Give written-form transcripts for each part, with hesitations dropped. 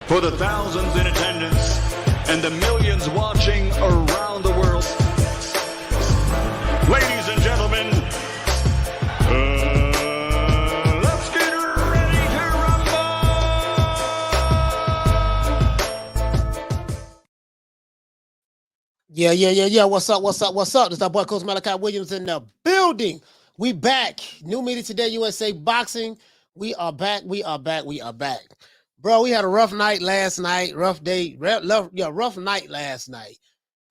For the thousands in attendance and the millions watching around the world, ladies and gentlemen, let's get ready to rumble! Yeah. What's up? This is our boy Coach Malachi Williams in the building. We back. New media today, USA Boxing. We are back. Bro, we had a rough night last night. Rough night last night.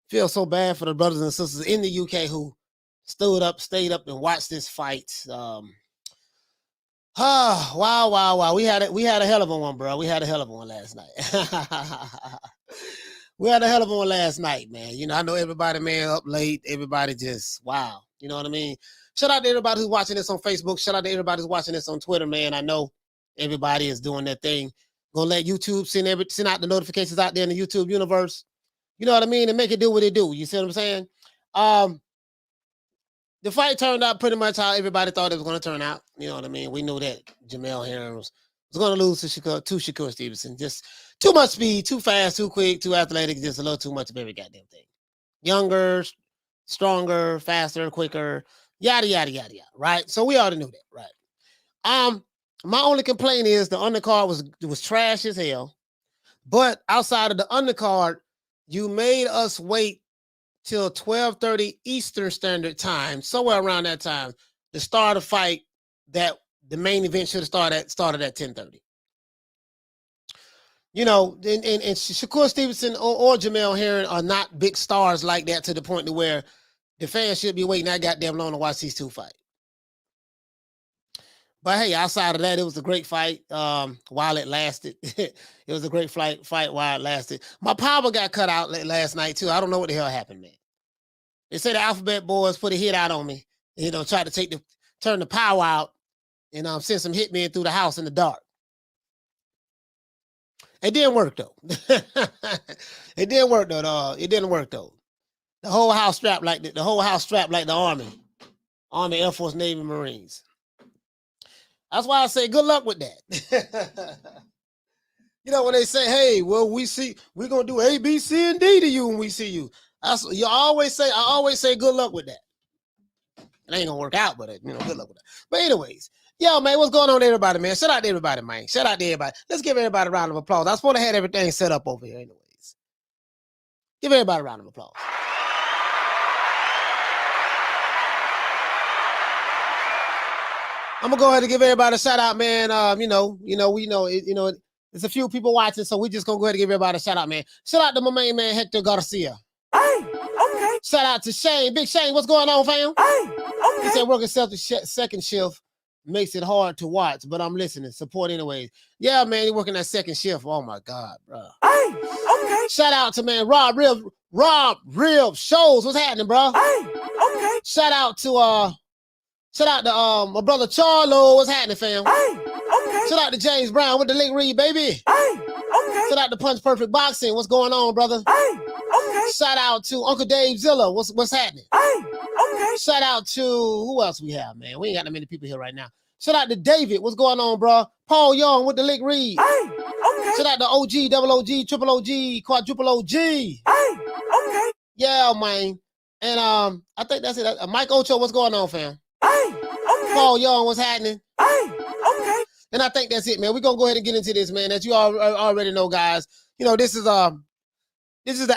Feel so bad for the brothers and sisters in the UK who stayed up and watched this fight. Wow. We had a hell of a one, bro. We had a hell of a one last night. We had a hell of a one last night, man. You know, I know everybody, man, up late. Everybody just, wow. You know what I mean? Shout out to everybody who's watching this on Facebook. Shout out to everybody who's watching this on Twitter, man. I know everybody is doing their thing. Gonna let YouTube send out the notifications out there in the YouTube universe. You know what I mean? And make it do what it do. You see what I'm saying? The fight turned out pretty much how everybody thought it was going to turn out. You know what I mean? We knew that Jamel Herrings was going to lose to Shakur Stevenson. Just too much speed, too fast, too quick, too athletic, just a little too much of every goddamn thing. Younger, stronger, faster, quicker, yada, yada, yada, yada, right? So we already knew that, right? My only complaint is the undercard was trash as hell. But outside of the undercard, you made us wait till 12:30 Eastern Standard Time, somewhere around that time, to start a fight that the main event should have started at 10:30. You know, and Shakur Stevenson or Jamel Herring are not big stars like that to the point to where the fans should be waiting that goddamn long to watch these two fight. But hey, outside of that, it was a great fight while it lasted. It was a great fight while it lasted. My power got cut out last night, too. I don't know what the hell happened, man. They say the Alphabet Boys put a hit out on me. You know, tried to turn the power out and send some hitmen through the house in the dark. It didn't work, though. It didn't work, though. The whole house strapped like the Army, Air Force, Navy, Marines. That's why I say good luck with that. You know, when they say, hey, well, we're going to do A, B, C, and D to you when we see you. I always say good luck with that. It ain't going to work out, but, good luck with that. But anyways, yo, man, what's going on with everybody, man? Shout out to everybody, man. Shout out to everybody. Let's give everybody a round of applause. I was supposed to have everything set up over here anyways. Give everybody a round of applause. I'm gonna go ahead and give everybody a shout out, man. There's a few people watching, so we just gonna go ahead and give everybody a shout out, man. Shout out to my main man Hector Garcia. Hey, okay. Shout out to Shane, Big Shane. What's going on, fam? Hey, okay. He said working second shift makes it hard to watch, but I'm listening, support anyways. Yeah, man, you're working that second shift. Oh my God, bro. Hey, okay. Shout out to man Rob Real Shows. What's happening, bro? Hey, okay. Shout out to my brother Charlo. What's happening, fam? Hey, okay. Shout out to James Brown with the link read, baby. Hey, okay. Shout out to Punch Perfect Boxing. What's going on, brother? Hey, okay. Shout out to Uncle Dave Zilla. What's happening? Hey, okay. Shout out to who else we have, man? We ain't got that many people here right now. Shout out to David. What's going on, bro? Paul Young with the link read. Hey, okay. Shout out to OG, double OG, triple OG, quadruple OG. Hey, okay. Yeah, man. And I think that's it. Mike Ocho, what's going on, fam? Hey, okay. Paul Young, what's happening? Hey, okay. And I think that's it, man. We're gonna go ahead and get into this, man. As you all already know, guys. You know, this is the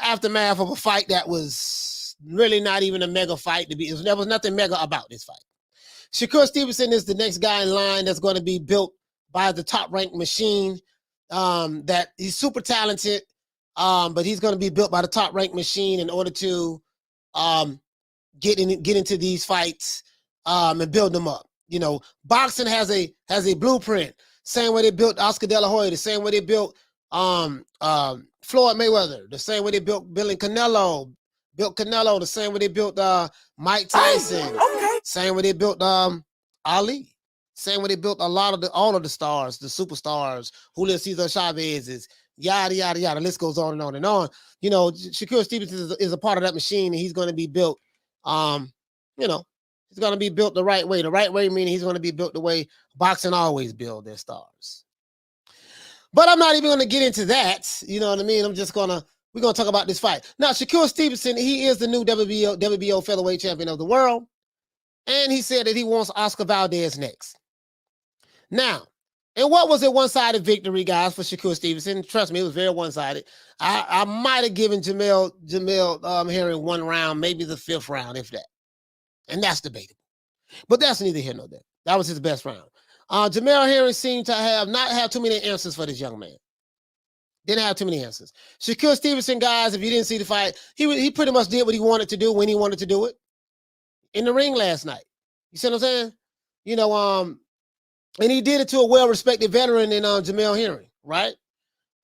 aftermath of a fight that was really not even a mega fight to be. There was nothing mega about this fight. Shakur Stevenson is the next guy in line that's going to be built by the top-ranked machine. That he's super talented, but he's going to be built by the top-ranked machine in order to get into these fights and build them up. You know, boxing has a blueprint. Same way they built Oscar De La Hoya, the same way they built Floyd Mayweather, the same way they built Canelo, the same way they built Mike Tyson, okay. Same way they built Ali, same way they built all of the stars, the superstars, Julio Cesar Chavez's, yada yada yada. The list goes on and on and on. You know, Shakur Stevenson is a part of that machine, and he's going to be built. He's going to be built the right way. The right way meaning he's going to be built the way boxing always build their stars. But I'm not even going to get into that. You know what I mean? We're going to talk about this fight. Now, Shakur Stevenson, he is the new WBO Featherweight Champion of the world. And he said that he wants Oscar Valdez next. Now, and what was a one-sided victory, guys, for Shakur Stevenson? Trust me, it was very one-sided. I might have given Jamel Herring one round, maybe the 5th round, if that. And that's debatable. But that's neither here nor there. That was his best round. Jamel Herring seemed to not have too many answers for this young man. Didn't have too many answers. Shakur Stevenson, guys, if you didn't see the fight, he pretty much did what he wanted to do when he wanted to do it in the ring last night. You see what I'm saying? You know, and he did it to a well-respected veteran in Jamel Herring, right?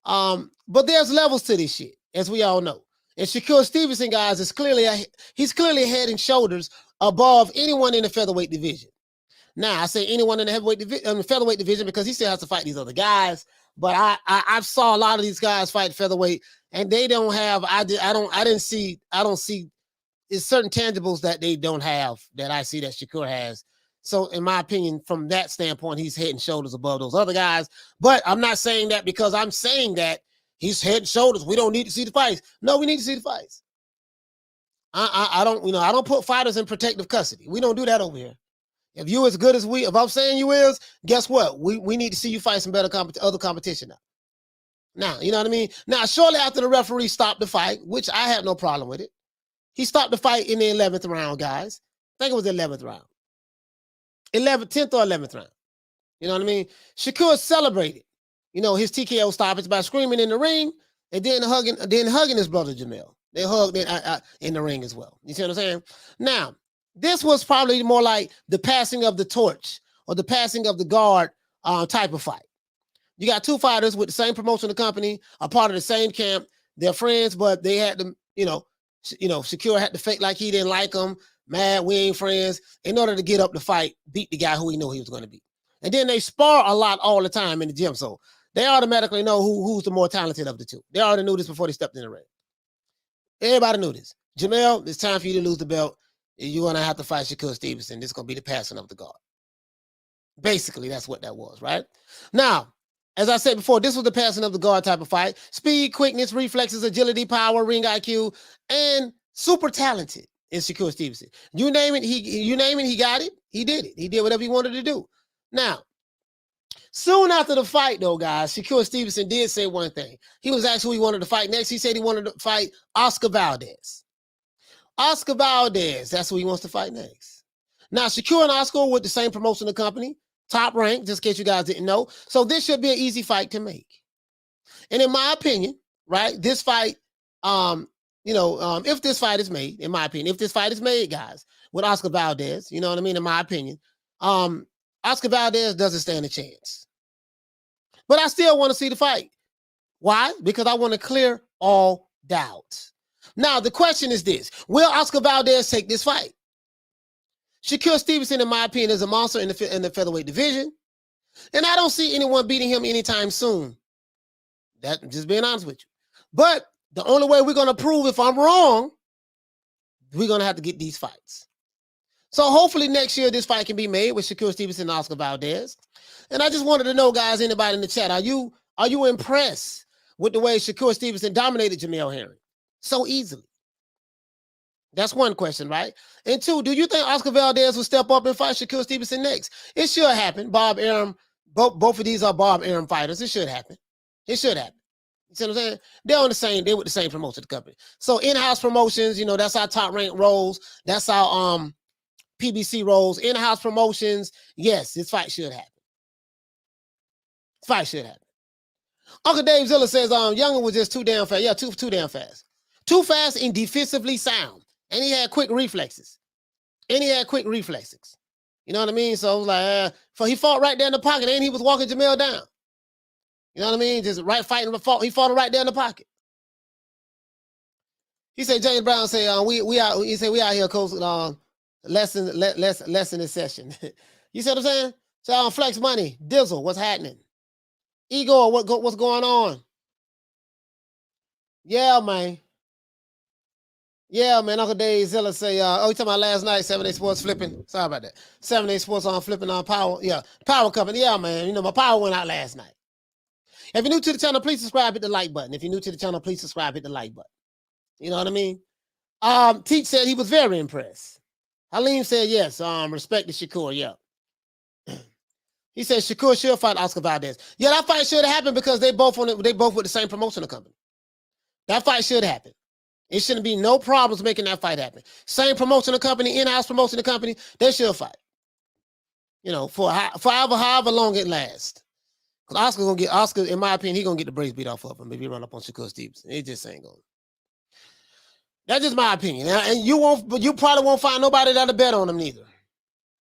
But there's levels to this shit, as we all know. And Shakur Stevenson, guys, he's clearly head and shoulders above anyone in the featherweight division. Now, I say anyone in the featherweight division because he still has to fight these other guys. But I saw a lot of these guys fight featherweight, and they don't have. I don't see. There's certain tangibles that they don't have that I see that Shakur has. So, in my opinion, from that standpoint, he's head and shoulders above those other guys. But I'm not saying that because I'm saying that he's head and shoulders. We don't need to see the fights. No, we need to see the fights. I don't put fighters in protective custody. We don't do that over here. If you as good as if I'm saying you is, guess what? We need to see you fight some better other competition now. Now, you know what I mean? Now, shortly after the referee stopped the fight, which I have no problem with it, he stopped the fight in the 11th round, guys. I think it was the 11th round. 10th or 11th round. You know what I mean? Shakur celebrated, his TKO stoppage by screaming in the ring and then hugging his brother Jamel. They hugged in the ring as well. You see what I'm saying? Now, this was probably more like the passing of the torch or the passing of the guard type of fight. You got two fighters with the same promotional company, a part of the same camp. They're friends, but they had to, Shakur had to fake like he didn't like him. Mad, we ain't friends. In order to get up the fight, beat the guy who he knew he was going to beat. And then they spar a lot all the time in the gym. So they automatically know who's the more talented of the two. They already knew this before they stepped in the ring. Everybody knew this. Jamel, it's time for you to lose the belt. You're going to have to fight Shakur Stevenson. This is going to be the passing of the guard. Basically, that's what that was, right? Now, as I said before, this was the passing of the guard type of fight. Speed, quickness, reflexes, agility, power, ring IQ, and super talented is Shakur Stevenson. You name it, he got it. He did it. He did whatever he wanted to do. Now, soon after the fight, though, guys, Shakur Stevenson did say one thing. He was asked who he wanted to fight next. He said he wanted to fight Oscar Valdez. Oscar Valdez, that's who he wants to fight next. Now, Shakur and Oscar with the same promotional company, top rank, just in case you guys didn't know. So this should be an easy fight to make. And in my opinion, right, this fight, if this fight is made, in my opinion, if this fight is made, guys, with Oscar Valdez, you know what I mean, in my opinion, Oscar Valdez doesn't stand a chance. But I still want to see the fight. Why? Because I want to clear all doubts. Now, the question is this. Will Oscar Valdez take this fight? Shakur Stevenson, in my opinion, is a monster in the featherweight division. And I don't see anyone beating him anytime soon. That, just being honest with you. But the only way we're going to prove if I'm wrong, we're going to have to get these fights. So hopefully next year this fight can be made with Shakur Stevenson and Oscar Valdez. And I just wanted to know, guys, anybody in the chat, are you impressed with the way Shakur Stevenson dominated Jamel Herring so easily? That's one question, right? And two, do you think Oscar Valdez will step up and fight Shakur Stevenson next? It should happen. Bob Arum, both of these are Bob Arum fighters. It should happen. It should happen. You see what I'm saying? They're with the same promotion company. So in-house promotions, that's our top rank roles. That's our PBC roles. In-house promotions, yes, this fight should happen. Fight should happen. Uncle Dave Zilla says Younger was just too damn fast. Yeah, too damn fast. Too fast and defensively sound. And he had quick reflexes. You know what I mean? So I was like, he fought right there in the pocket, and he was walking Jamel down. You know what I mean? Just right fighting, he fought him right there in the pocket. He said, James Brown said, we out here, coach, lesson this session. You see what I'm saying? So Flex Money, Dizzle, what's happening? Igor, what's going on? Yeah, man. Yeah, man. Uncle Dave Zilla say, you talking about last night, 7 Day Sports flipping? Sorry about that. 7 Day Sports on flipping on power. Yeah, power company. Yeah, man. My power went out last night. If you're new to the channel, please subscribe, hit the like button. If you're new to the channel, please subscribe, hit the like button. You know what I mean? Teach said he was very impressed. Halim said yes. Respect to Shakur. Yeah. He said Shakur should fight Oscar Valdez. Yeah, that fight should have happened because they both with the same promotional company. That fight should happen. It shouldn't be no problems making that fight happen. Same promotional company, in-house promotional company, they should fight. You know, for however long it lasts. Because Oscar, in my opinion, he gonna get the brakes beat off of him if he run up on Shakur Stevenson. It just ain't going. That's just my opinion. And you probably won't find nobody that'll bet on him neither.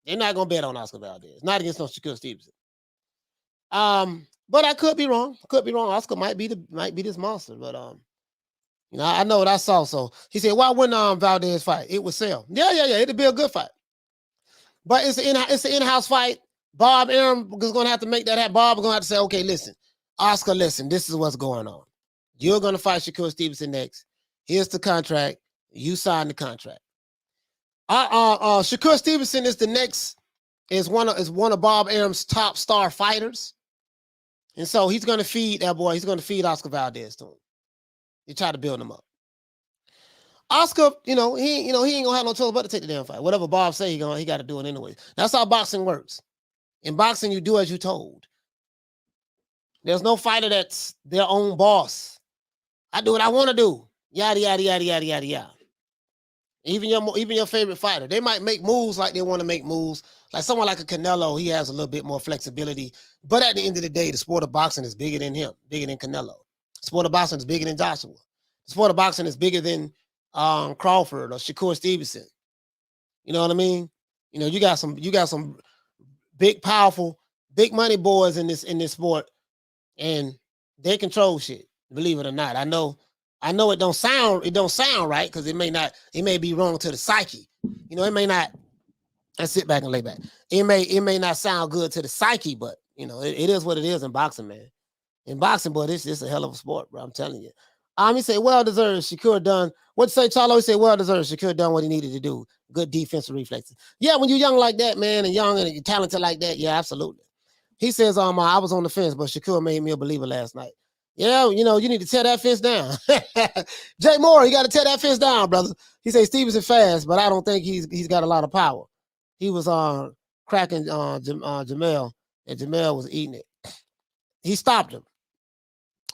They're not gonna bet on Oscar Valdez. Not against no Shakur Stevenson. But I could be wrong. Oscar might be this monster. But you know, I know what I saw. So he said, why wouldn't Valdez fight? It would sell. Yeah. It'd be a good fight. But it's an in-house fight. Bob Arum is gonna have to make that happen. Bob is gonna have to say, okay, listen, Oscar, listen, this is what's going on. You're gonna fight Shakur Stevenson next. Here's the contract. You sign the contract. Shakur Stevenson is one of Bob Arum's top star fighters. And so he's going to feed that boy. He's going to feed Oscar Valdez to him. He try to build him up. Oscar, he ain't gonna have no choice but to take the damn fight. Whatever Bob say, he got to do it anyway. That's how boxing works. In boxing, you do as you're told. There's no fighter that's their own boss. I do what I want to do. Yada yada yada yada yada yada. Even your favorite fighter, they might make moves like they want to make moves. Like someone like a Canelo, he has a little bit more flexibility. But at the end of the day, the sport of boxing is bigger than him, bigger than Canelo. The sport of boxing is bigger than Joshua. The sport of boxing is bigger than Crawford or Shakur Stevenson. You know what I mean? You know, you got some big, powerful, big money boys in this sport, and they control shit. Believe it or not, I know it don't sound right because it may be wrong to the psyche. You know, it may not. Let's sit back and lay back. It may not sound good to the psyche, but you know, it is what it is in boxing, man. In boxing, boy, this is a hell of a sport, bro. I'm telling you. He said, well deserved. Shakur done. What say, Charlo? He said, well deserved. Shakur done what he needed to do. Good defensive reflexes. Yeah, when you're young like that, man, and young and you're talented like that, yeah, absolutely. He says, I was on the fence, but Shakur made me a believer last night. Yeah, you know, you need to tear that fence down. Jay Moore, you got to tear that fence down, brother. He said Stevenson fast, but I don't think he's got a lot of power. He was cracking Jamel, and Jamel was eating it. He stopped him.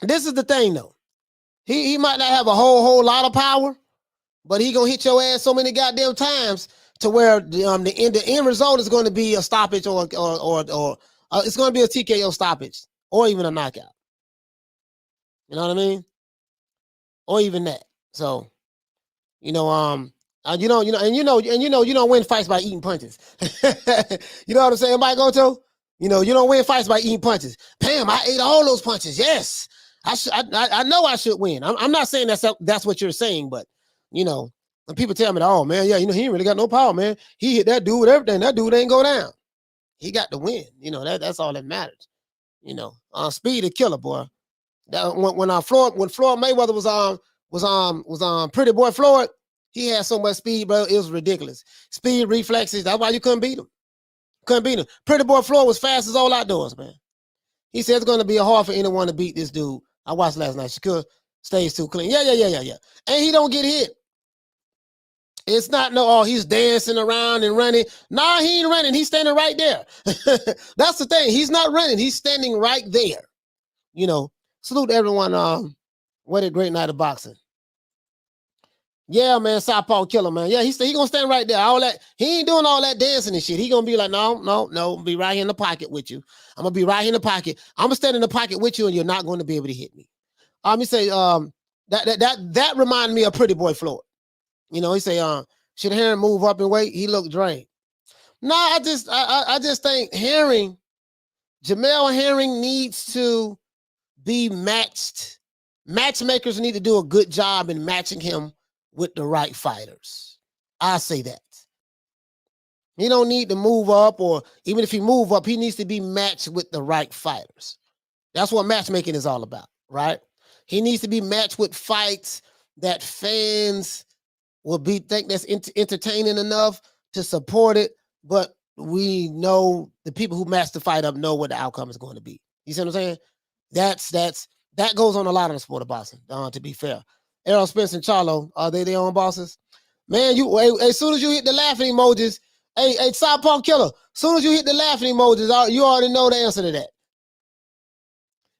This is the thing, though. He might not have a whole lot of power, but he gonna hit your ass so many goddamn times to where the end result is going to be a stoppage or it's going to be a TKO stoppage or even a knockout. You know what I mean? Or even that. So, you don't win fights by eating punches. You know what I'm saying, Mike Goto? You know, you don't win fights by eating punches. Bam, I ate all those punches. Yes. I know I should win. I'm not saying that's what you're saying, but you know, when people tell me, oh man, yeah, you know, he ain't really got no power, man. He hit that dude with everything. That dude ain't go down. He got the win. You know, that's all that matters. You know, speed a killer, boy. That when Floyd Mayweather was on Pretty Boy Floyd, he had so much speed, bro. It was ridiculous. Speed, reflexes. That's why you couldn't beat him. Pretty Boy Floyd was fast as all outdoors, man. He said it's going to be hard for anyone to beat this dude. I watched last night. Shakur stays too clean. Yeah. And he don't get hit. It's not he's dancing around and running. Nah, he ain't running. He's standing right there. That's the thing. He's not running. He's standing right there. You know, salute everyone. What a great night of boxing. Yeah, man, Southpaw killer, man. Yeah, he gonna stand right there. All that, he ain't doing all that dancing and shit. He gonna be like, no, be right here in the pocket with you. I'm gonna be right here in the pocket. I'm gonna stand in the pocket with you, and you're not going to be able to hit me. He say, that reminded me of Pretty Boy Floyd. You know, he say, should Herring move up and weight? He looked drained. No, I just think Jamel Herring needs to be matched. Matchmakers need to do a good job in matching him with the right fighters. I say that. He don't need to move up, or even if he move up, he needs to be matched with the right fighters. That's what matchmaking is all about, right? He needs to be matched with fights that fans will think that's entertaining enough to support it, but we know the people who match the fight up know what the outcome is going to be. You see what I'm saying? That goes on a lot in the sport of boxing. To be fair, Errol Spence and Charlo, are they their own bosses? Man, as soon as you hit the laughing emojis, hey, Southpaw Killer, as soon as you hit the laughing emojis, you already know the answer to that.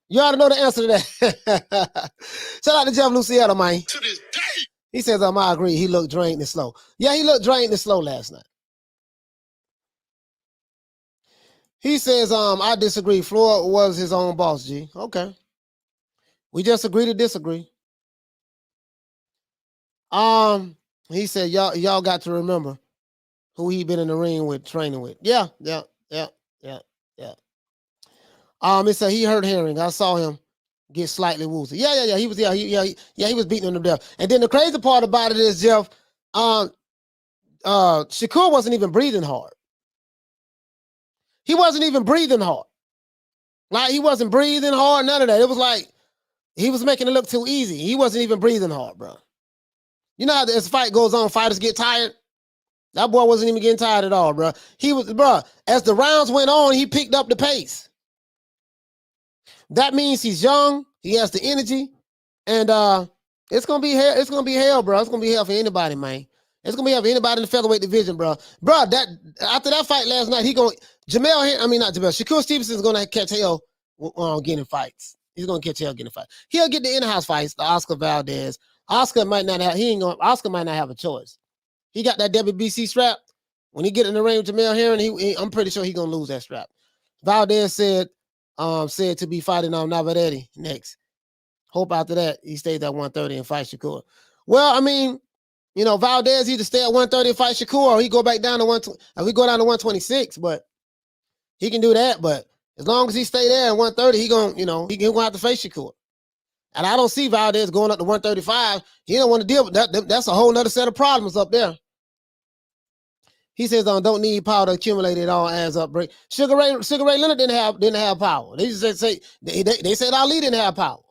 You already know the answer to that. Shout out to Jeff Luciano, man. To this day. He says, I agree. He looked drained and slow. Yeah, he looked drained and slow last night. He says, I disagree. Floyd was his own boss, G. Okay. We just agree to disagree. He said, y'all got to remember who he been in the ring with, training with. Yeah. It said he hurt Herring. I saw him get slightly woozy. Yeah. He was beating him to death. And then the crazy part about it is, Jeff, Shakur wasn't even breathing hard. He wasn't even breathing hard. Like, he wasn't breathing hard, none of that. It was like he was making it look too easy. He wasn't even breathing hard, bro. You know how as the fight goes on, fighters get tired? That boy wasn't even getting tired at all, bro. As the rounds went on, he picked up the pace. That means he's young, he has the energy, and it's gonna be hell. It's gonna be hell, bro. It's gonna be hell for anybody, man. It's gonna be hell for anybody in the featherweight division, bro. Bro, that after that fight last night, Shakur Stevenson's gonna catch hell getting fights. He's gonna catch hell getting fights. He'll get the in-house fights, the Oscar Valdez. Oscar might not have a choice. He got that WBC strap. When he get in the ring with Jamel Herring, I'm pretty sure he's gonna lose that strap. Valdez said to be fighting Navarrete next. Hope after that he stays at 130 and fight Shakur. Well, I mean, you know, Valdez either stay at 130 and fight Shakur, or he go back down to 120. We go down to 126, but he can do that. But as long as he stay there at 130, he gonna have to face Shakur. And I don't see Valdez going up to 135. He don't want to deal with that. That's a whole nother set of problems up there. He says, don't need power to accumulate, it all adds up. Break. Sugar Ray Leonard didn't have power. They just say they said Ali didn't have power.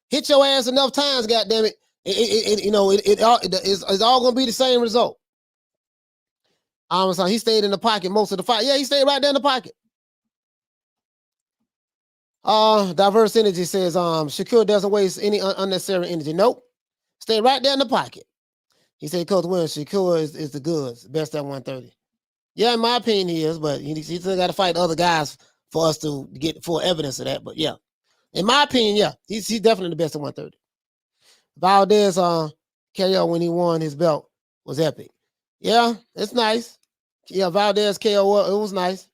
Hit your ass enough times, goddammit. It's all gonna be the same result. So he stayed in the pocket most of the fight. Yeah, he stayed right there in the pocket. Diverse Energy says, Shakur doesn't waste any unnecessary energy. Nope. Stay right there in the pocket. He said, Coach Williams, Shakur is the goods, best at 130. Yeah, in my opinion, he is, but he still got to fight other guys for us to get full evidence of that. But yeah, in my opinion, yeah, he's definitely the best at 130. Valdez KO when he won his belt was epic. Yeah, it's nice. Yeah, Valdez KO, it was nice.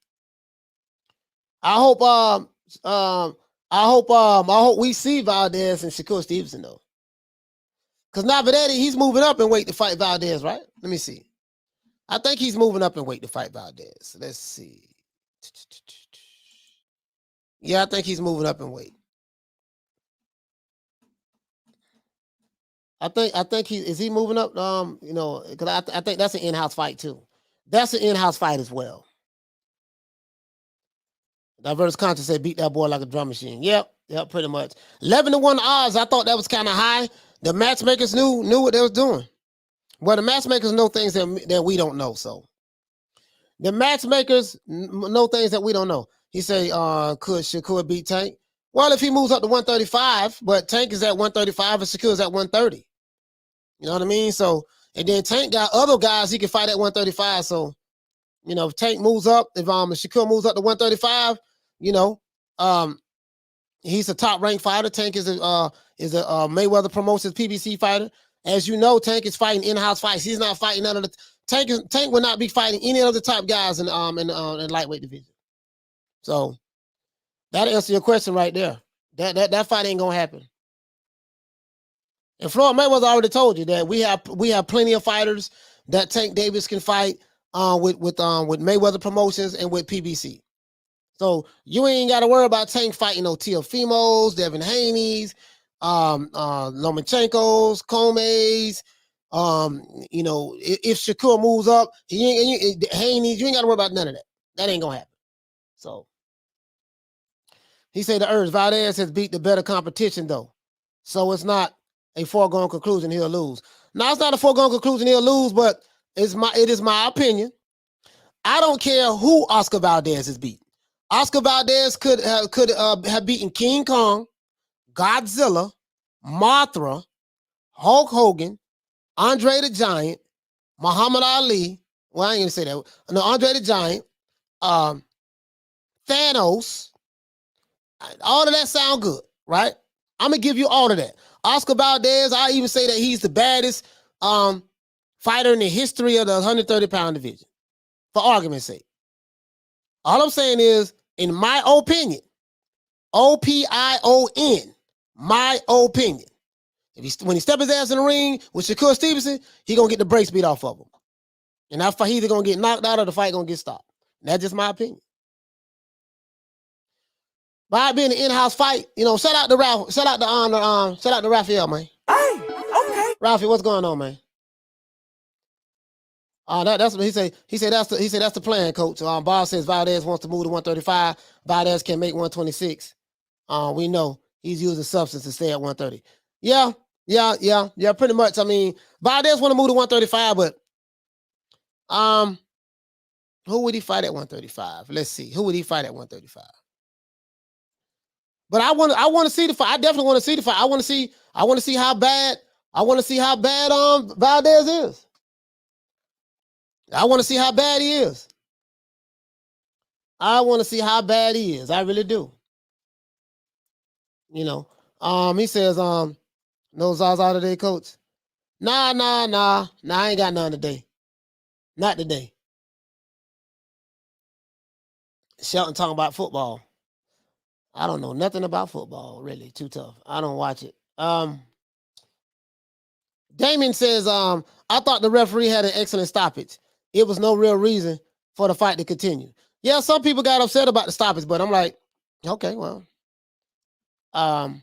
I hope we see Valdez and Shakur Stevenson though. Because Navarrete, he's moving up in weight to fight Valdez, right? Let me see. I think he's moving up in weight to fight Valdez. Let's see. Yeah, I think he's moving up in weight. I think is he moving up? Because I think that's an in-house fight too. That's an in-house fight as well. Diverse Conscious said beat that boy like a drum machine. Yep, pretty much. 11-1 odds. I thought that was kind of high. The matchmakers knew what they was doing. Well, the matchmakers know things that we don't know. So the matchmakers know things that we don't know. He say, could Shakur beat Tank? Well, if he moves up to 135, but Tank is at 135 and Shakur is at 130. You know what I mean? So, and then Tank got other guys he can fight at 135. So, if Tank moves up, if Shakur moves up to 135, he's a top ranked fighter. Tank is a Mayweather Promotions PBC fighter. As you know, Tank is fighting in-house fights. He's not fighting none of the Tank will not be fighting any of the top guys in lightweight division. So that answers your question right there. That fight ain't gonna happen. And Floyd Mayweather already told you that we have plenty of fighters that Tank Davis can fight with Mayweather Promotions and with PBC. So you ain't got to worry about Tank fighting no Teofimos, Devin Haney's, Lomachenko's, Come's. If Shakur moves up, Haney's, you ain't got to worry about none of that. That ain't gonna happen. So he said the Urge Valdez has beat the better competition though, so it's not a foregone conclusion he'll lose. Now it's not a foregone conclusion he'll lose, but it is my opinion. I don't care who Oscar Valdez has beat. Oscar Valdez could have beaten King Kong, Godzilla, Mothra, Hulk Hogan, Andre the Giant, Muhammad Ali. Well, I ain't gonna say that. No, Andre the Giant, Thanos. All of that sound good, right? I'm gonna give you all of that. Oscar Valdez, I even say that he's the baddest fighter in the history of the 130-pound division, for argument's sake. All I'm saying is, in my opinion, OPION, my opinion, when he step his ass in the ring with Shakur Stevenson, he gonna get the brakes beat off of him. And that fight, he either gonna get knocked out or the fight gonna get stopped. And that's just my opinion. By it being an in-house fight, shout out to Ralph, shout out to Raphael, man. Hey, okay. Ralphie, what's going on, man? That's what he said. He said that's the plan, coach. Bob says Valdez wants to move to 135. Valdez can make 126. We know he's using substance to stay at 130. Yeah, pretty much. I mean, Valdez want to move to 135, but who would he fight at 135? Let's see. Who would he fight at 135? But I want to see the fight. I definitely want to see the fight. I want to see how bad Valdez is. I want to see how bad he is. I want to see how bad he is. I really do. He says, no Zaza today, coach. Nah, I ain't got none today. Not today. Shelton talking about football. I don't know nothing about football, really. Too tough. I don't watch it. Damien says, I thought the referee had an excellent stoppage. It was no real reason for the fight to continue. Yeah, some people got upset about the stoppage, but I'm like, okay, well. I'm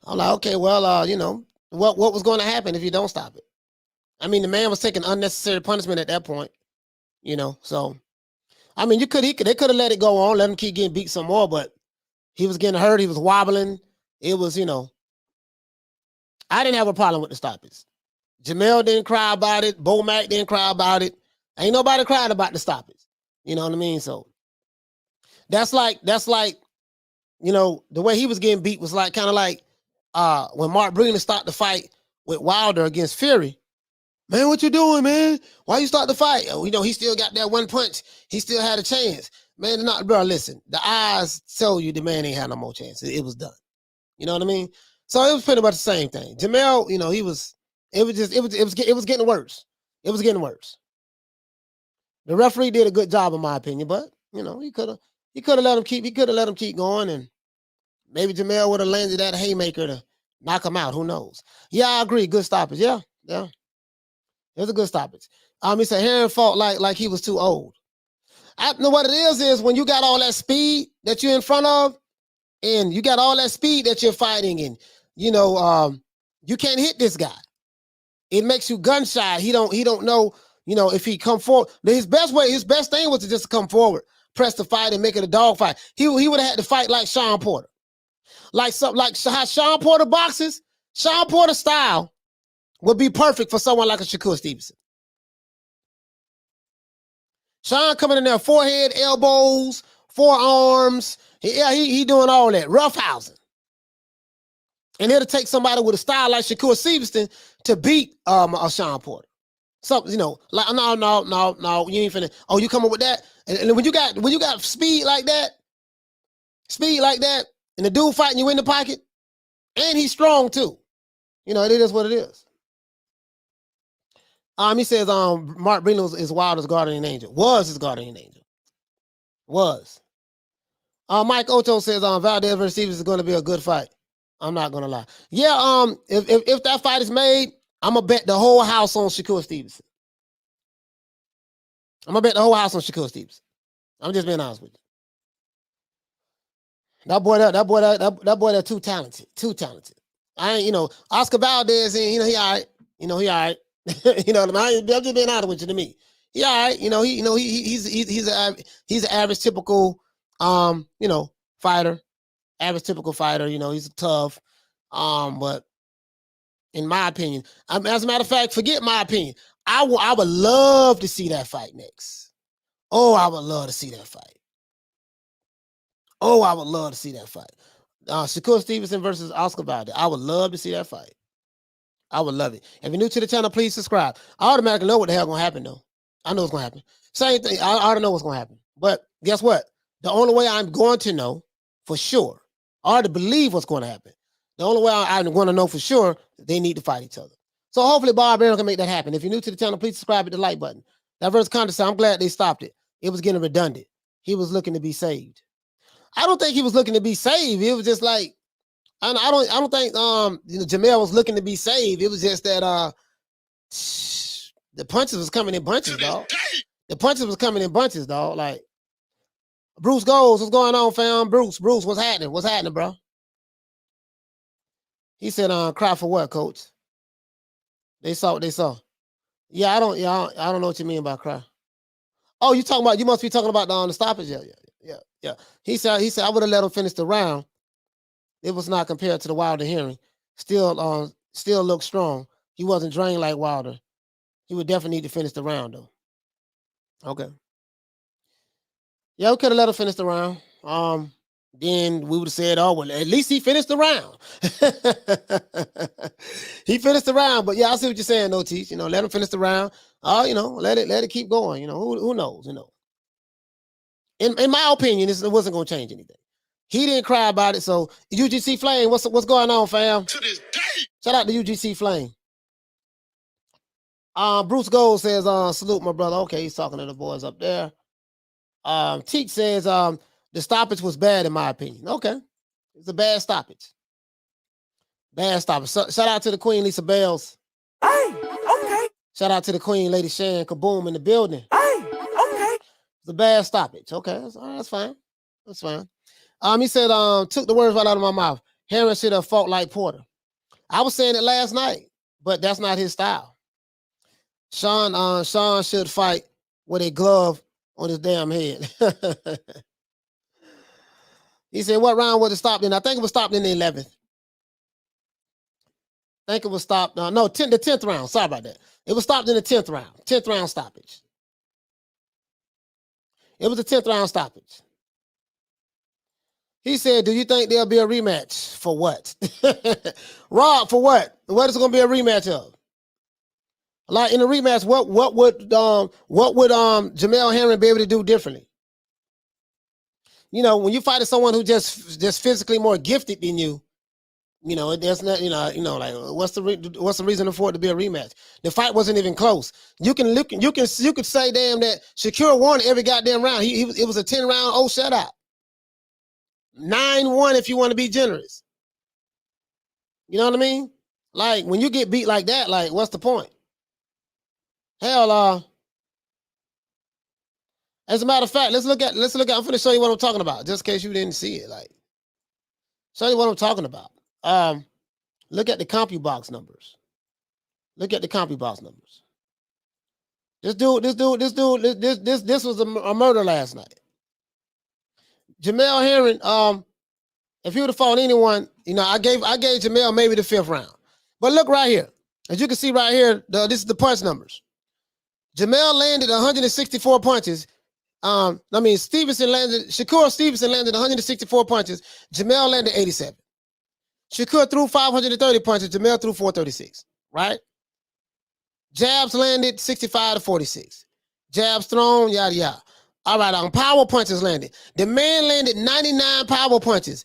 like, okay, well, what was going to happen if you don't stop it? I mean, the man was taking unnecessary punishment at that point, so. I mean, they could have let it go on, let him keep getting beat some more, but he was getting hurt. He was wobbling. It was, I didn't have a problem with the stoppage. Jamel didn't cry about it. Bo Mac didn't cry about it. Ain't nobody cried about the stoppage. You know what I mean? So that's like, the way he was getting beat was like kind of like when Mark Breeden started the fight with Wilder against Fury. Man, what you doing, man? Why you start the fight? Oh, he still got that one punch. He still had a chance. Man, bro, listen. The eyes tell you the man ain't had no more chance. It was done. You know what I mean? So it was pretty much the same thing. Jamel, it was getting worse. It was getting worse. The referee did a good job, in my opinion, but he could have let him keep going, and maybe Jamel would have landed that haymaker to knock him out. Who knows? Yeah, I agree. Good stoppage. Yeah. It was a good stoppage. He said Herring fought like he was too old. I know what it is when you got all that speed that you're in front of, and you got all that speed that you're fighting, and you can't hit this guy. It makes you gun shy. He don't know, if he come forward. His best thing was to just come forward, press the fight, and make it a dog fight. He would have had to fight like Sean Porter. Like how Sean Porter boxes, Sean Porter style would be perfect for someone like a Shakur Stevenson. Sean coming in there, forehead, elbows, forearms. He doing all that, roughhousing. And it'll take somebody with a style like Shakur Stevenson to beat a Sean Porter. So, like, no, you ain't finna. Oh, you coming with that? And when you got speed like that, and the dude fighting you in the pocket, and he's strong too. It is what it is. He says Mark Breeden is Wilder's guardian angel. Was his guardian angel. Was. Mike Oto says Valdez versus Stevenson is going to be a good fight. I'm not gonna lie. Yeah, if that fight is made, I'm gonna bet the whole house on Shakur Stevenson. I'm gonna bet the whole house on Shakur Stevenson. I'm just being honest with you. That boy, that too talented. Too talented. I ain't, Oscar Valdez, he all right. He all right. You know what I mean? I'm just being honest with you. To me, he all right. He's an average typical fighter. Average typical fighter. He's tough. But in my opinion, as a matter of fact, forget my opinion. I would love to see that fight next. Oh, I would love to see that fight. Oh, I would love to see that fight. Shakur Stevenson versus Oscar Valdez. I would love to see that fight. I would love it. If you're new to the channel, please subscribe. I automatically know what the hell gonna happen though. I know what's gonna happen. Same thing. I already know what's gonna happen. But guess what? The only way I'm going to know for sure, I already believe what's going to happen. The only way I'm going to know for sure, they need to fight each other. So hopefully Bob Arum can make that happen. If you're new to the channel, please subscribe, hit the like button. That versus contest, I'm glad they stopped it. It was getting redundant. He was looking to be saved. I don't think he was looking to be saved. It was just like, I don't think Jamel was looking to be saved. It was just that the punches was coming in bunches, dog. The punches was coming in bunches, dog. Like Bruce Goes, what's going on, fam? Bruce, what's happening? What's happening, bro? He said, cry for what, coach? They saw what they saw. Yeah, I don't know what you mean by cry. Oh, you must be talking about the stoppage. Yeah. He said, I would have let him finish the round. It was not compared to the Wilder Herring. Still looked strong. He wasn't drained like Wilder. He would definitely need to finish the round, though. Okay. Yeah, we could have let him finish the round. Then we would have said, oh, well, at least he finished the round. He finished the round, but yeah, I see what you're saying, though, Teach. Let him finish the round. Let it keep going. Who knows? In my opinion, it wasn't going to change anything. He didn't cry about it. So UGC Flame, what's going on, fam? To this day. Shout out to UGC Flame. Bruce Gold says, salute my brother. Okay, he's talking to the boys up there. Teak says, the stoppage was bad in my opinion. Okay. It's a bad stoppage. Bad stoppage. Shout out to the Queen, Lisa Bells. Hey, okay. Shout out to the Queen, Lady Shan Kaboom in the building. Hey, okay. It's a bad stoppage. Okay, that's fine. That's fine. He said, took the words right out of my mouth. Herring should have fought like Porter. I was saying it last night, but that's not his style. Sean should fight with a glove on his damn head. He said, what round was it stopped in? I think it was stopped in the 11th. I think it was stopped. The 10th round. Sorry about that. It was stopped in the 10th round. 10th round stoppage. It was a 10th round stoppage. He said, do you think there'll be a rematch? For what? Rob, for what? What is it going to be a rematch of? Like in a rematch, what would Jamel Herring be able to do differently? When you fight someone who just physically more gifted than you, there's not, like what's the reason for it to be a rematch? The fight wasn't even close. You could say, damn, that Shakur won every goddamn round. It was a 10-round shutout. 9-1 if you want to be generous. You know what I mean? Like when you get beat like that, like what's the point? Hell, as a matter of fact, let's look at. I'm going to show you what I'm talking about, just in case you didn't see it. Like, show you what I'm talking about. Look at the CompuBox numbers. Look at the CompuBox numbers. This was a murder last night. Jamel Herring, if he would have fought anyone, I gave Jamel maybe the 5th round. But look right here. As you can see right here, this is the punch numbers. Jamel landed 164 punches. Shakur Stevenson landed 164 punches. Jamel landed 87. Shakur threw 530 punches. Jamel threw 436. Right? Jabs landed 65 to 46. Jabs thrown, yada yada. All right, power punches landed. The man landed 99 power punches.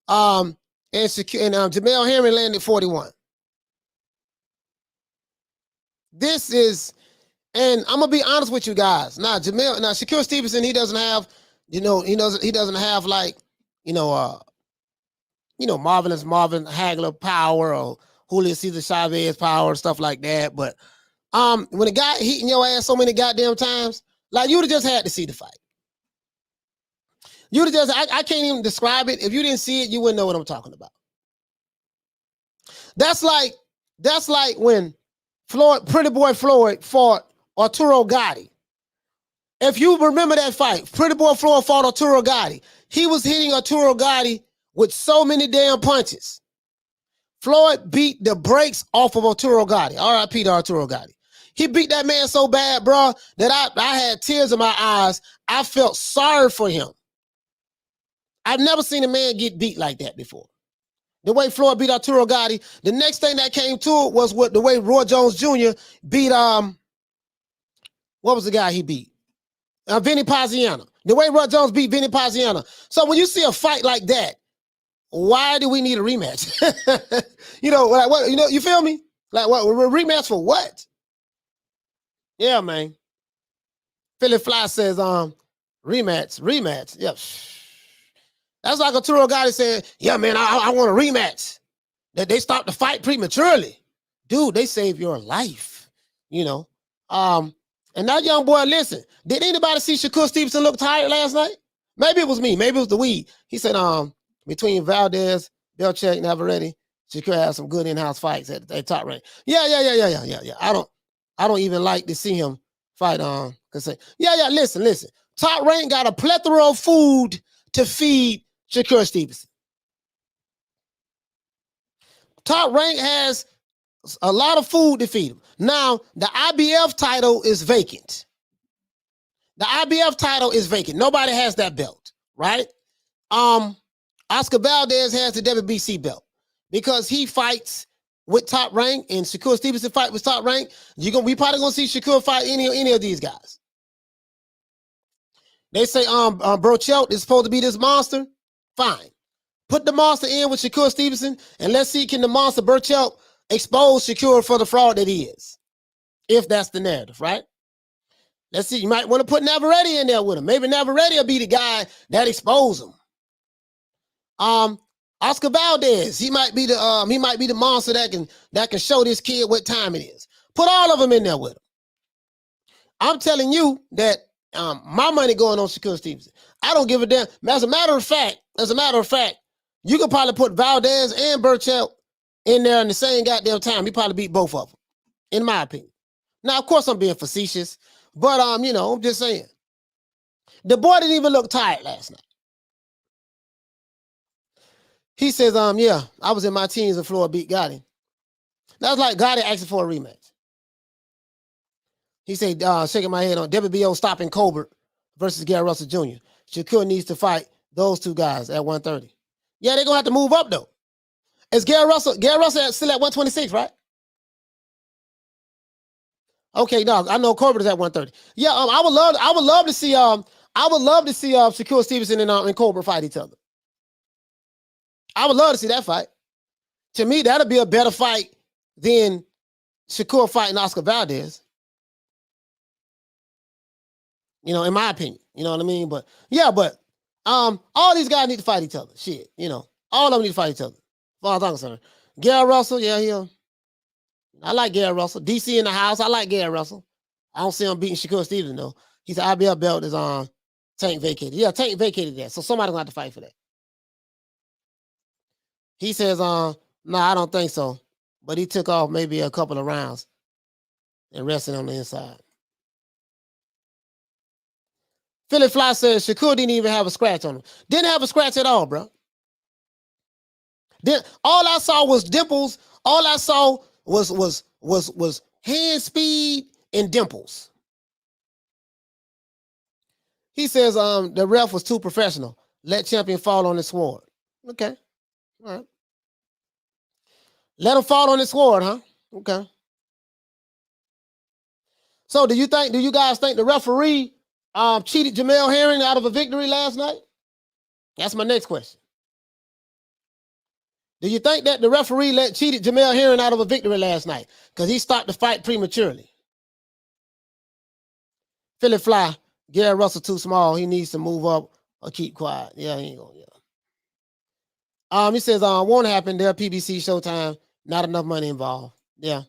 And Jamel Herring landed 41. This is, and I'm gonna be honest with you guys. Shakur Stevenson, he doesn't have, he doesn't have like, Marvelous Marvin Hagler power or Julio Cesar Chavez power, stuff like that. But when a guy hitting your ass so many goddamn times, like you would have just had to see the fight. You would have just, I can't even describe it. If you didn't see it, you wouldn't know what I'm talking about. That's like when Pretty Boy Floyd fought Arturo Gatti. If you remember that fight, Pretty Boy Floyd fought Arturo Gatti. He was hitting Arturo Gatti with so many damn punches. Floyd beat the brakes off of Arturo Gatti. R.I.P. to Arturo Gatti. He beat that man so bad, bro, that I had tears in my eyes. I felt sorry for him. I've never seen a man get beat like that before. The way Floyd beat Arturo Gatti. The next thing that came to it was the way Roy Jones Jr. beat what was the guy he beat? Vinny Paziano. The way Roy Jones beat Vinny Paziano. So when you see a fight like that, why do we need a rematch? Like what? You feel me? Like what? A rematch for what? Yeah, man. Philly Fly says, rematch. Yep. That's like Arturo Gatti saying, yeah, man, I want a rematch. That they stopped the fight prematurely. Dude, they saved your life. And that young boy, listen, did anybody see Shakur Stevenson look tired last night? Maybe it was me. Maybe it was the weed. He said, between Valdez, Belchek, Navarrete, Shakur has some good in-house fights at top rank. Yeah. I don't even like to see him fight listen. Top rank got a plethora of food to feed Shakur Stevenson. Top rank has a lot of food to feed him. Now, the IBF title is vacant. Nobody has that belt, right? Oscar Valdez has the WBC belt because he fights with Top Rank and Shakur Stevenson fight with Top Rank. We probably gonna see Shakur fight any of these guys. They say Brochelt is supposed to be this monster. Fine. Put the monster in with Shakur Stevenson and let's see can the monster Brochelt expose Shakur for the fraud that he is. If that's the narrative, right? Let's see. You might want to put Navarrete in there with him. Maybe Navarrete will be the guy that expose him. Oscar Valdez, he might be the monster that can show this kid what time it is. Put all of them in there with him. I'm telling you that my money going on Shakur Stevenson. I don't give a damn. As a matter of fact, you could probably put Valdez and Burchell in there in the same goddamn time. He probably beat both of them, in my opinion. Now, of course, I'm being facetious, but I'm just saying. The boy didn't even look tired last night. He says, yeah, I was in my teens and Floyd beat Gotti. That's like Gotti asking for a rematch. He said, shaking my head on WBO stopping Colbert versus Gary Russell Jr. Shakur needs to fight those two guys at 130. Yeah, they're going to have to move up, though. Is Gary Russell still at 126, right? Okay, no, I know Colbert is at 130. Yeah, I would love to see Shakur Stevenson and Colbert fight each other. I would love to see that fight. To me, that'd be a better fight than Shakur fighting Oscar Valdez. In my opinion. You know what I mean? But all these guys need to fight each other. Shit, all of them need to fight each other. As far as I'm concerned. Gary Russell, yeah, I like Gary Russell. DC in the house, I like Gary Russell. I don't see him beating Shakur Stevenson, though. He said IBF belt is on Tank vacated. Yeah, Tank vacated that. So somebody's going to have to fight for that. He says, no, I don't think so. But he took off maybe a couple of rounds and rested on the inside. Philly Fly says Shakur didn't even have a scratch on him. Didn't have a scratch at all, bro. All I saw was dimples. All I saw was hand speed and dimples. He says the ref was too professional. Let champion fall on his sword. Okay. All right. Let him fall on his sword, huh? Okay. So do you guys think the referee cheated Jamel Herring out of a victory last night? That's my next question. Do you think that the referee cheated Jamel Herring out of a victory last night? Because he stopped the fight prematurely. Philly Fly, Gary Russell too small. He needs to move up or keep quiet. Yeah, he ain't gonna, yeah. He says, won't happen there. PBC Showtime, not enough money involved. Yeah.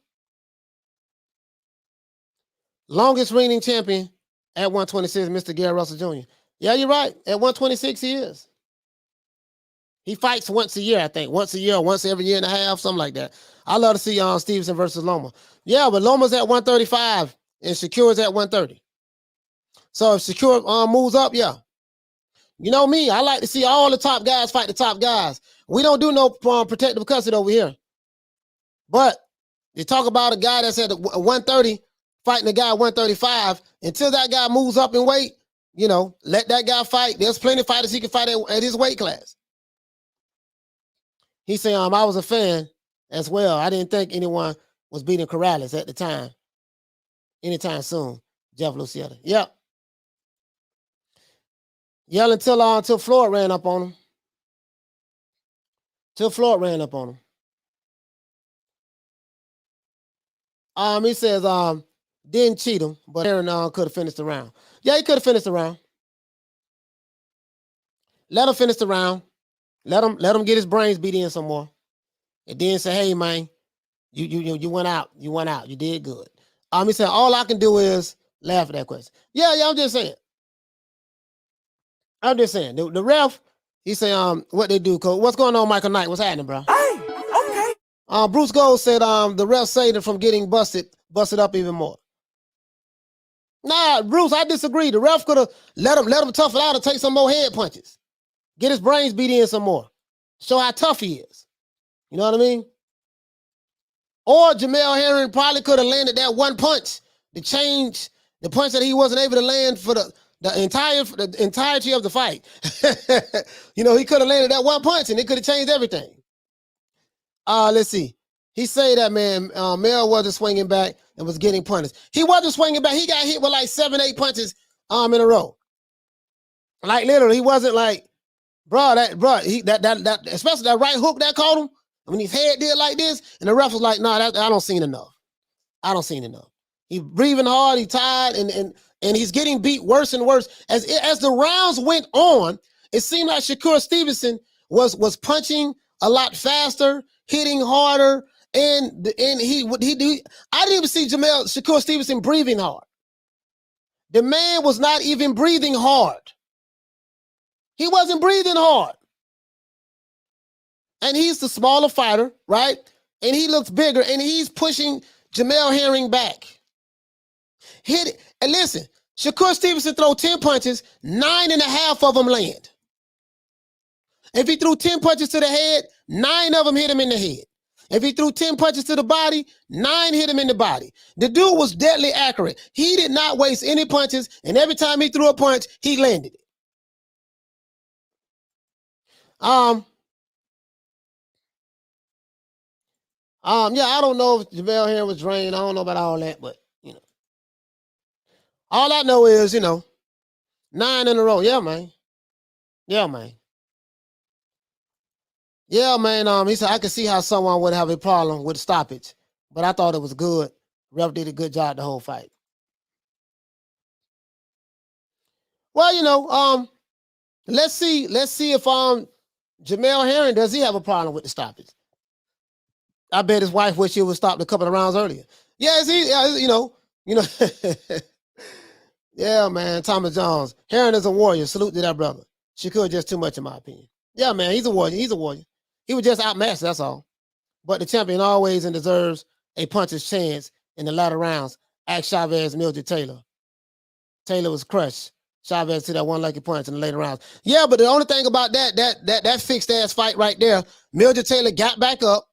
Longest reigning champion at 126, Mr. Gary Russell Jr. Yeah, you're right. At 126, he is. He fights once a year, I think. Once a year or once every year and a half, something like that. I love to see Stevenson versus Loma. Yeah, but Loma's at 135 and Shakur's at 130. So if Shakur moves up, yeah. You know me, I like to see all the top guys fight the top guys. We don't do no protective custody over here. But you talk about a guy that's at 130 fighting a guy at 135. Until that guy moves up in weight, let that guy fight. There's plenty of fighters he can fight at his weight class. He said, I was a fan as well. I didn't think anyone was beating Corrales at the time. Anytime soon. Jeff Lucietta. Yep. Yell until Floyd ran up on him. Till Floyd ran up on him. He says, didn't cheat him, but Herring could have finished the round. Yeah, he could have finished the round. Let him finish the round. Let him get his brains beat in some more. And then say, hey, man, you went out. You went out. You did good. He said, all I can do is laugh at that question. Yeah, I'm just saying. The ref, he said, what they do, coach. What's going on, Michael Knight? What's happening, bro? Hey, okay. Bruce Gold said the ref saved him from getting busted up even more. Nah, Bruce, I disagree. The ref could have let him tough it out and take some more head punches. Get his brains beat in some more. Show how tough he is. You know what I mean? Or Jamel Herring probably could have landed that one punch to change the punch that he wasn't able to land for the entirety of the fight. He could have landed that one punch and it could have changed everything. Let's see. He said that, man, Mel wasn't swinging back and was getting punished. He wasn't swinging back. He got hit with like 7-8 punches in a row. Like literally, he wasn't like, that especially that right hook that caught him. When his head did like this, and the ref was like, nah, I don't seen enough. He breathing hard, he tired, and he's getting beat worse and worse. As the rounds went on, it seemed like Shakur Stevenson was punching a lot faster, hitting harder, and I didn't even see Shakur Stevenson breathing hard. The man was not even breathing hard. He wasn't breathing hard. And he's the smaller fighter, right? And he looks bigger, and he's pushing Jamel Herring back. Hit it. And listen, Shakur Stevenson throw 10 punches, 9.5 of them land. If he threw 10 punches to the head, 9 of them hit him in the head. If he threw 10 punches to the body, 9 hit him in the body. The dude was deadly accurate. He did not waste any punches, and every time he threw a punch, he landed it. Yeah, I don't know if Jamel Herring was drained. I don't know about all that, but all I know is, 9 in a row. Yeah, man. He said, I could see how someone would have a problem with stoppage, but I thought it was good. Ref did a good job the whole fight. Well, let's see if Jamel Herring, does he have a problem with the stoppage? I bet his wife wish he would stop a couple of rounds earlier. Yes, Yeah, man, Thomas Jones. Herring is a warrior. Salute to that brother. Shakur just too much in my opinion. Yeah, man, he's a warrior. He was just outmatched, that's all. But the champion always and deserves a puncher's chance in the latter rounds. Ask Chavez, Mildred Taylor. Taylor was crushed. Chavez to that one lucky punch in the later rounds. Yeah, but the only thing about that fixed ass fight right there, Mildred Taylor got back up.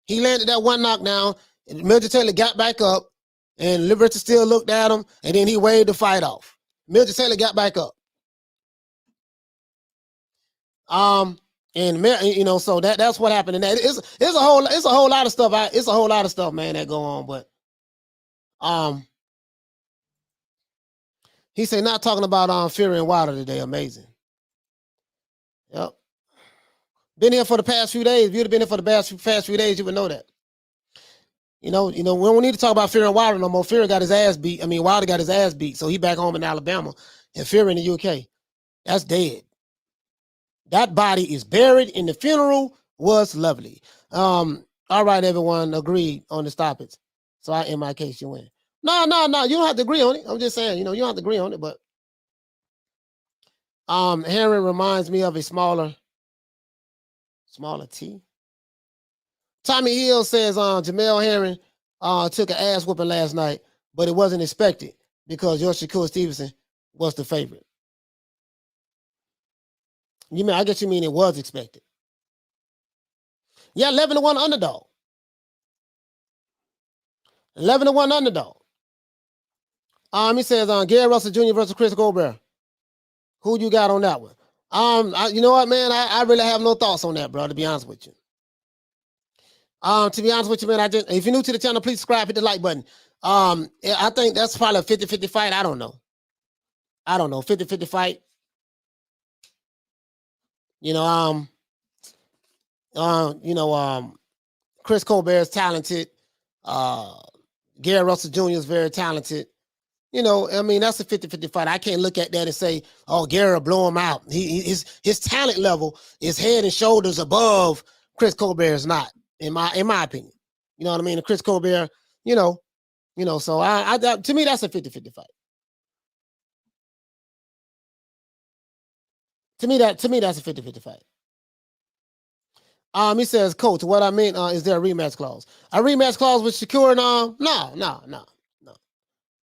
He landed that one knockdown, and Mildred Taylor got back up, and Liberty still looked at him, and then he waved the fight off. Mildred Taylor got back up. So that's what happened in that. It's a whole lot of stuff. It's a whole lot of stuff, man, that go on. But he said not talking about Fury and Wilder today. Amazing. Yep. Been here for the past few days. If you'd have been here for the past few days, you would know that. We don't need to talk about Fury and Wilder no more. Fury got his ass beat. Wilder got his ass beat, so he back home in Alabama, and Fury in the UK. That's dead. That body is buried, and the funeral was lovely. All right, everyone agreed on the stoppage. So in my case, you win. No, you don't have to agree on it. I'm just saying, you don't have to agree on it, but Herring reminds me of a smaller T. Tommy Hill says Jamel Herring took an ass whooping last night, but it wasn't expected because your Shakur Stevenson was the favorite. I guess you mean it was expected. Yeah, 11-1 underdog. 11-1 underdog. He says Gary Russell Jr. versus Chris Colbert. Who you got on that one? You know what, man? I really have no thoughts on that, bro, to be honest with you. To be honest with you, man, if you're new to the channel, please subscribe, hit the like button. I think that's probably a 50-50 fight. I don't know. 50-50 fight. Chris Colbert is talented. Gary Russell Jr. is very talented. I mean, that's a 50-50 fight. I can't look at that and say, oh, Gary will blow him out. His talent level is head and shoulders above Chris Colbert is not, in my opinion. You know what I mean? And Chris Colbert, so to me, that's a 50-50 fight. To me, that's a 50-50 fight. He says, Coach, what I mean is there a rematch clause? A rematch clause with Shakur? No.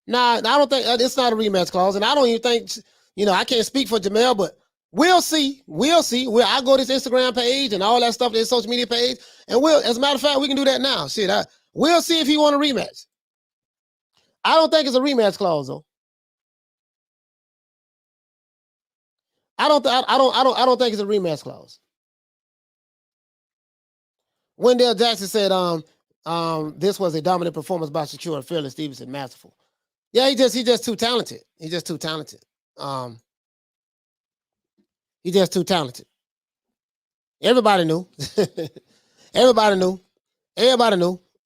Nah, I don't think it's not a rematch clause, and I don't even think, I can't speak for Jamel, but we'll see. I'll go to his Instagram page and all that stuff, his social media page, and as a matter of fact, we can do that now. Shit, we'll see if he want a rematch. I don't think it's a rematch clause though. I don't think it's a rematch clause. Wendell Jackson said, this was a dominant performance by Shakur, fearless, Stevenson, masterful. Yeah, he's just too talented. He's just too talented. He's just too talented. Everybody knew. Everybody knew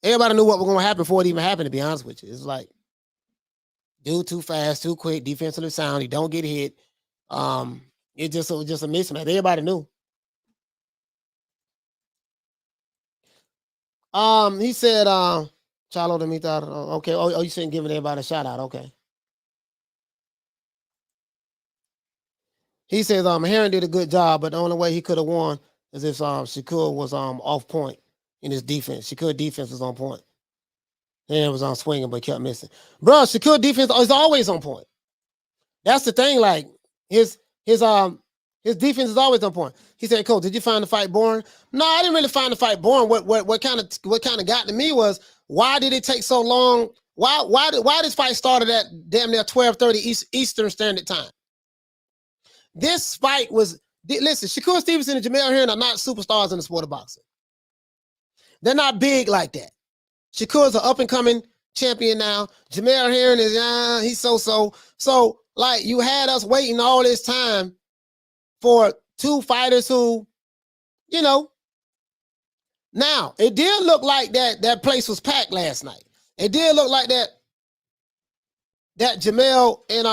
what was going to happen before it even happened, to be honest with you. It's like, dude, too fast, too quick, defensively sound. He don't get hit. It's just a mismatch. Everybody knew. He said, Charlo de Mita. Okay. Oh, you shouldn't give everybody a shout out. Okay. He says, Herring did a good job, but the only way he could have won is if Shakur was off point in his defense. Shakur defense was on point. Herring was on swinging, but kept missing. Bro, Shakur defense is always on point. That's the thing. Like his defense is always on point. He said, Coach, did you find the fight boring? No, I didn't really find the fight boring. What kind of got to me was, why did it take so long? Why this fight started at damn near 12:30 Eastern Standard Time? This fight was, listen, Shakur Stevenson and Jamel Herring are not superstars in the sport of boxing. They're not big like that. Shakur's an up-and-coming champion now. Jamel Herring is, he's so-so. So, like, you had us waiting all this time for two fighters who, now, it did look like that place was packed last night. It did look like that Jamel and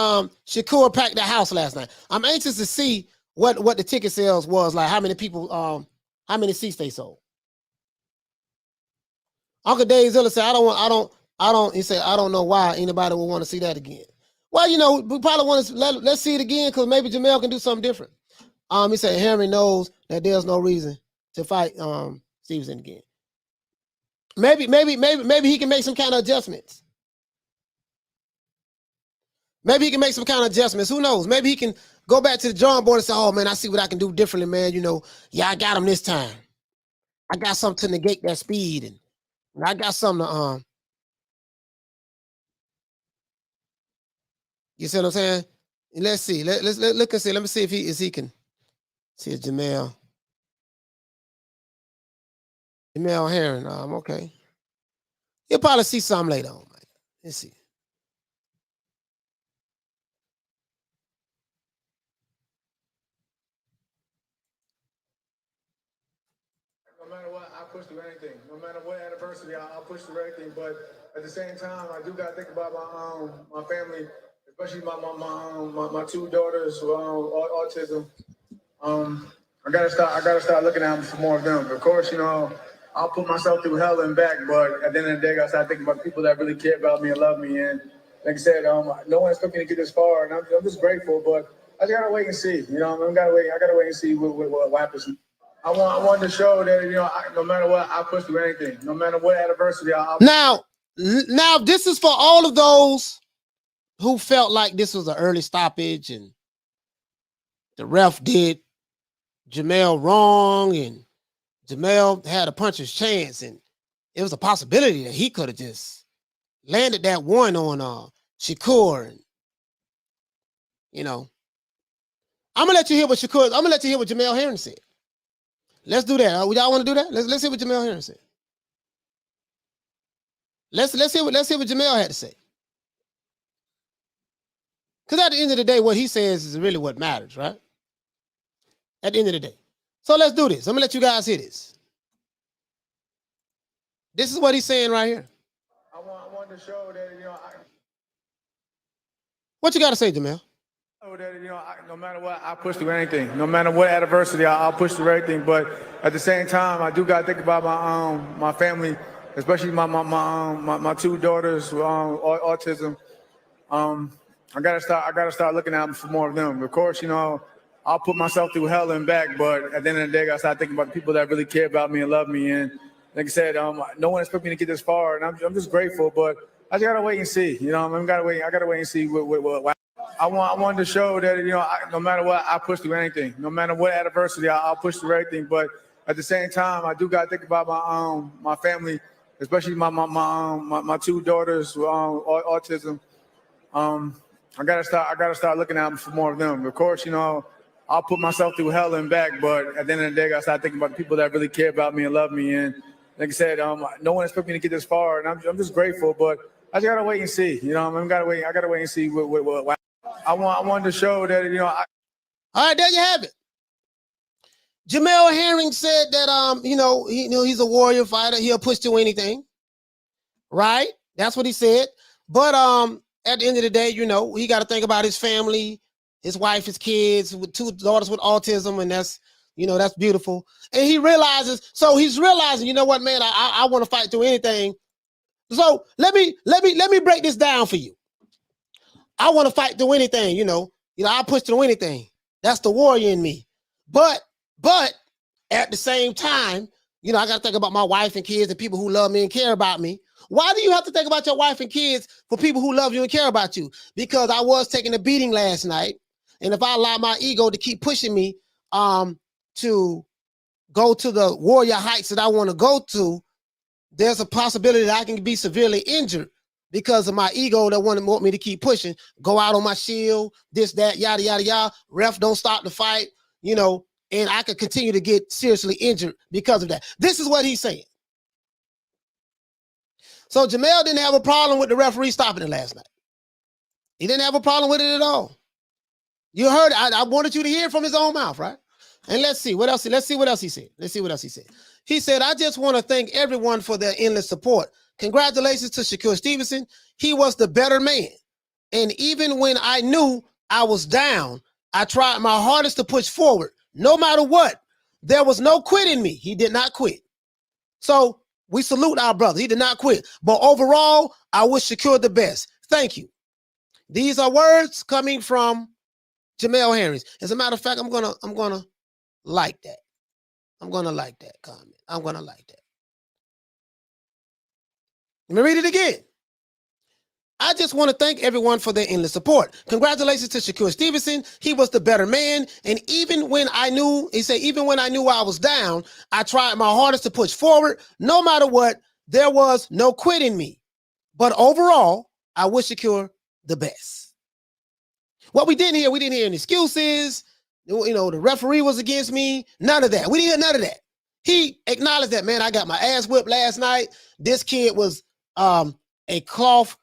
Shakur packed that house last night. I'm anxious to see what the ticket sales was, like how many people, how many seats they sold. Uncle Dave Zilla said, he said, I don't know why anybody would want to see that again. Well, we probably want to let's see it again, because maybe Jamel can do something different. He said Henry knows that there's no reason to fight Stevenson again. Maybe he can make some kind of adjustments. Maybe he can make some kind of adjustments. Who knows? Maybe he can go back to the drawing board and say, oh, man, I see what I can do differently, man. Yeah, I got him this time. I got something to negate that speed, and I got something to, you see what I'm saying? Let's see. Let's look and see. Let me see if he can see if Jamel Herring. Okay. You'll probably see some later on, man. Let's see. No matter what, I push through anything. No matter what adversity, I'll push through anything. But at the same time, I do gotta think about my family, especially my two daughters who autism. I gotta start looking out for more of them. Of course, I'll put myself through hell and back, but at the end of the day, I gotta start thinking about people that really care about me and love me. And like I said, no one expected me to get this far, and I'm just grateful. But I just gotta wait and see. I gotta wait and see what happens. I want to show that no matter what, I push through anything. No matter what adversity, Now, this is for all of those who felt like this was an early stoppage and the ref did Jamel wrong, and Jamel had a puncher's chance, and it was a possibility that he could have just landed that one on Shakur, and, you know, I'm gonna let you hear what Shakur. I'm gonna let you hear what Jamel Herring said. Let's do that. Y'all want to do that? Let's hear what Jamel Herring said. Let's hear what Jamel had to say. Because at the end of the day, what he says is really what matters, right? At the end of the day. So let's do this. I'm gonna let you guys hear this. This is what he's saying right here. I want to show that, What you got to say, Jamel? that, no matter what, I push through anything. No matter what adversity, I'll push through everything. But at the same time, I do got to think about my family, especially my two daughters with autism. I gotta start looking out for more of them. Of course, I'll put myself through hell and back, but at the end of the day, I gotta start thinking about the people that really care about me and love me. And like I said, no one expected me to get this far, and I'm just grateful. But I just gotta wait and see. I gotta wait and see what I wanted to show that no matter what, I push through anything. No matter what adversity, I'll push through everything. But at the same time, I do gotta think about my family, especially my two daughters with autism. I gotta start looking out for more of them. Of course, I'll put myself through hell and back, but at the end of the day, I gotta start thinking about the people that really care about me and love me. And like I said, no one expected me to get this far, and I'm just grateful. But I just gotta wait and see. I gotta wait and see what I wanted to show that All right, there you have it. Jamel Herring said that he's a warrior fighter. He'll push through anything. Right? That's what he said. But at the end of the day, he got to think about his family, his wife, his kids, with two daughters with autism, and that's beautiful. And he's realizing, you know what, man, I want to fight through anything. So let me break this down for you. I want to fight through anything, I push through anything. That's the warrior in me. But at the same time, I got to think about my wife and kids and people who love me and care about me. Why do you have to think about your wife and kids for people who love you and care about you? Because I was taking a beating last night. And if I allow my ego to keep pushing me to go to the warrior heights that I want to go to, there's a possibility that I can be severely injured because of my ego that want me to keep pushing, go out on my shield, this, that, yada, yada, yada. Ref don't stop the fight, and I could continue to get seriously injured because of that. This is what he's saying. So Jamel didn't have a problem with the referee stopping it last night. He didn't have a problem with it at all. You heard, I wanted you to hear from his own mouth, right? And let's see what else he said. He said, I just want to thank everyone for their endless support. Congratulations to Shakur Stevenson. He was the better man. And even when I knew I was down, I tried my hardest to push forward. No matter what, there was no quit in me. He did not quit. So we salute our brother. He did not quit. But overall, I wish Shakur the best. Thank you. These are words coming from Jamel Herrings. As a matter of fact, I'm gonna like that. I'm gonna like that comment. I'm gonna like that. Let me read it again. I just want to thank everyone for their endless support. Congratulations to Shakur Stevenson. He was the better man. And even when I knew I was down, I tried my hardest to push forward. No matter what, there was no quit in me. But overall, I wish Shakur the best. What we didn't hear any excuses. The referee was against me. None of that. We didn't hear none of that. He acknowledged that, man, I got my ass whipped last night. This kid was a cloth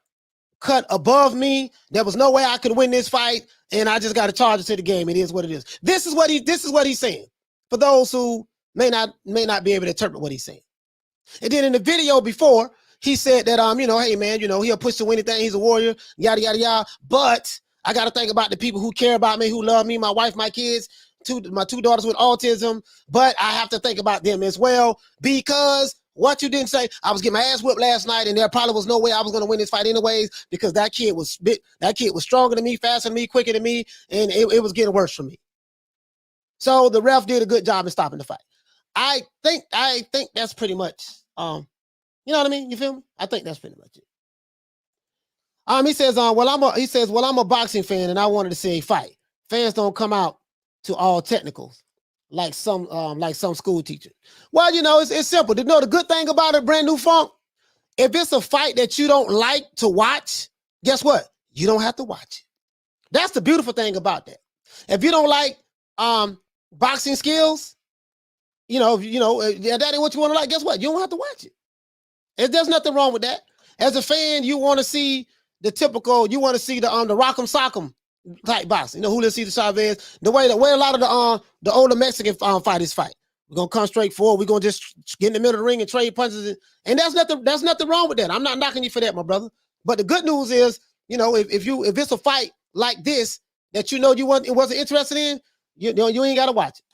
cut above me. There was no way I could win this fight, and I just got to charge it to the game. It is what it is. This is what he's saying. For those who may not be able to interpret what he's saying. And then in the video before, he said that hey man, he'll push through anything. He's a warrior, yada yada yada. But I got to think about the people who care about me, who love me, my wife, my kids, my two daughters with autism. But I have to think about them as well, because what you didn't say, I was getting my ass whipped last night, and there probably was no way I was going to win this fight anyways, because that kid was stronger than me, faster than me, quicker than me, and it was getting worse for me. So the ref did a good job in stopping the fight. I think that's pretty much, you know what I mean? You feel me? I think that's pretty much it. He says, I'm a boxing fan and I wanted to see a fight. Fans don't come out to all technicals like some school teacher. Well, it's simple. The good thing about a brand new funk, if it's a fight that you don't like to watch, guess what? you don't have to watch it. That's the beautiful thing about that. If you don't like boxing skills, that ain't what you want to like. Guess what? You don't have to watch it. There's nothing wrong with that. As a fan, you want to see the typical. You want to see the Rock'em Sock'em type boxing. Julio Cesar Chavez, the way a lot of the older Mexican fighters fight. We're gonna come straight forward. We're gonna just get in the middle of the ring and trade punches. And there's nothing wrong with that. I'm not knocking you for that, my brother. But the good news is, if it's a fight like this that you wasn't interested in, you ain't gotta watch it.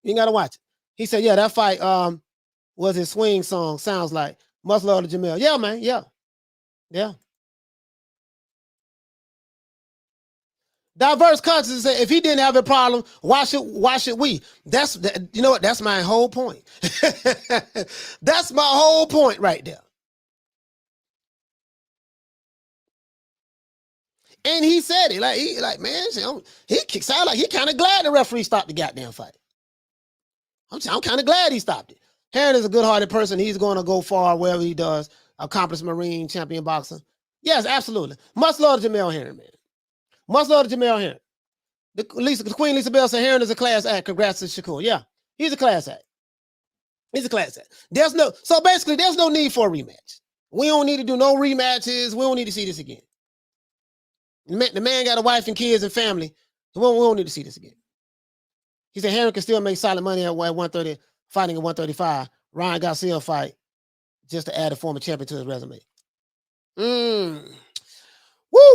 You ain't gotta watch it. He said, yeah, that fight was his swing song. Sounds like much love to Jamel. Yeah, man. Yeah. Diverse consciousness. If he didn't have a problem, why should we? That's my whole point. That's my whole point right there. And he said it man, he sounded like he kind of glad the referee stopped the goddamn fight. I'm kind of glad he stopped it. Herring is a good-hearted person. He's going to go far wherever he does. Accomplished Marine, champion boxer. Yes, absolutely. Much love to Jamel Herring, man. Much love to Jamel Herring. The Queen Lisa Bell said Herring is a class act. Congrats to Shakur. Yeah, he's a class act. He's a class act. So basically, there's no need for a rematch. We don't need to do no rematches. We don't need to see this again. The man got a wife and kids and family. We don't need to see this again. He said Herring can still make solid money at 130, fighting at 135. Ryan Garcia fight just to add a former champion to his resume. Woo,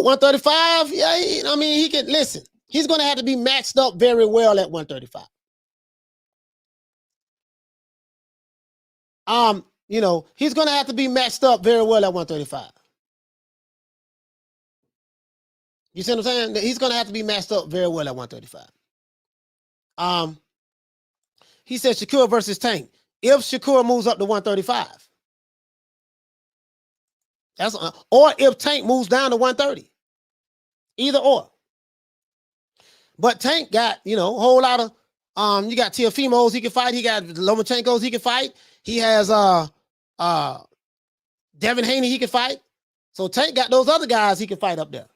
135. Yeah, he can listen. He's going to have to be matched up very well at 135. He's going to have to be matched up very well at 135. You see what I'm saying? He's going to have to be matched up very well at 135. He said Shakur versus Tank. If Shakur moves up to 135, or if Tank moves down to 130, either or. But Tank got a whole lot of you got Teofimos he can fight. He got Lomachenkos he can fight. He has Devin Haney he can fight. So Tank got those other guys he can fight up there.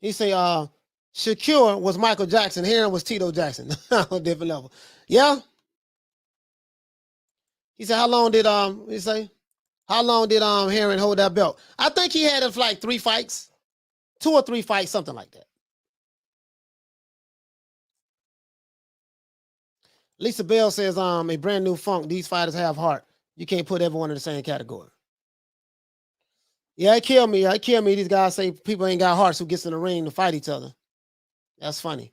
He say Shakur was Michael Jackson. Herring was Tito Jackson. On a different level. Yeah. He said, how long did Herring hold that belt? I think he had it for like 3 fights. 2 or 3 fights, something like that. Lisa Bell says, a brand new funk. These fighters have heart. You can't put everyone in the same category. Yeah, it killed me. These guys say people ain't got hearts who gets in the ring to fight each other. That's funny.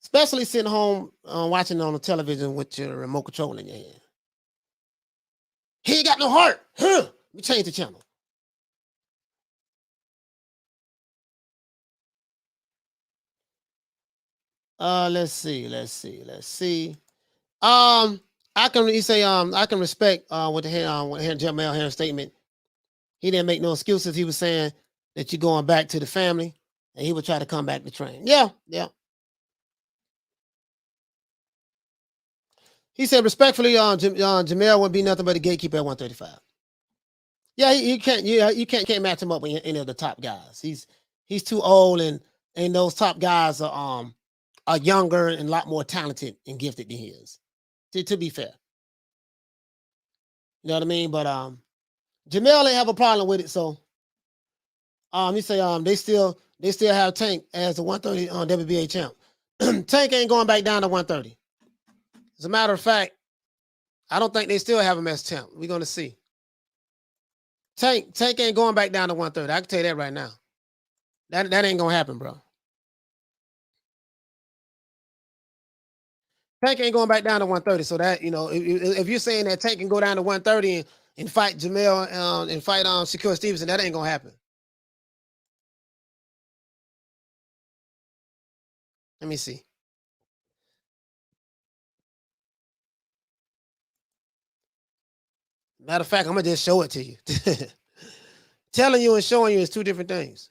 Especially sitting home watching on the television with your remote control in your hand. He ain't got no heart. Let me change the channel. Let's see. I can respect what the Jamel Herring statement. He didn't make no excuses. He was saying that you're going back to the family and he would try to come back to train. Yeah. He said respectfully, Jamel would be nothing but a gatekeeper at 135. Yeah, you can't match him up with any of the top guys. He's too old, and those top guys are younger and a lot more talented and gifted than he is. To be fair, you know what I mean. But Jamel ain't have a problem with it. So he say they still have Tank as the 130 WBA champ. Tank ain't going back down to 130. As a matter of fact, I don't think they still have him as champ. We're gonna see. Tank ain't going back down to 130. I can tell you that right now. That ain't gonna happen, bro. Tank ain't going back down to 130. So that, if you're saying that Tank can go down to 130 and fight Jamel and fight Shakur Stevenson, that ain't gonna happen. Let me see. Matter of fact, I'm gonna just show it to you. Telling you and showing you is 2 different things.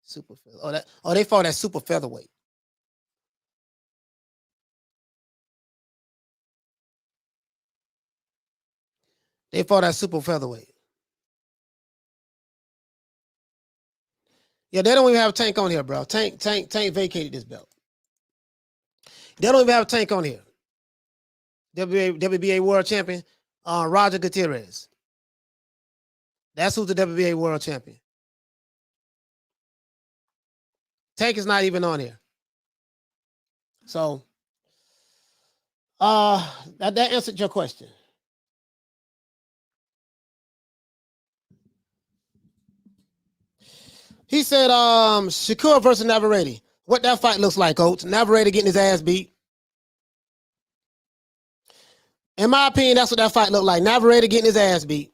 Super featherweight. They fought at super featherweight. They fought at super featherweight. Yeah, they don't even have a Tank on here, bro. Tank vacated this belt. They don't even have a Tank on here. WBA World Champion, Roger Gutierrez. That's who's the WBA World Champion. Tank is not even on here. So, that answered your question. He said, Shakur versus Navarrete. What that fight looks like, coach. Navarrete getting his ass beat. In my opinion, that's what that fight looked like. Navarrete getting his ass beat.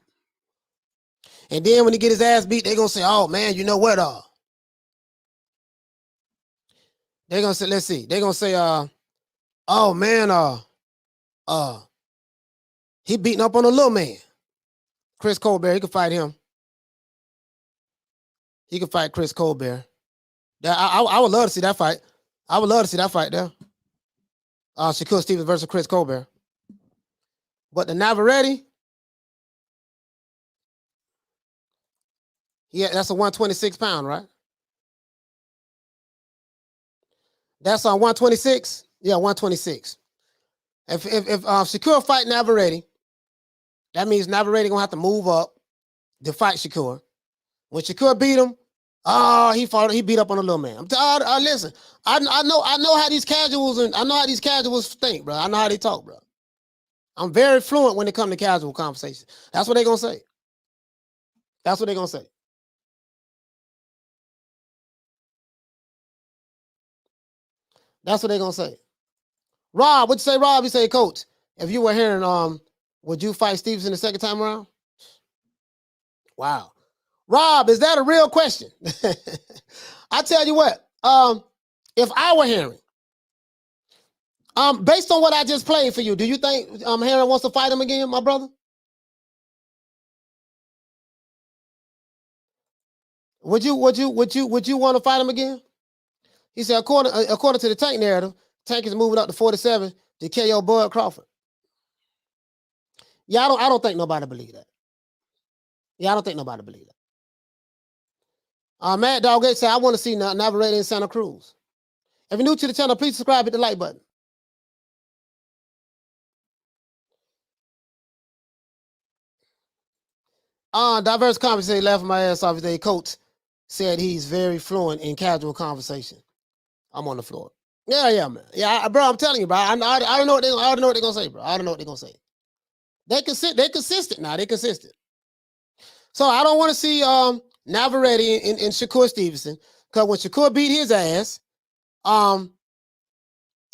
And then when he get his ass beat, they're going to say, oh, man, you know what? They're going to say, let's see. They're going to say, oh, man, he beating up on a little man. Chris Colbert, he could fight him. He could fight Chris Colbert. I would love to see that fight. I would love to see that fight there. Shakur Stevenson versus Chris Colbert. But the Navarrete, yeah, that's a 126 pound, right? That's on 126? Yeah, 126. If Shakur fight Navarrete, that means Navarrete gonna have to move up to fight Shakur. When Shakur beat him, he beat up on a little man. Listen, I know how these casuals think, bro. I know how they talk, bro. I'm very fluent when it comes to casual conversations. That's what they're gonna say. That's what they're gonna say. That's what they're gonna say. Rob, what'd you say, Rob? You say, coach, if you were hearing, would you fight Stevenson the second time around? Wow. Rob, is that a real question? I tell you what, if I were hearing, based on what I just played for you, do you think Herring wants to fight him again, my brother? Would you want to fight him again? He said, according to the Tank narrative, Tank is moving up to 47 to KO Bud Crawford. Yeah, I don't think nobody believe that. Yeah, I don't think nobody believe that. Matt Doggate said, I want to see Navarrete in Santa Cruz. If you're new to the channel, please subscribe, hit the like button. Diverse conversation, laughing my ass off today. Coach said he's very fluent in casual conversation. I'm on the floor. Yeah, man. Yeah, bro, I'm telling you, bro. I don't know what they're gonna say, bro. I don't know what they're gonna say. They're consistent now. They're consistent. So I don't want to see Navarrete and Shakur Stevenson, because when Shakur beat his ass, and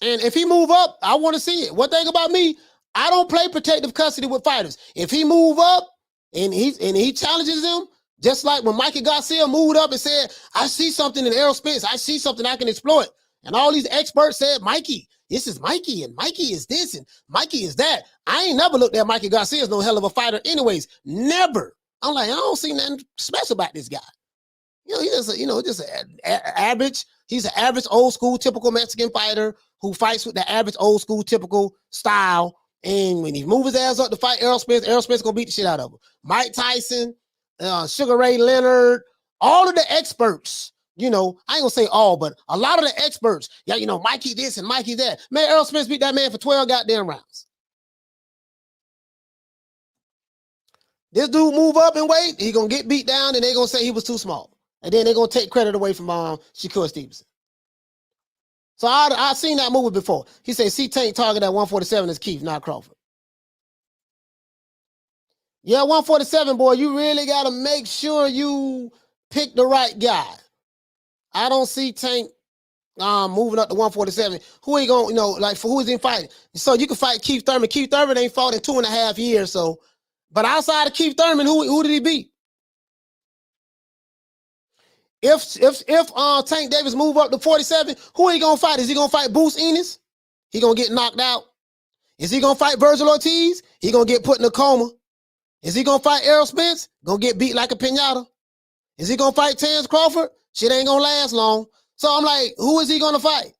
if he move up, I want to see it. One thing about me, I don't play protective custody with fighters. If he move up and he challenges them, just like when Mikey Garcia moved up and said, I see something in Errol Spence, I see something I can exploit. And all these experts said, Mikey, this is Mikey, and Mikey is this, and Mikey is that. I ain't never looked at Mikey Garcia as no hell of a fighter anyways. Never. I'm like, I don't see nothing special about this guy. He's just an average. He's an average old school typical Mexican fighter who fights with the average old school typical style. And when he moves his ass up to fight Errol Spence gonna beat the shit out of him. Mike Tyson, Sugar Ray Leonard, all of the experts, I ain't gonna say all, but a lot of the experts, Mikey this and Mikey that. Man, Errol Spence beat that man for 12 goddamn rounds. This dude move up in weight, he gonna get beat down, and they gonna say he was too small. And then they're gonna take credit away from Shakur Stevenson. So I seen that movie before. He said, see Tank target at 147 is Keith, not Crawford. Yeah, 147, boy, you really gotta make sure you pick the right guy. I don't see Tank moving up to 147. Who he gonna, for who is he fighting? So you can fight Keith Thurman. Keith Thurman ain't fought in 2.5 years, so. But outside of Keith Thurman, who did he beat? If Tank Davis move up to 47, who he gonna fight? Is he gonna fight Bruce Ennis? He gonna get knocked out. Is he gonna fight Virgil Ortiz? He gonna get put in a coma. Is he gonna fight Errol Spence? Gonna get beat like a piñata. Is he gonna fight Terrence Crawford? Shit ain't gonna last long. So I'm like, who is he gonna fight?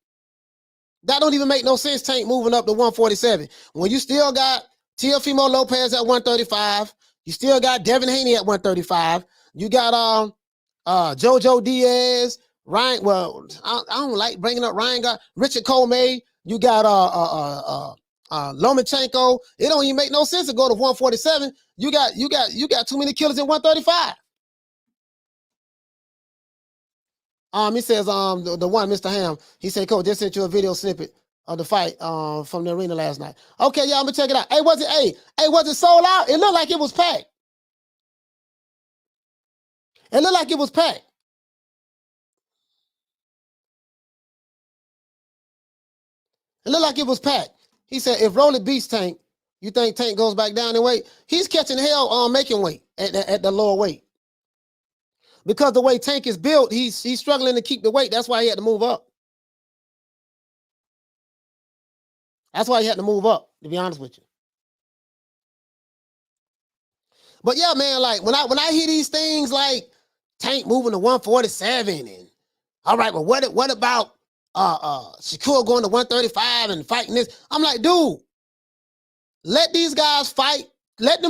That don't even make no sense, Tank moving up to 147. When you still got Teofimo Lopez at 135. You still got Devin Haney at 135. You got Jojo Diaz, Ryan. Well, I don't like bringing up Ryan. Got Richard Comey. You got Lomachenko. It don't even make no sense to go to 147. You got too many killers in 135. He says the one, Mr. Ham, he said, Coach, just sent you a video snippet of the fight from the arena last night. Okay, yeah, I'm gonna check it out. Hey, was it sold out? It looked like it was packed. It looked like it was packed. It looked like it was packed. He said, if Rolly beats Tank, you think Tank goes back down in weight? He's catching hell making weight at the lower weight. Because the way Tank is built, he's struggling to keep the weight. That's why he had to move up. That's why he had to move up, to be honest with you. But yeah, man, like when I hear these things like Tank moving to 147 and all right, well, what about Shakur going to 135 and fighting this? I'm like, dude, let these guys fight. Let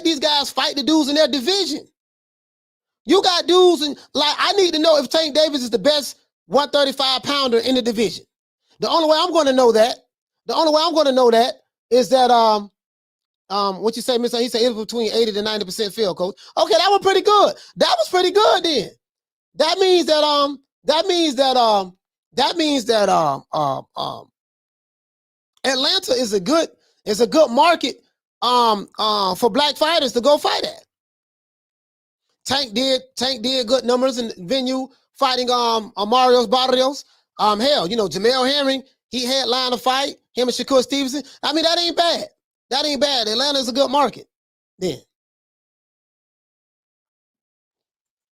these guys fight the dudes in their division. You got dudes and like I need to know if Tank Davis is the best 135 pounder in the division. The only way I'm going to know that is that what you say, Mr. He said it was between 80 to 90% field, Coach. Okay, that was pretty good. That was pretty good then. That means that Atlanta is a good market for black fighters to go fight at. Tank did good numbers in the venue fighting Marios Barrios. Hell, you know, Jamel Herring, he headlined a fight, him and Shakur Stevenson. I mean, that ain't bad. That ain't bad. Atlanta is a good market. Then.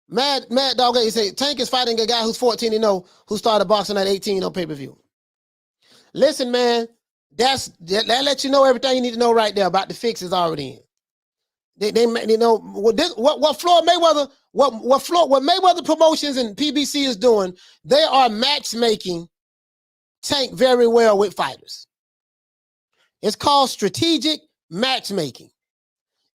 Mad Dog, he said, Tank is fighting a guy who's 14-0, who started boxing at 18 on pay-per-view. Listen, man, that lets you know everything you need to know right there about the fix is already in. They you know what Floyd Mayweather, what Mayweather Promotions and PBC is doing, they are matchmaking Tank very well with fighters. It's called strategic matchmaking.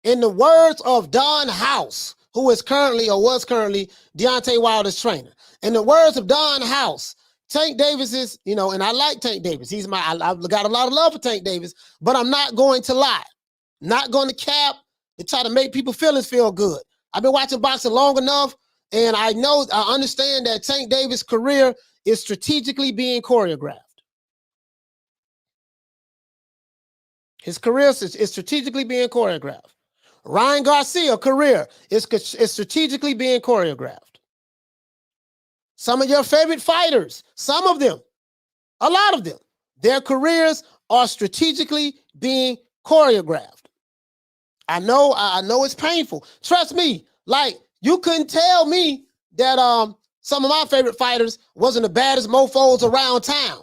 In the words of Don House, who is currently or was currently Deontay Wilder's trainer. In the words of Don House, Tank Davis is, you know, and I like Tank Davis. I've got a lot of love for Tank Davis, but I'm not going to lie. Not going to cap to try to make people's feelings feel good. I've been watching boxing long enough, and I understand that Tank Davis' career is strategically being choreographed. His career is strategically being choreographed. Ryan Garcia's career is strategically being choreographed. Some of your favorite fighters, some of them, a lot of them, their careers are strategically being choreographed. I know it's painful. Trust me, like you couldn't tell me that some of my favorite fighters wasn't the baddest mofos around town.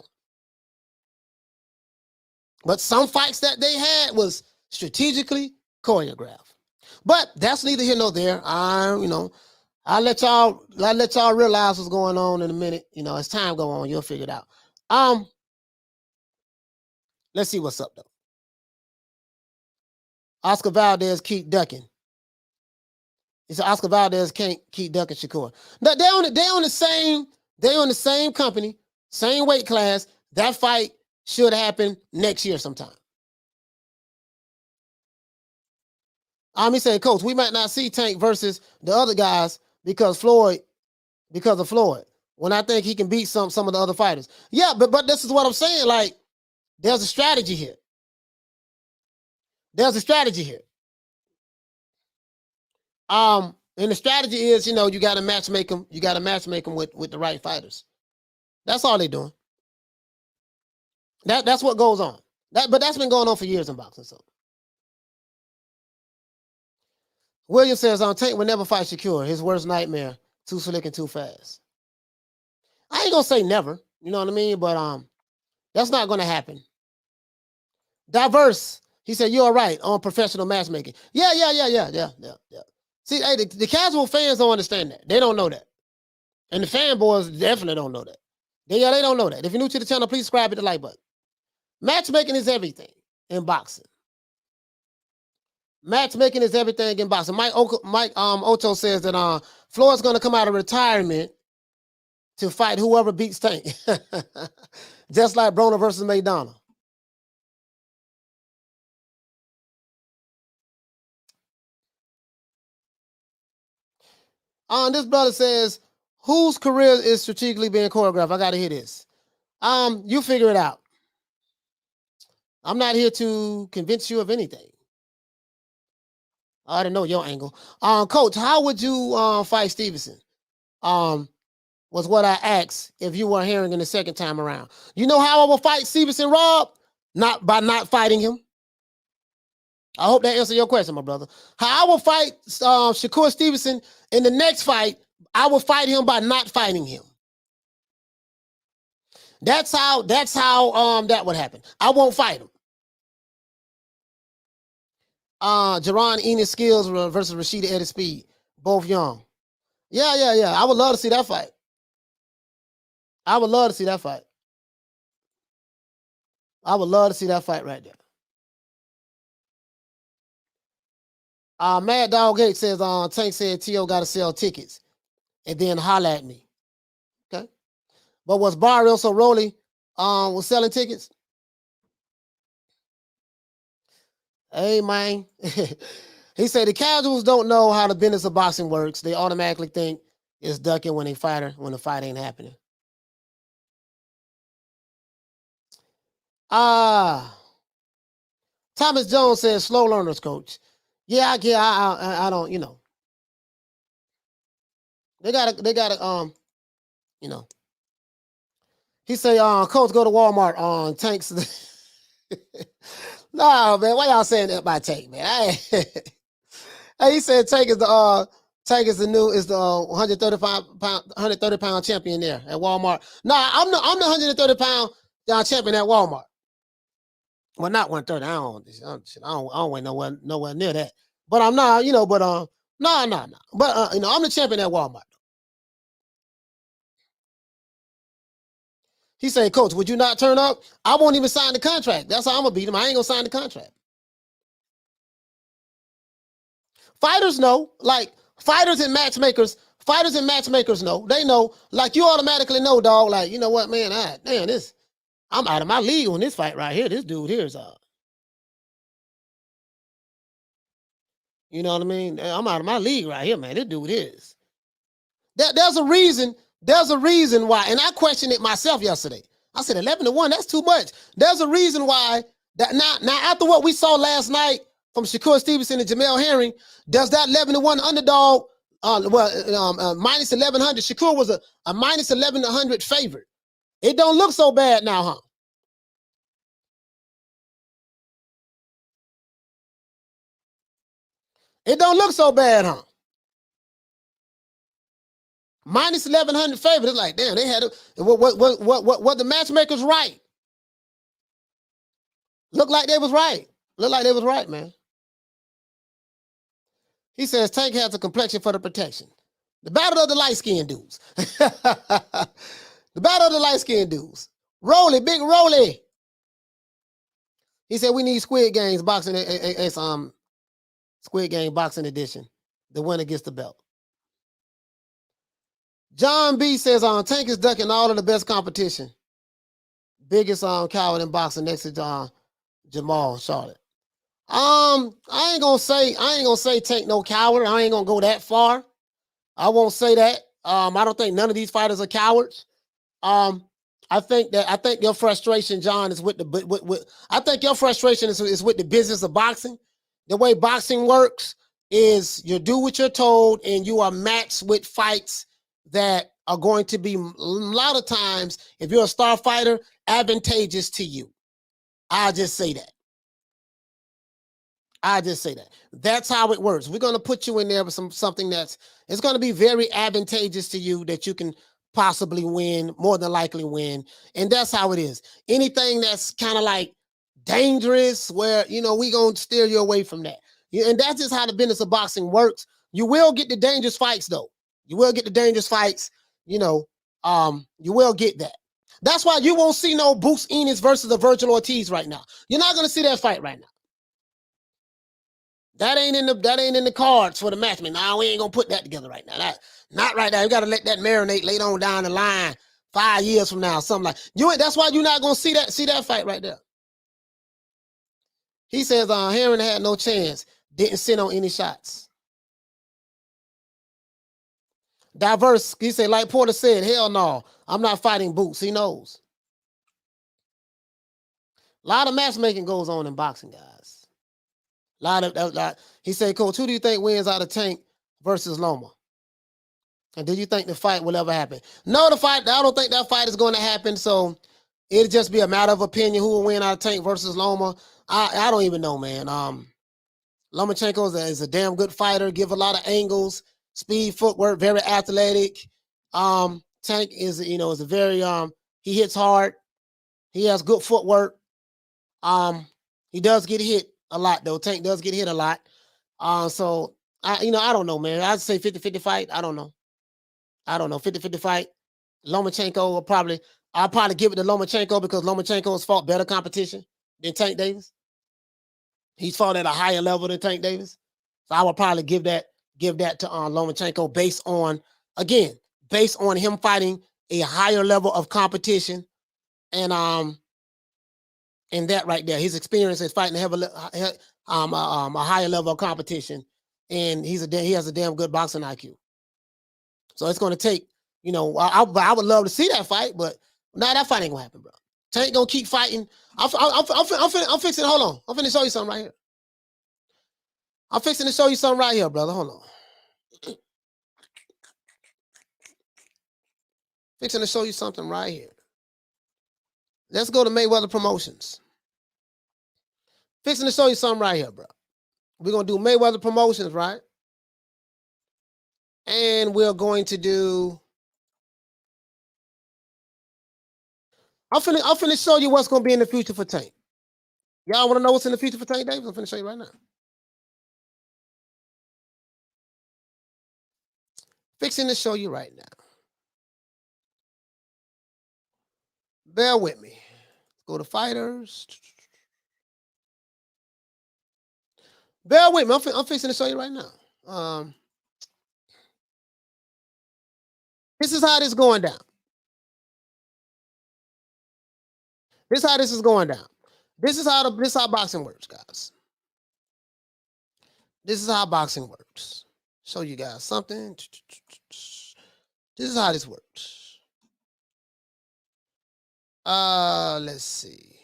But some fights that they had was strategically choreographed. But that's neither here nor there. I'll let y'all realize what's going on in a minute. You know, as time go on, you'll figure it out. Let's see what's up though. Oscar Valdez keep ducking. He said Oscar Valdez can't keep ducking Shakur. Now, they on the same company, same weight class. That fight should happen next year sometime. He said, Coach, we might not see Tank versus the other guys because of Floyd. When I think he can beat some of the other fighters. Yeah, but this is what I'm saying. Like, there's a strategy here. There's a strategy here. And the strategy is, you know, you got to matchmake them. You got to matchmake them with the right fighters. That's all they're doing. That's what goes on. But that's been going on for years in boxing. So William says, Tank will never fight Shakur. His worst nightmare. Too slick and too fast. I ain't gonna say never. You know what I mean? But that's not gonna happen. Diverse. He said, you're right on professional matchmaking. Yeah. See, hey, the casual fans don't understand that. They don't know that. And the fanboys definitely don't know that. They don't know that. If you're new to the channel, please subscribe, hit the like button. Matchmaking is everything in boxing. Matchmaking is everything in boxing. Mike Ocho says that Floyd's going to come out of retirement to fight whoever beats Tank. Just like Broner versus Maidana. This brother says, whose career is strategically being choreographed? I got to hear this. You figure it out. I'm not here to convince you of anything. I already know your angle. Coach, how would you fight Stevenson? Was what I asked if you were Herring in the second time around. You know how I will fight Stevenson, Rob? Not by not fighting him. I hope that answers your question, my brother. How I will fight Shakur Stevenson in the next fight, I will fight him by not fighting him. That's how that would happen. I won't fight him. Jerron Enos Skills versus Rashida Eddie Speed. Both young. Yeah. I would love to see that fight. I would love to see that fight. I would love to see that fight right there. Mad Dog 8 says, Tank said T.O. got to sell tickets and then holler at me. Okay. But was Barrios or Rolly was selling tickets? Hey, man. He said the casuals don't know how the business of boxing works. They automatically think it's ducking when the fight ain't happening. Thomas Jones says, slow learners, coach. Yeah, I don't, you know. They gotta, you know. He say, coach, go to Walmart on Tanks. No, man, why y'all saying that about Tank, man? He said Tank is the 130 pound champion there at Walmart. Nah, I'm the 130 pound champion at Walmart. Well, not 130. I don't wait nowhere near that. But I'm not, you know, but no. But you know, I'm the champion at Walmart. He said, coach, would you not turn up? I won't even sign the contract. That's how I'm gonna beat him. I ain't gonna sign the contract. Fighters know, like fighters and matchmakers know. They know, like you automatically know, dog. Like, you know what, man? I'm out of my league on this fight right here. This dude here is you know what I mean? I'm out of my league right here, man. This dude is. There's a reason why, and I questioned it myself yesterday. I said 11-1, that's too much. There's a reason why that now after what we saw last night from Shakur Stevenson and Jamel Herring, does that 11-1 underdog minus 1100? Shakur was a minus 1100 favorite. It don't look so bad now, huh? It don't look so bad, huh? Minus 1100 favorite. It's like, damn, they had what the matchmakers right. Look like they was right. Look like they was right, man. He says Tank has a complexion for the protection. The battle of the light-skinned dudes. The battle of the light-skinned dudes. Rolly, big Rolly. He said we need Squid Games boxing. Squid Game boxing edition. The winner gets the belt. John B says Tank is ducking all of the best competition. Biggest coward in boxing next to Jamal Charlotte. I ain't gonna say Tank no coward. I ain't gonna go that far. I won't say that. I don't think none of these fighters are cowards. I think your frustration, John, is with the I think your frustration is with the business of boxing. The way boxing works is you do what you're told, and you are matched with fights that are going to be a lot of times, if you're a star fighter, advantageous to you. I'll just say that. That's how it works. We're going to put you in there with something it's going to be very advantageous to you that you can possibly win, more than likely win. And that's how it is. Anything that's kind of like dangerous, where, you know, we going to steer you away from that. And that's just how the business of boxing works. You will get the dangerous fights, though. You will get the dangerous fights, you know, you will get that. That's why you won't see no Boots Ennis versus a Virgil Ortiz right now. You're not going to see that fight right now. That ain't in the cards for the match. Man, nah, we ain't gonna put that together right now. Not right now. You gotta let that marinate later on down the line, 5 years from now, something like you. That's why you're not gonna see that fight right there. He says Herring had no chance, didn't sit on any shots. Diverse, he said, like Porter said, hell no, I'm not fighting Boots. He knows. A lot of matchmaking goes on in boxing, guys. He said, Coach, who do you think wins out of Tank versus Loma? And do you think the fight will ever happen? No, I don't think that fight is going to happen. So it'll just be a matter of opinion who will win out of Tank versus Loma. I don't even know, man. Lomachenko is a damn good fighter, give a lot of angles, speed, footwork, very athletic. Tank is a very he hits hard. He has good footwork. He does get hit a lot though. Tank does get hit a lot. So I don't know, man. I'd say 50-50 fight. I don't know. 50-50 fight. Lomachenko I'll probably give it to Lomachenko because Lomachenko has fought better competition than Tank Davis. He's fought at a higher level than Tank Davis. So I would probably give that to Lomachenko based on him fighting a higher level of competition and that right there. His experience is fighting a higher level of competition, and he has a damn good boxing IQ. So it's going to take, I would love to see that fight, but that fight ain't gonna happen, bro. Tank gonna keep fighting. I'm fixing. Hold on. I'm finna show you something right here. I'm fixing to show you something right here, brother. Hold on. Fixing to show you something right here. Let's go to Mayweather Promotions. Fixing to show you something right here, bro. We're gonna do Mayweather Promotions, right? And we're going to do. I'm finna show you what's gonna be in the future for Tank. Y'all want to know what's in the future for Tank Davis? I'm finna show you right now. Fixing to show you right now. Bear with me. Go to fighters. Bear with me. I'm fixing to show you right now. This is how this is going down. This is how this is going down. This is how boxing works, guys. This is how boxing works. Show you guys something. This is how this works. Let's see.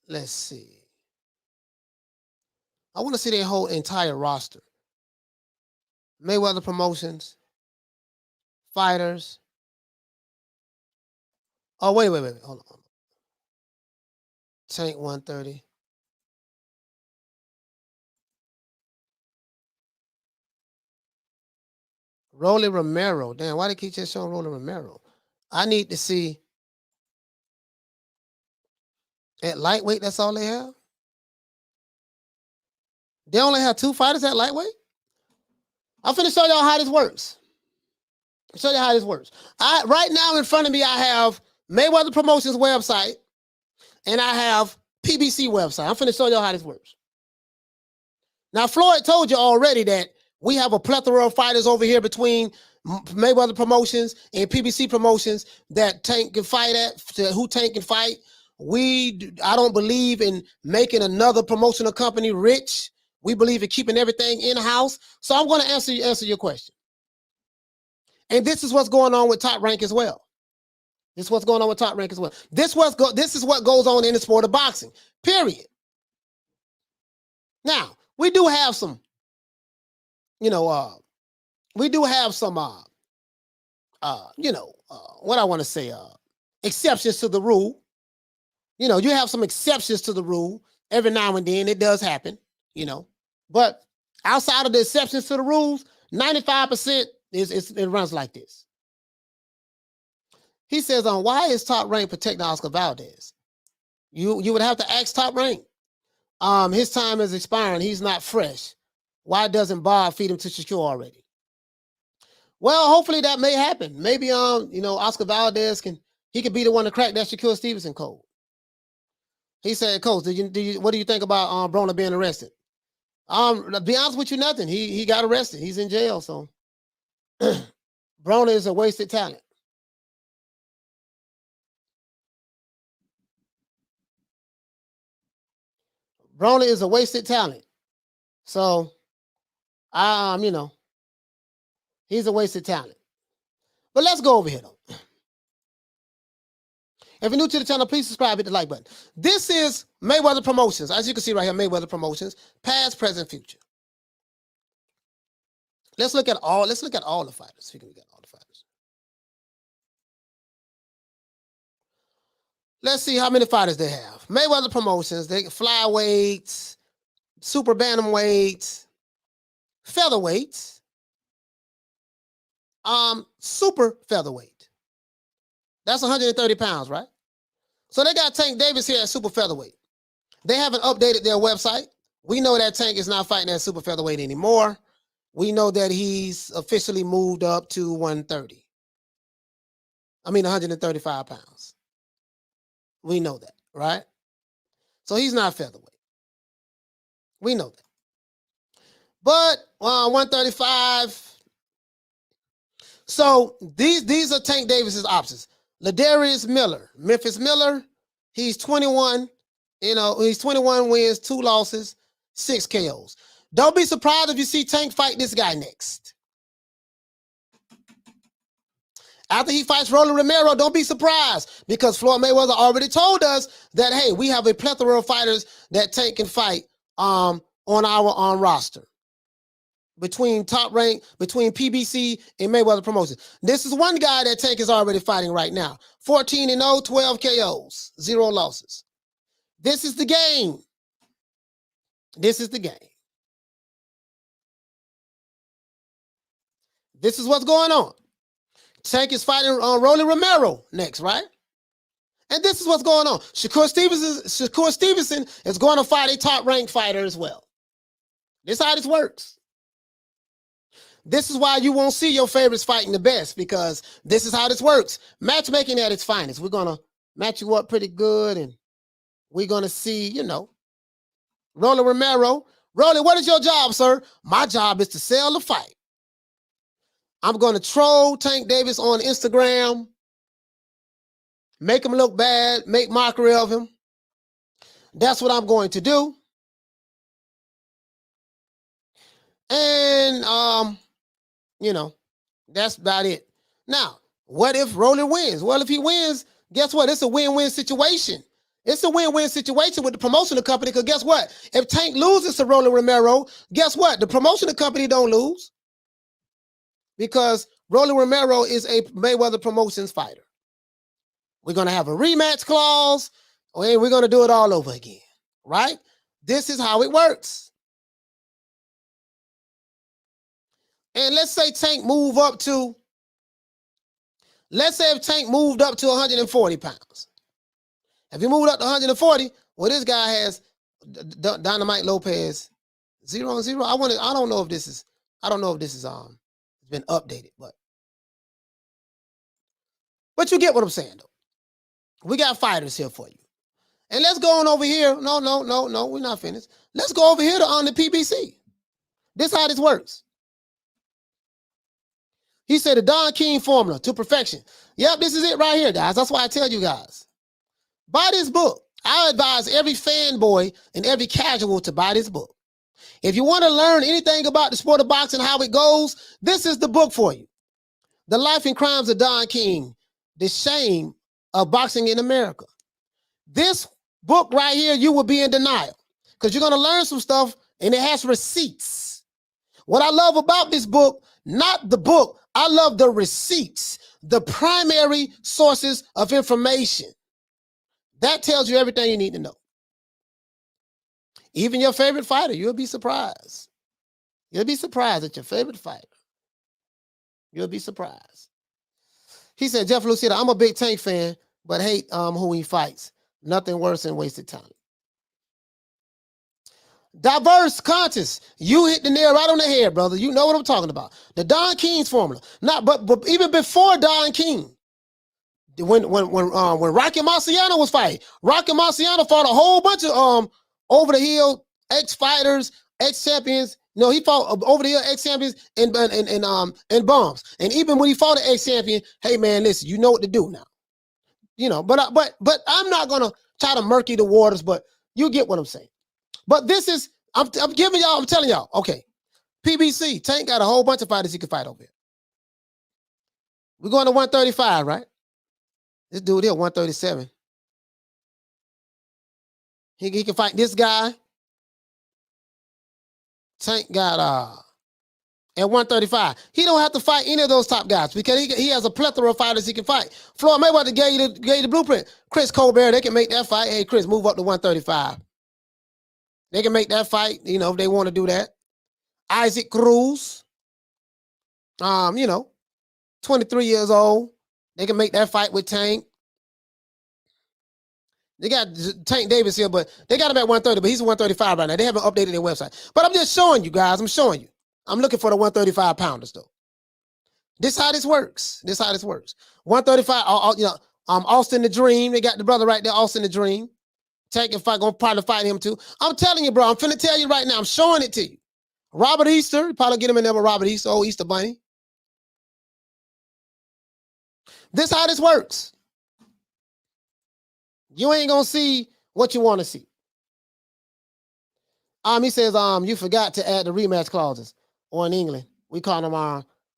Let's see. I want to see their whole entire roster. Mayweather Promotions, fighters. Oh, wait. Hold on. Tank 130. Rolly Romero. Damn, why they keep just showing Rolly Romero? I need to see. At lightweight, that's all they have? They only have 2 fighters at lightweight? I'm finna show y'all how this works. Right now in front of me, I have Mayweather Promotions website and I have PBC website. I'm finna show y'all how this works. Now, Floyd told you already that we have a plethora of fighters over here between Mayweather Promotions and PBC Promotions that Tank can fight at, who Tank can fight. I don't believe in making another promotional company rich. We believe in keeping everything in-house. So I'm going to answer your question. And this is what's going on with Top Rank as well. This is what goes on in the sport of boxing, period. Now, we do have some, what I want to say, exceptions to the rule. You have some exceptions to the rule. Every now and then it does happen, But outside of the exceptions to the rules, 95% it runs like this. He says, why is Top Rank protecting Oscar Valdez? You would have to ask Top Rank. His time is expiring. He's not fresh. Why doesn't Bob feed him to Shakur already? Well, hopefully that may happen. Maybe Oscar Valdez could be the one to crack that Shakur Stevenson code. He said, Coach, what do you think about Broner being arrested? To be honest with you, nothing. He got arrested. He's in jail, so Broner is a wasted talent. Broner is a wasted talent. So, you know, he's a wasted talent. But let's go over here, though. If you're new to the channel, please subscribe, hit the like button. This is Mayweather Promotions. As you can see right here, Mayweather Promotions, past, present, future. Let's look at all the fighters. Speaking of all the fighters. Let's see how many fighters they have. Mayweather Promotions, they flyweights, super bantamweights, featherweights, super featherweight. That's 130 pounds, right? So they got Tank Davis here at super featherweight. They haven't updated their website. We know that Tank is not fighting at super featherweight anymore. We know that he's officially moved up to 135 pounds. We know that, right? So he's not featherweight. We know that. But 135. So these are Tank Davis's options. Ladarius Miller, Memphis Miller, he's 21. He's 21 wins, 2 losses, 6 KOs. Don't be surprised if you see Tank fight this guy next. After he fights Rolly Romero, don't be surprised because Floyd Mayweather already told us that, hey, we have a plethora of fighters that Tank can fight on our roster. Between top rank, between PBC and Mayweather Promotions. This is one guy that Tank is already fighting right now. 14-0, 12 KOs, 0 losses. This is the game. This is the game. This is what's going on. Tank is fighting Rolly Romero next, right? And this is what's going on. Shakur Stevenson is going to fight a top-ranked fighter as well. This is how this works. This is why you won't see your favorites fighting the best, because this is how this works. Matchmaking at its finest. We're going to match you up pretty good, and we're going to see, Rolly Romero. Rolly, what is your job, sir? My job is to sell the fight. I'm going to troll Tank Davis on Instagram, make him look bad, make mockery of him. That's what I'm going to do. And, that's about it. Now, what if Rolly wins? Well, if he wins, guess what? It's a win-win situation. It's a win-win situation with the promotional company, because guess what? If Tank loses to Rolly Romero, guess what? The promotional company don't lose, because Rolly Romero is a Mayweather Promotions fighter. We're going to have a rematch clause, and we're going to do it all over again, right? This is how it works. And let's say Tank move up to, let's say if Tank moved up to 140 pounds. If he moved up to 140, well, this guy has Dynamite Lopez 0-0. I don't know if this is been updated, but you get what I'm saying though. We got fighters here for you. And let's go on over here. No, we're not finished. Let's go over here on the PBC. This is how this works. He said the Don King formula to perfection. Yep, this is it right here, guys. That's why I tell you guys. Buy this book. I advise every fanboy and every casual to buy this book. If you want to learn anything about the sport of boxing, how it goes, this is the book for you. The Life and Crimes of Don King, The Shame of Boxing in America. This book right here, you will be in denial because you're going to learn some stuff, and it has receipts. What I love about this book, not the book, I love the receipts, the primary sources of information. That tells you everything you need to know. Even your favorite fighter, you'll be surprised. You'll be surprised at your favorite fighter. You'll be surprised. He said, Jeff Lucida, I'm a big Tank fan, but hate who he fights. Nothing worse than wasted time. Diverse conscious. You hit the nail right on the head, brother. You know what I'm talking about. The Don King's formula. But even before Don King, when Rocky Marciano was fighting, Rocky Marciano fought a whole bunch of over the hill ex-fighters, ex-champions. No, he fought over the hill ex-champions and bums. And even when he fought an ex-champion, hey man, listen, you know what to do now. You know, but I'm not gonna try to murky the waters, but you get what I'm saying. But this is I'm giving y'all, I'm telling y'all, okay. PBC, Tank got a whole bunch of fighters he can fight over here. We're going to 135, right? This dude here, 137. He can fight this guy. Tank got at 135. He don't have to fight any of those top guys because he has a plethora of fighters he can fight. Floyd Mayweather gave you the blueprint. Chris Colbert, they can make that fight. Hey, Chris, move up to 135. They can make that fight, you know, if they want to do that. Isaac Cruz, you know, 23 years old. They can make that fight with Tank. They got Tank Davis here, but they got him at 130, but he's 135 right now. They haven't updated their website. But I'm just showing you guys. I'm showing you. I'm looking for the 135 pounders, though. This how this works. 135, you know, Austin the Dream. They got the brother right there, Austin the Dream. Tank and fight, gonna probably fight him too. I'm telling you, bro. I'm finna tell you right now. I'm showing it to you. Robert Easter, probably get him in there with Robert Easter, old Easter Bunny. This how this works. You ain't gonna see what you want to see. He says, you forgot to add the rematch clauses. Or in England, we call them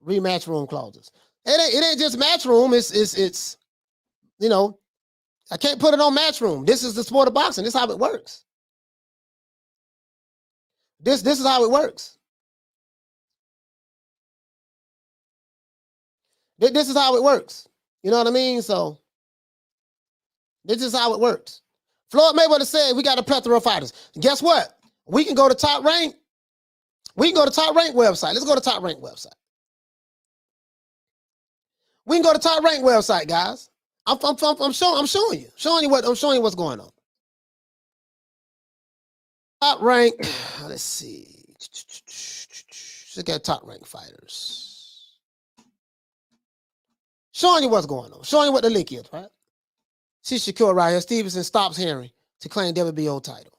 rematch room clauses. It ain't just match room. It's you know, I can't put it on match room. This is the sport of boxing. This is how it works. This is how it works. This is how it works. You know what I mean? So this is how it works. Floyd Mayweather said we got a plethora of fighters. Guess what? We can go to Top Rank. We can go to Top Rank website. Let's go to Top Rank website. We can go to Top Rank website, guys. I'm showing you what's going on. Top Rank. Let's see. Look at Top Rank fighters. Showing you what's going on. Showing you what the link is, right? See Shakur right here. Stevenson stops Herring to claim WBO title.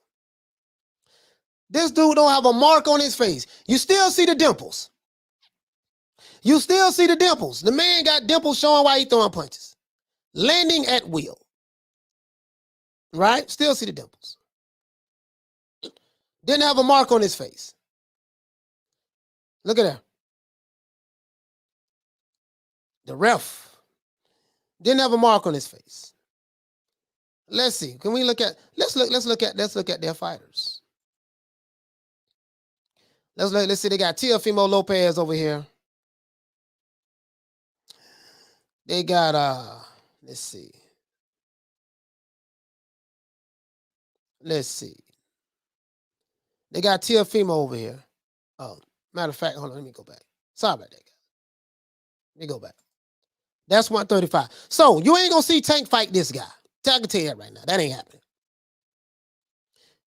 This dude don't have a mark on his face. You still see the dimples. You still see the dimples. The man got dimples showing why he throwing punches. Landing at will. Right? Still see the dimples. Didn't have a mark on his face. Look at that. The ref didn't have a mark on his face. Let's see. Can we look at let's look at their fighters. Let's see. They got Teofimo Lopez over here. They got let's see. They got Teofimo over here. Oh, matter of fact, hold on, let me go back. Sorry about that, guys. Let me go back. That's 135. So you ain't gonna see Tank fight this guy. I can tell you that right now. That ain't happening.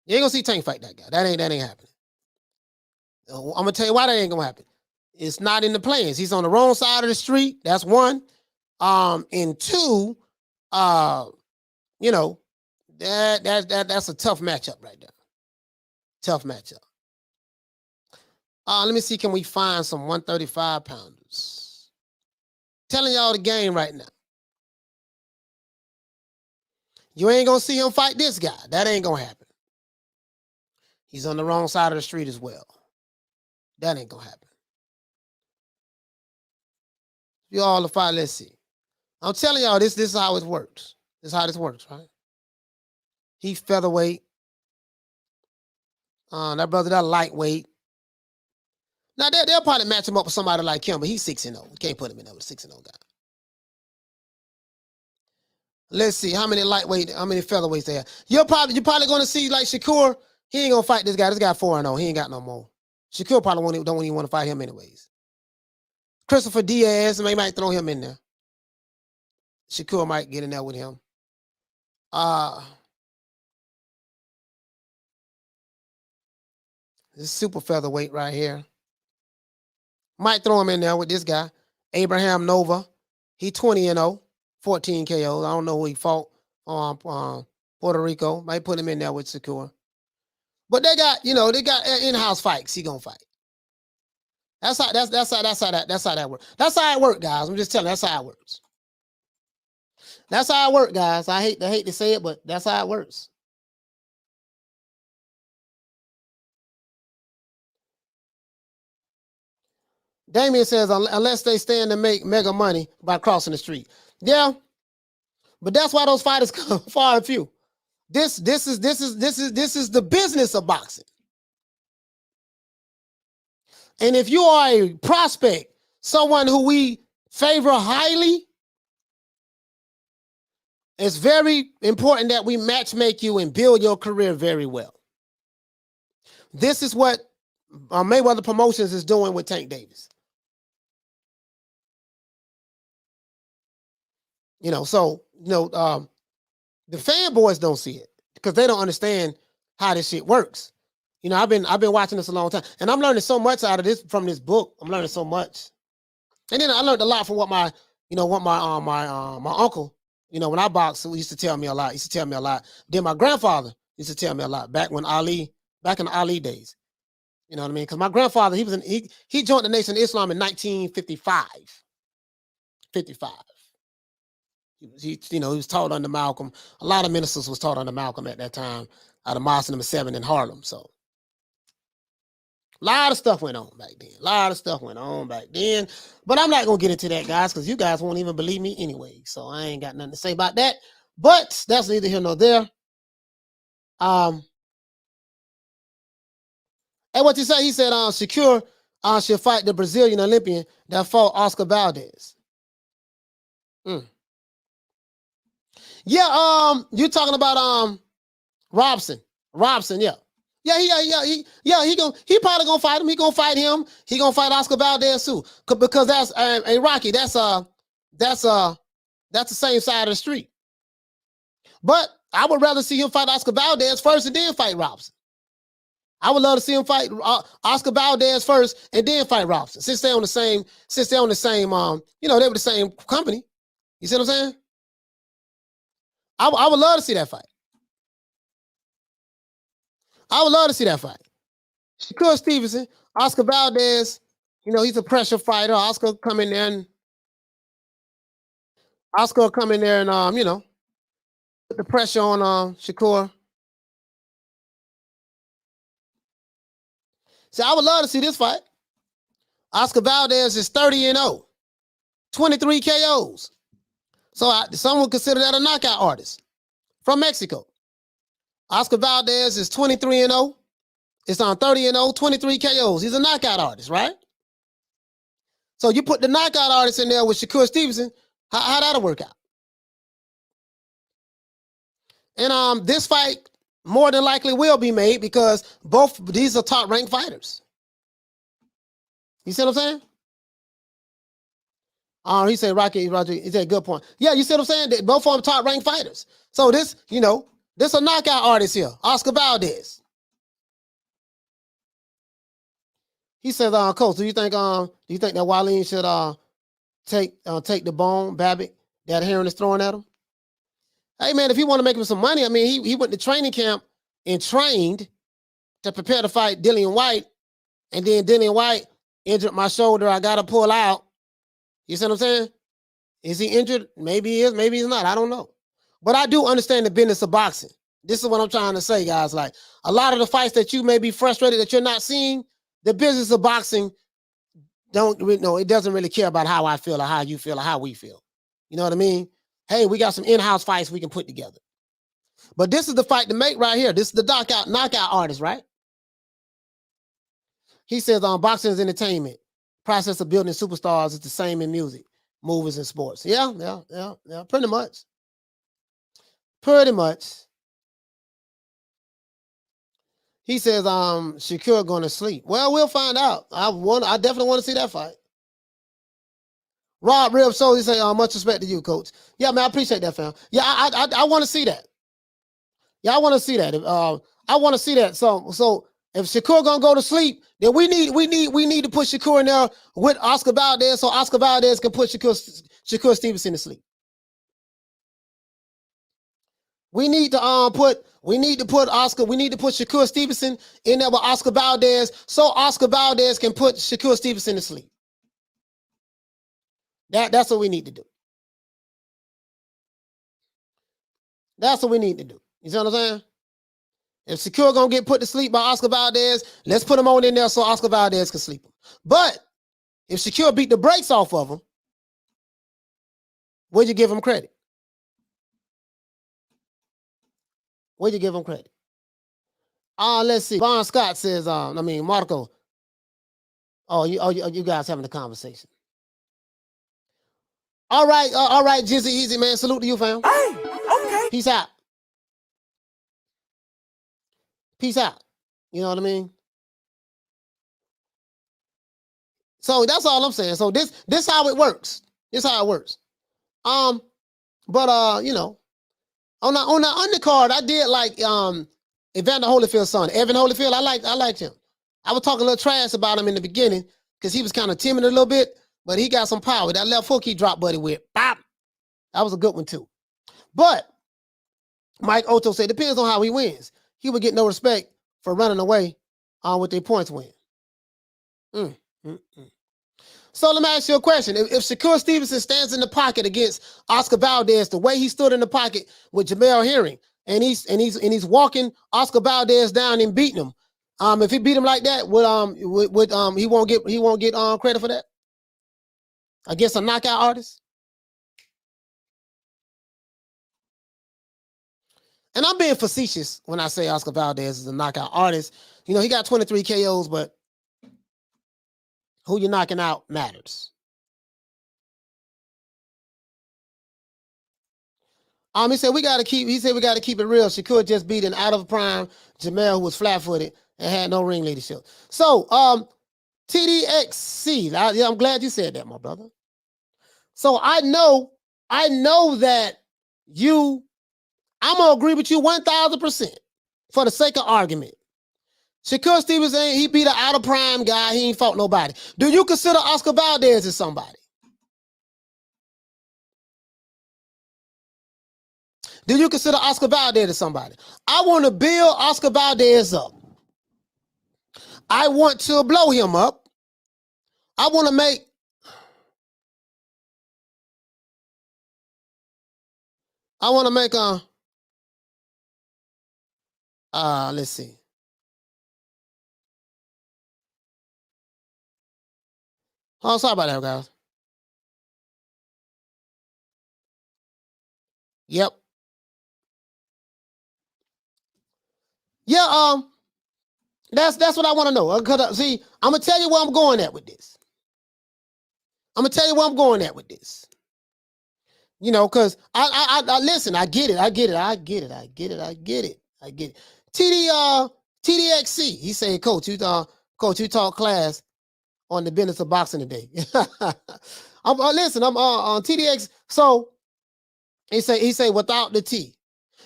You ain't gonna see Tank fight that guy. That ain't happening. I'm gonna tell you why that ain't gonna happen. It's not in the plans. He's on the wrong side of the street. That's one. And two, you know, that's a tough matchup right there. Tough matchup. Let me see. Can we find some 135 pounders? Telling y'all the game right now. You ain't gonna see him fight this guy. That ain't gonna happen. He's on the wrong side of the street as well. That ain't gonna happen. You all the fight. Let's see. I'm telling y'all this is how it works. This is how this works, right? He's featherweight. That brother, that lightweight. Now they'll probably match him up with somebody like him, but he's 6-0. You can't put him in there with a 6-0 guy. Let's see how many featherweights they have. You're probably gonna see like Shakur. He ain't gonna fight this guy. This guy 4-0. He ain't got no more. Shakur probably don't even want to fight him anyways. Christopher Diaz, they might throw him in there. Shakur might get in there with him. This super featherweight right here. Might throw him in there with this guy. Abraham Nova. He 20-0. 14 KOs. I don't know who he fought. Puerto Rico. Might put him in there with Shakur. But they got, they got in-house fights. He gonna fight. That's how that works. That's how it works, guys. I'm just telling you, that's how it works. That's how it works, guys. I hate to say it, but that's how it works. Damien says, unless they stand to make mega money by crossing the street. Yeah, but that's why those fighters come far and few. This is the business of boxing. And if you are a prospect, someone who we favor highly, it's very important that we matchmake you and build your career very well. This is what Mayweather Promotions is doing with Tank Davis. The fanboys don't see it because they don't understand how this shit works. I've been watching this a long time, and I'm learning so much out of this from this book. I'm learning so much, and then I learned a lot from what my uncle, when I boxed, he used to tell me a lot. Then my grandfather used to tell me a lot back in the Ali days. You know what I mean? Because my grandfather, he joined the Nation of Islam in 1955. 55. He was taught under Malcolm. A lot of ministers was taught under Malcolm at that time out of Mosque number 7 in Harlem. So a lot of stuff went on back then. But I'm not going to get into that, guys, because you guys won't even believe me anyway. So I ain't got nothing to say about that. But that's neither here nor there. And what you say, he said Shakur should fight the Brazilian Olympian that fought Oscar Valdez. Yeah, you're talking about Robson, yeah. He probably gonna fight him. He gonna fight him. He gonna fight Oscar Valdez too, because that's Rocky. That's the same side of the street. But I would rather see him fight Oscar Valdez first and then fight Robson. I would love to see him fight Oscar Valdez first and then fight Robson. Since they're on the same, they were the same company. You see what I'm saying? I would love to see that fight. Shakur Stevenson, Oscar Valdez, he's a pressure fighter. Oscar come in there and put the pressure on Shakur. So I would love to see this fight. Oscar Valdez is 30-0, 23 KOs. So some would consider that a knockout artist from Mexico. Oscar Valdez is 23-0. It's on 30-0, 23 KOs. He's a knockout artist, right? So you put the knockout artist in there with Shakur Stevenson, how that'll work out? And this fight more than likely will be made because both these are top-ranked fighters. You see what I'm saying? He said, Rocky, he said, good point. Yeah, you see what I'm saying? Both of them top-ranked fighters. So this, this a knockout artist here, Oscar Valdez. He says, Coach, do you think that Wallin should take the bone, Babbitt, that Herring is throwing at him? Hey man, if he want to make him some money, I mean, he went to training camp and trained to prepare to fight Dillian White, and then Dillian White injured my shoulder. I got to pull out. You see what I'm saying? Is he injured? Maybe he is. Maybe he's not. I don't know. But I do understand the business of boxing. This is what I'm trying to say, guys. Like a lot of the fights that you may be frustrated that you're not seeing, the business of boxing it doesn't really care about how I feel or how you feel or how we feel. You know what I mean? Hey, we got some in-house fights we can put together. But this is the fight to make right here. This is the knockout artist, right? He says boxing is entertainment. Process of building superstars is the same in music, movies, and sports. Yeah, pretty much. He says Shakur going to sleep. Well, we'll find out. I definitely want to see that fight. Rob Rib Soul, he say, much respect to you, Coach. Yeah, man, I appreciate that, fam. Yeah, I want to see that. Yeah, I want to see that. I want to see that. So if Shakur gonna go to sleep, then we need to put Shakur in there with Oscar Valdez, so Oscar Valdez can put Shakur Stevenson to sleep. We need to put Shakur Stevenson in there with Oscar Valdez so Oscar Valdez can put Shakur Stevenson to sleep. That's what we need to do. That's what we need to do. You see what I'm saying? If Shakur gonna get put to sleep by Oscar Valdez, let's put him on in there so Oscar Valdez can sleep him. But if Shakur beat the brakes off of him, would you give him credit? Would you give him credit? Let's see. Von Scott says, Marco. Oh, you guys having a conversation. All right, Jizzy Easy, man. Salute to you, fam. Hey, okay. Peace out. Peace out. You know what I mean? So that's all I'm saying. So this how it works. This how it works. On the undercard, I did like Evander Holyfield's son, Evan Holyfield. I liked him. I was talking a little trash about him in the beginning because he was kind of timid a little bit, but he got some power. That left hook he dropped Buddy with. Bop. That was a good one too. But Mike Otto said, depends on how he wins. He would get no respect for running away with their points win. So let me ask you a question. If Shakur Stevenson stands in the pocket against Oscar Valdez, the way he stood in the pocket with Jamel Herring, and he's walking Oscar Valdez down and beating him, if he beat him like that, he won't get credit for that against a knockout artist? And I'm being facetious when I say Oscar Valdez is a knockout artist. You know, he got 23 KOs, but who you're knocking out matters. He said we gotta keep it real. Shakur just beat an out of prime Jamel who was flat-footed and had no ring leadership. So TDXC, I'm glad you said that, my brother. So I know that I'm gonna agree with you 1,000% for the sake of argument. Shakur Stevenson, he beat an out of prime guy. He ain't fought nobody. Do you consider Oscar Valdez as somebody? Do you consider Oscar Valdez as somebody? I want to build Oscar Valdez up. I want to blow him up. I want to make let's see. Oh, sorry about that, guys. Yep. Yeah, that's what I want to know. See, I'm gonna tell you where I'm going at with this. You know, because I listen, I get it. TDXC, he said, Coach, you taught class on the business of boxing today. I'm on TDX. So he say without the tea.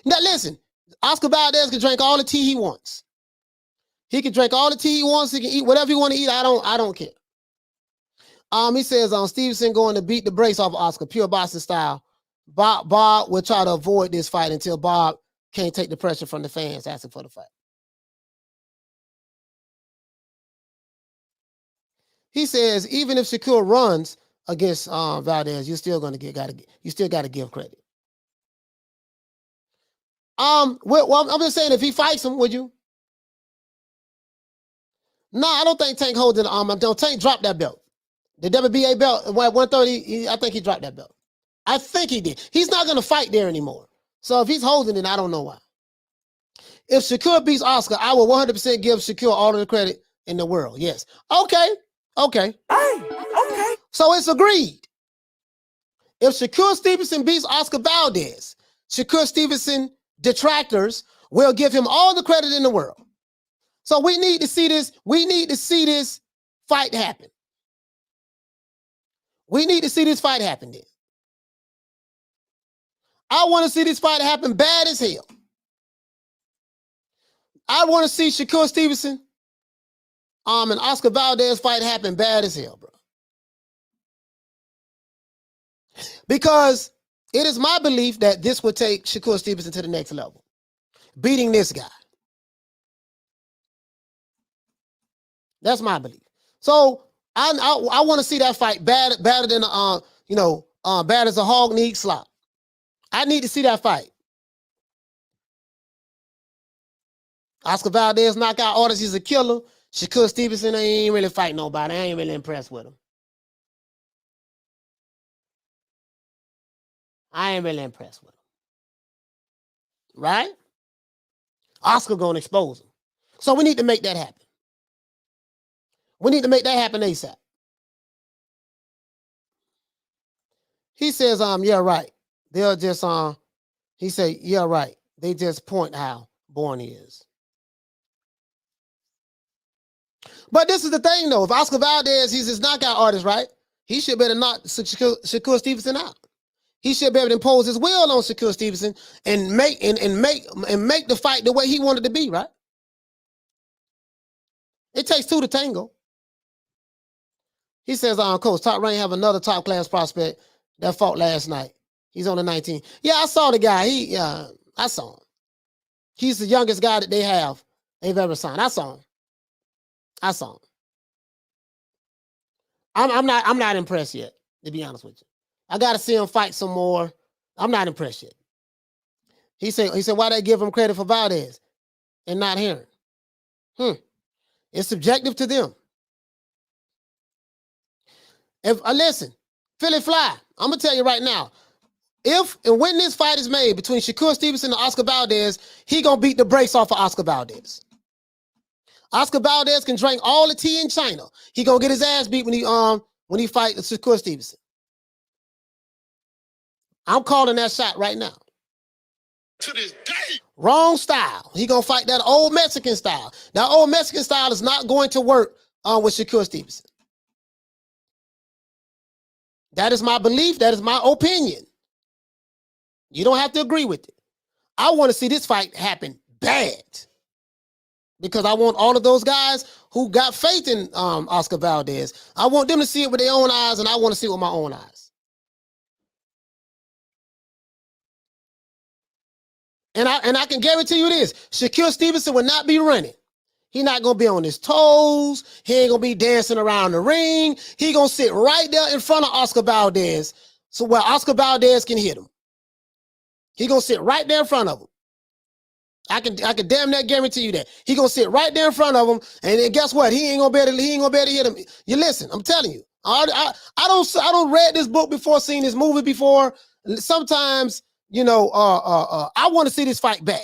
Now listen, Oscar Valdez can drink all the tea he wants. He can drink all the tea he wants. He can eat whatever he want to eat. I don't care. He says Stevenson going to beat the brakes off of Oscar, pure boxing style. Bob will try to avoid this fight until Bob can't take the pressure from the fans asking for the fight. He says even if Shakur runs against Valdez, you still got to give credit. I'm just saying, if he fights him, would you? No, I don't think Tank holds it. Tank dropped that belt. The WBA belt at 130. I think he dropped that belt. I think he did. He's not going to fight there anymore. So if he's holding it, I don't know why. If Shakur beats Oscar, I will 100% give Shakur all of the credit in the world. Yes. Okay. Hey, okay. So it's agreed. If Shakur Stevenson beats Oscar Valdez, Shakur Stevenson detractors will give him all the credit in the world. So we need to see this. We need to see this fight happen. We need to see this fight happen then. I want to see this fight happen bad as hell. I want to see Shakur Stevenson and Oscar Valdez fight happen bad as hell, bro. Because It is my belief that this would take Shakur Stevenson to the next level, beating this guy. That's my belief. So I want to see that fight better than bad as a hog needs slop. I need to see that fight. Oscar Valdez knockout artist, he's a killer. Shakur Stevenson, they ain't really fighting nobody. I ain't really impressed with him. I ain't really impressed with him. Right? Oscar gonna expose him. So we need to make that happen. We need to make that happen ASAP. He says, yeah, right. They'll just, he said, yeah, right. They just point how born he is. But this is the thing, though. If Oscar Valdez, he's his knockout artist, right? He should better knock Shakur Stevenson out. He should be able to impose his will on Shakur Stevenson and make the fight the way he wanted to be, right? It takes two to tango. He says, Coach, Top Rank have another top-class prospect that fought last night. He's on the 19. Yeah, I saw the guy. I saw him. He's the youngest guy that they've ever signed. I saw him. I'm not impressed yet, to be honest with you. I got to see him fight some more. I'm not impressed yet. He said, why they give him credit for Valdez and not Herring? It's subjective to them. If listen, Philly Fly, I'm gonna tell you right now, if and when this fight is made between Shakur Stevenson and Oscar Valdez, he gonna beat the brakes off of Oscar Valdez. Oscar Valdez can drink all the tea in China. He gonna get his ass beat when he fight Shakur Stevenson. I'm calling that shot right now. To this day. Wrong style. He gonna fight that old Mexican style. That old Mexican style is not going to work with Shakur Stevenson. That is my belief. That is my opinion. You don't have to agree with it. I want to see this fight happen bad because I want all of those guys who got faith in Oscar Valdez. I want them to see it with their own eyes, and I want to see it with my own eyes. And I can guarantee you this: Shakur Stevenson will not be running. He's not going to be on his toes. He ain't going to be dancing around the ring. He going to sit right there in front of Oscar Valdez so where Oscar Valdez can hit him. He going to sit right there in front of him. I can damn near guarantee you that. He going to sit right there in front of him, and then guess what? He ain't going to be able to hit him. You listen, I'm telling you. I don't read this book before, seen this movie before. Sometimes, I want to see this fight bad.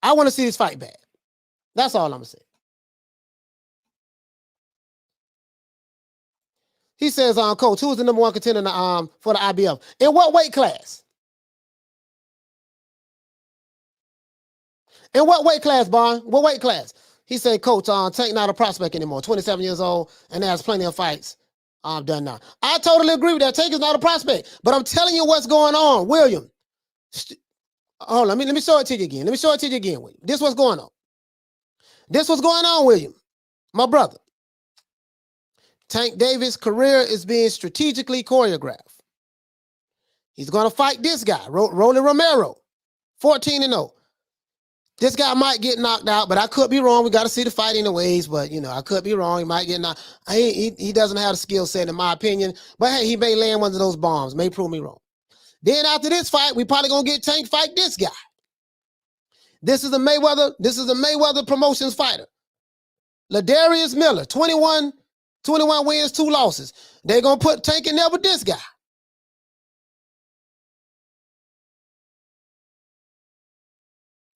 I want to see this fight bad. That's all I'm going to say. He says, Coach, who's the number one contender for the IBF? In what weight class? In what weight class, Bond? What weight class? He said, Coach, Tank not a prospect anymore. 27 years old, and has plenty of fights done now. I totally agree with that. Tank is not a prospect. But I'm telling you what's going on, William. Hold on, let me show it to you again. William. This what's going on. William. My brother. Tank Davis' career is being strategically choreographed. He's going to fight this guy, Rolly Romero, 14-0. This guy might get knocked out, but I could be wrong. We got to see the fight anyways, but, I could be wrong. He might get knocked. He doesn't have the skill set, in my opinion, but, hey, he may land one of those bombs, may prove me wrong. Then after this fight, we probably going to get Tank fight this guy. This is a Mayweather Promotions fighter. Ladarius Miller, 21 wins, 2 losses. They're going to put Tank in there with this guy.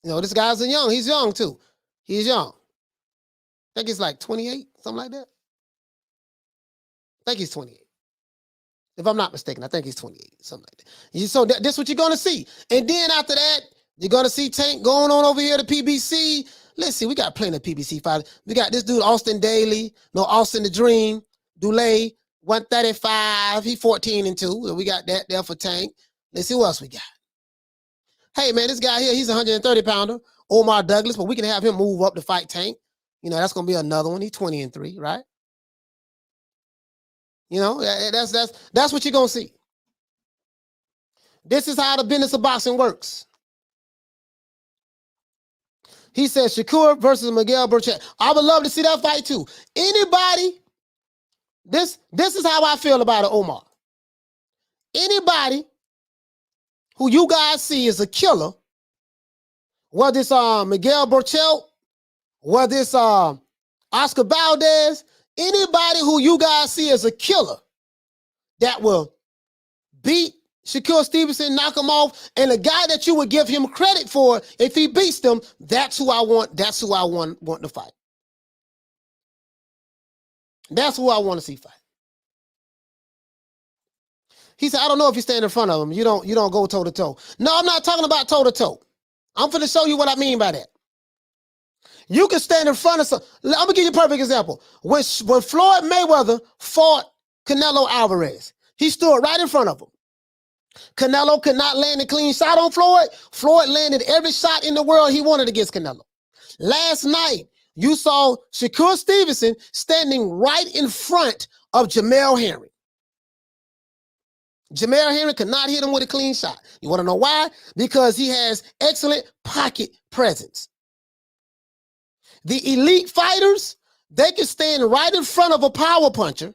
This guy's young. He's young, too. He's young. I think he's like 28, something like that. I think he's 28. If I'm not mistaken, I think he's 28, something like that. So this is what you're going to see. And then after that, you're going to see Tank going on over here to PBC. Let's see, we got plenty of PBC fighters. We got this dude, Austin Daly. No, Austin the Dream. Dulé, 135. He 14-2. We got that there for Tank. Let's see who else we got. Hey, man, this guy here, he's a 130-pounder. Omar Douglas, but we can have him move up to fight Tank. That's going to be another one. He's 20-3, right? You know, that's what you're gonna see. This is how the business of boxing works. He says Shakur versus Miguel Burchett. I would love to see that fight too. Anybody, this is how I feel about it, Omar. Anybody who you guys see is a killer, whether it's Miguel Burchett, whether it's Oscar Valdez, anybody who you guys see as a killer that will beat Shakur Stevenson, knock him off, and the guy that you would give him credit for if he beats them, that's who I want. That's who I want to fight. That's who I want to see fight. He said, I don't know if you stand in front of him. You don't go toe to toe. No, I'm not talking about toe to toe. I'm finna show you what I mean by that. You can stand in front of some. I'm gonna give you a perfect example. When Floyd Mayweather fought Canelo Alvarez, he stood right in front of him. Canelo could not land a clean shot on Floyd. Floyd landed every shot in the world he wanted against Canelo. Last night, you saw Shakur Stevenson standing right in front of Jamel Herring. Jamel Herring could not hit him with a clean shot. You want to know why? Because he has excellent pocket presence. The elite fighters, they can stand right in front of a power puncher,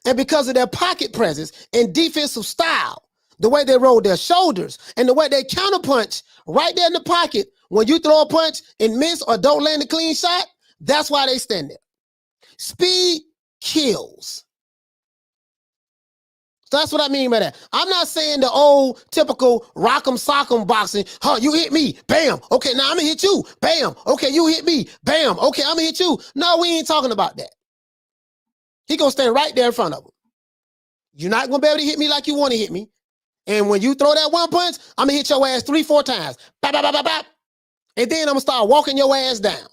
and because of their pocket presence and defensive style, the way they roll their shoulders and the way they counterpunch right there in the pocket, when you throw a punch and miss or don't land a clean shot, that's why they stand there. Speed kills. That's what I mean by that. I'm not saying the old typical rock'em sock'em boxing. Huh, you hit me, bam. Okay, now I'm gonna hit you, bam. Okay, you hit me, bam. Okay, I'm gonna hit you. No, we ain't talking about that. He gonna stand right there in front of him. You're not gonna be able to hit me like you want to hit me. And when you throw that one punch, I'm gonna hit your ass 3-4 times. Bop, bop, bop, bop, bop. And then I'm gonna start walking your ass down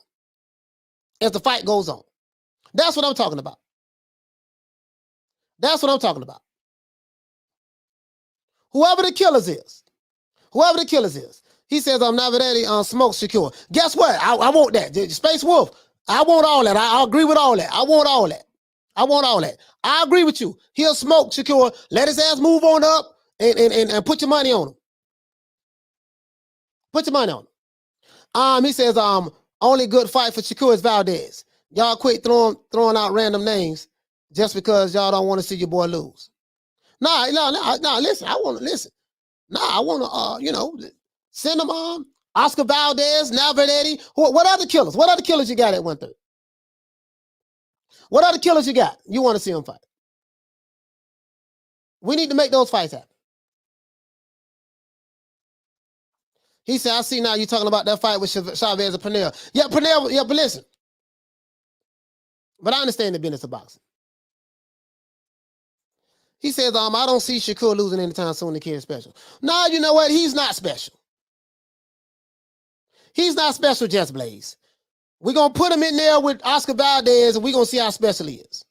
as the fight goes on. That's what I'm talking about. That's what I'm talking about. Whoever the killers is, he says, I'm never ready on smoke Shakur. Guess what? I want that. Space Wolf, I want all that. I agree with all that. I want all that. I agree with you. He'll smoke Shakur. Let his ass move on up and put your money on him. Put your money on him. He says, only good fight for Shakur is Valdez. Y'all quit throwing out random names just because y'all don't want to see your boy lose. No, listen, I want to listen. I want to, send them Oscar Valdez, Navarrete. What other killers? What other killers you got at 130? What other killers you got? You want to see them fight? We need to make those fights happen. He said, I see now you talking about that fight with Chavez and Pernell. Yeah, Pernell, yeah, but listen. But I understand the business of boxing. He says, I don't see Shakur losing anytime soon to Kid Special. No, you know what? He's not special. He's not special, Just Blaze. We're going to put him in there with Oscar Valdez, and we're going to see how special he is.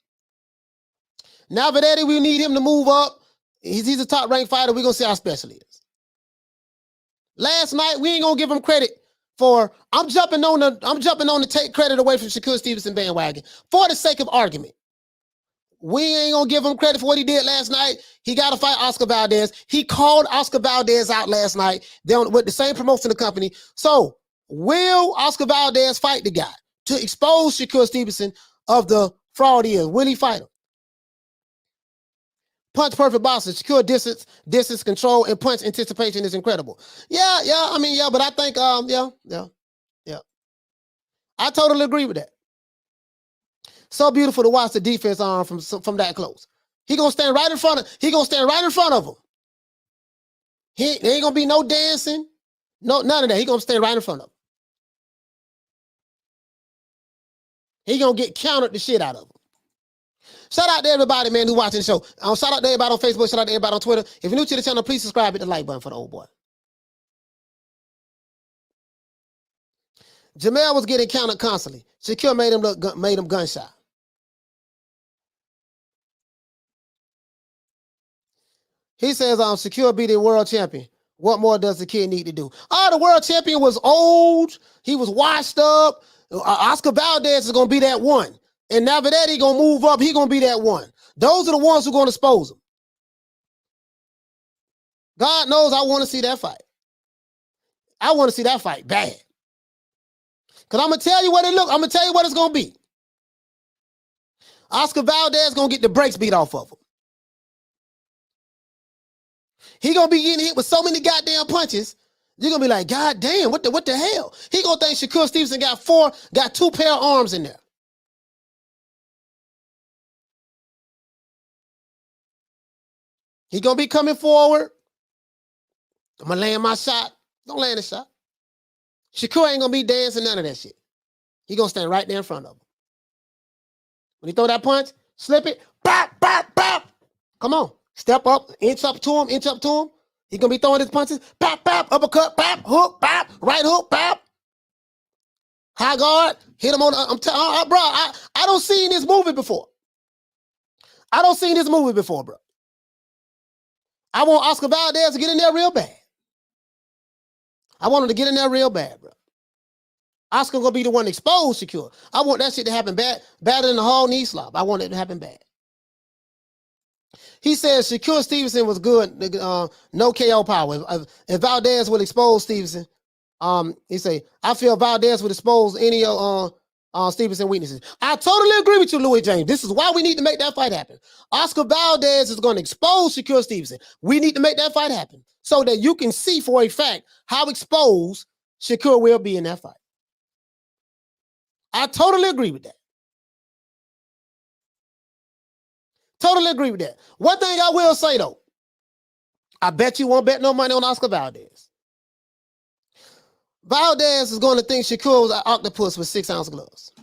Navarrete, we need him to move up. He's a top-ranked fighter. We're going to see how special he is. Last night, we ain't going to give him credit for, I'm jumping on to take credit away from Shakur Stevenson bandwagon for the sake of argument. We ain't gonna give him credit for what he did last night. He got to fight Oscar Valdez. He called Oscar Valdez out last night. With the same promotion company. So will Oscar Valdez fight the guy to expose Shakur Stevenson of the fraud he is? Will he fight him? Punch perfect boxing. Shakur distance control and punch anticipation is incredible. Yeah. But I think yeah. I totally agree with that. So beautiful to watch the defense from that close. He gonna stand right in front of him. There ain't gonna be no dancing, none of that. He gonna stand right in front of him. He gonna get countered the shit out of him. Shout out to everybody, man, who watching the show. Shout out to everybody on Facebook. Shout out to everybody on Twitter. If you're new to the channel, please subscribe. Hit the like button for the old boy. Jamel was getting countered constantly. Shakur made him gun shy. He says, Shakur be the world champion. What more does the kid need to do? The world champion was old. He was washed up. Oscar Valdez is going to be that one. And Navarrete going to move up. He going to be that one. Those are the ones who are going to expose him. God knows I want to see that fight. I want to see that fight bad. Because I'm going to tell you what it look. I'm going to tell you what it's going to be. Oscar Valdez is going to get the brakes beat off of him. He going to be getting hit with so many goddamn punches. You're going to be like, God damn, what the hell? He going to think Shakur Stevenson got 2 pair of arms in there. He going to be coming forward. I'm going to land my shot. Don't land the shot. Shakur ain't going to be dancing none of that shit. He going to stand right there in front of him. When he throw that punch, slip it, bop, bop, bop. Come on. Step up, inch up to him, inch up to him. He going to be throwing his punches, bop, bop, uppercut, bop, hook, bop, right hook, bop. High guard, hit him on the, bro, I don't see this movie before. I don't see this movie before, bro. I want Oscar Valdez to get in there real bad. I want him to get in there real bad, bro. Oscar gonna be the one to expose Shakur. I want that shit to happen bad, better than the whole knee slop. I want it to happen bad. He says Shakur Stevenson was good, no KO power. If Valdez would expose Stevenson, he say, I feel Valdez would expose any Stevenson weaknesses. I totally agree with you, Louis James. This is why we need to make that fight happen. Oscar Valdez is going to expose Shakur Stevenson. We need to make that fight happen so that you can see for a fact how exposed Shakur will be in that fight. I totally agree with that. Totally agree with that. One thing I will say, though, I bet you won't bet no money on Oscar Valdez. Valdez is going to think Shakur was an octopus with 6-ounce gloves.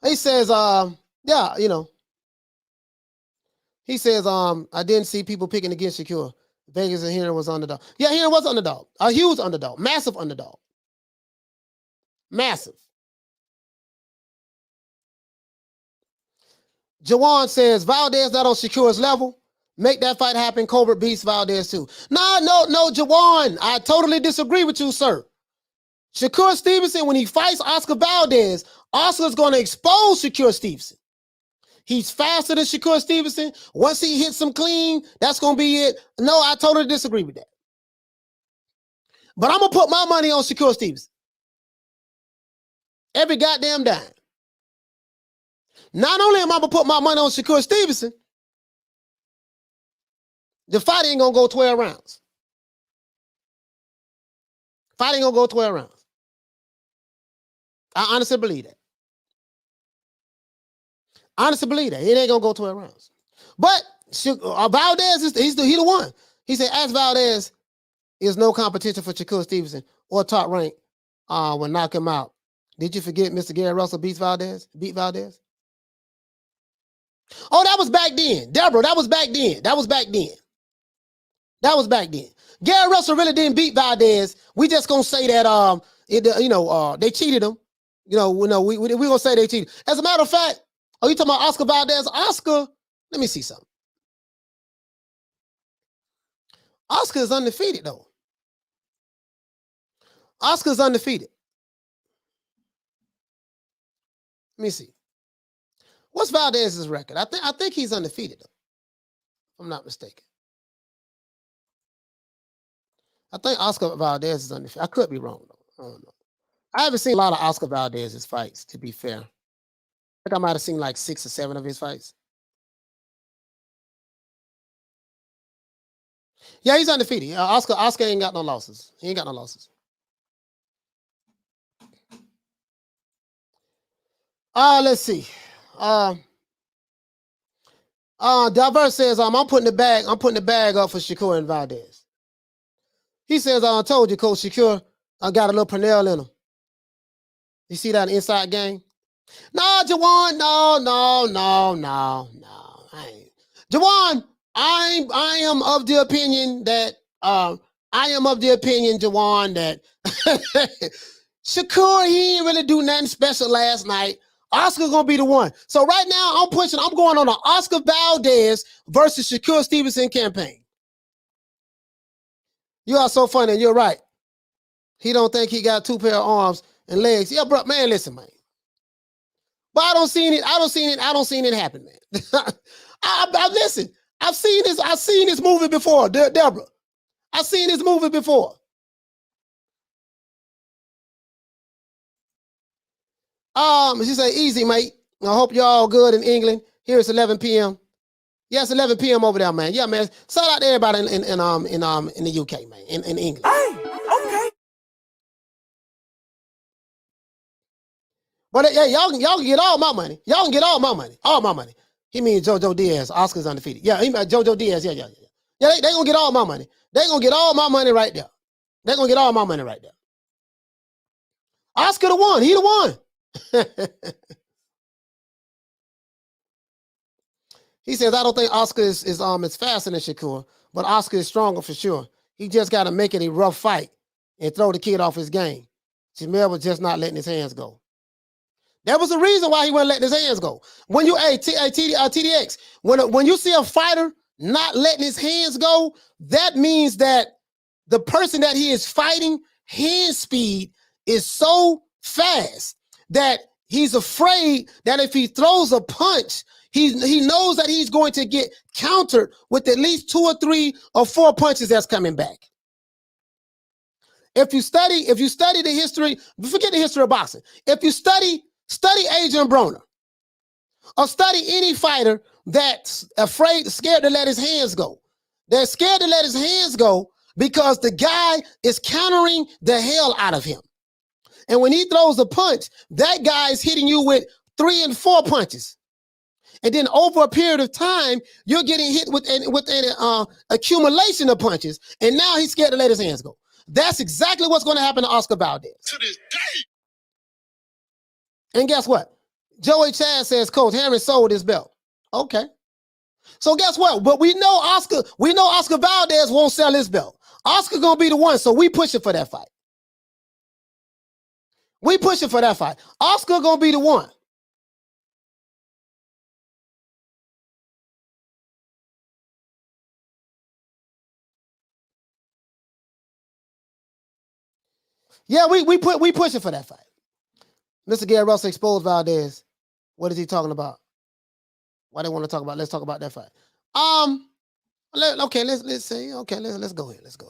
He says, yeah, you know. He says, I didn't see people picking against Shakur. Vegas and Herring was underdog. Yeah, Herring was underdog. A huge underdog. Massive underdog. Massive. Jawan says, Valdez not on Shakur's level. Make that fight happen. Cobra beats Valdez too. No, Jawan. I totally disagree with you, sir. Shakur Stevenson, when he fights Oscar Valdez, Oscar's going to expose Shakur Stevenson. He's faster than Shakur Stevenson. Once he hits him clean, that's going to be it. No, I totally disagree with that. But I'm going to put my money on Shakur Stevenson. Every goddamn dime. Not only am I going to put my money on Shakur Stevenson, the fight ain't going to go 12 rounds. Fight ain't going to go 12 rounds. I honestly believe that. Honestly believe that. It ain't going to go 12 rounds. But Valdez, he's the one. He said, as Valdez is no competition for Shakur Stevenson or top rank will knock him out. Did you forget Mr. Gary Russell beat Valdez? Oh, that was back then. Deborah, that was back then. Gary Russell really didn't beat Valdez. We just gonna say that they cheated him. We gonna say they cheated. As a matter of fact, are you talking about Oscar Valdez? Oscar, let me see something. Oscar is undefeated though. Oscar's undefeated. Let me see. What's Valdez's record? I think he's undefeated though. If I'm not mistaken. I think Oscar Valdez is undefeated. I could be wrong though. I don't know. I haven't seen a lot of Oscar Valdez's fights, to be fair. I think I might have seen like 6 or 7 of his fights. Yeah, he's undefeated. Oscar ain't got no losses. He ain't got no losses. Let's see. Diverse says, I'm putting the bag up for Shakur and Valdez. He says, I told you, Coach Shakur, I got a little Pernell in him. You see that inside game? No, Jawan, no. Jawan, I am of the opinion that Jawan, that Shakur, he didn't really do nothing special last night. Oscar gonna be the one. So right now, I'm going on an Oscar Valdez versus Shakur Stevenson campaign. You are so funny, and you're right. He don't think he got 2 pair of arms and legs. Yeah, bro, man, listen, man. But I don't see it happen, man. Listen, I've seen this movie before, Deborah. I've seen this movie before. She said, easy, mate. I hope y'all all good in England. Here it's 11 p.m. Yeah, it's 11 p.m. over there, man. Yeah, man. Shout out to everybody in the UK, man, in England. Hey, okay. But yeah, y'all can get all my money. Y'all can get all my money. All my money. He means JoJo Diaz. Oscar's undefeated. Yeah, he meant JoJo Diaz. Yeah. Yeah, they gonna get all my money. They gonna get all my money right there. They gonna get all my money right there. Oscar the one. He the one. He says, I don't think Oscar is faster than Shakur, but Oscar is stronger for sure. He just got to make it a rough fight and throw the kid off his game. Jamel was just not letting his hands go. That was the reason why he wasn't letting his hands go. When you, TDX, when you see a fighter not letting his hands go, that means that the person that he is fighting, hand speed is so fast that he's afraid that if he throws a punch, he knows that he's going to get countered with at least 2 or 3 or 4 punches that's coming back. If you study the history, forget the history of boxing. If you study Adrian Broner, or study any fighter that's scared to let his hands go. They're scared to let his hands go because the guy is countering the hell out of him. And when he throws a punch, that guy is hitting you with 3 and 4 punches. And then over a period of time, you're getting hit with an accumulation of punches. And now he's scared to let his hands go. That's exactly what's going to happen to Oscar Valdez. To this day. And guess what? Joey Chad says, Coach, Herring sold his belt. Okay. So guess what? But we know Oscar Valdez won't sell his belt. Oscar going to be the one. So we pushing for that fight. We pushing for that fight. Oscar going to be the one. Yeah, we pushing for that fight. Mr. Gary Russell exposed Valdez. What is he talking about? Why they want to talk about? Let's talk about that fight. Okay, let's see. Okay, let's go here. Let's go.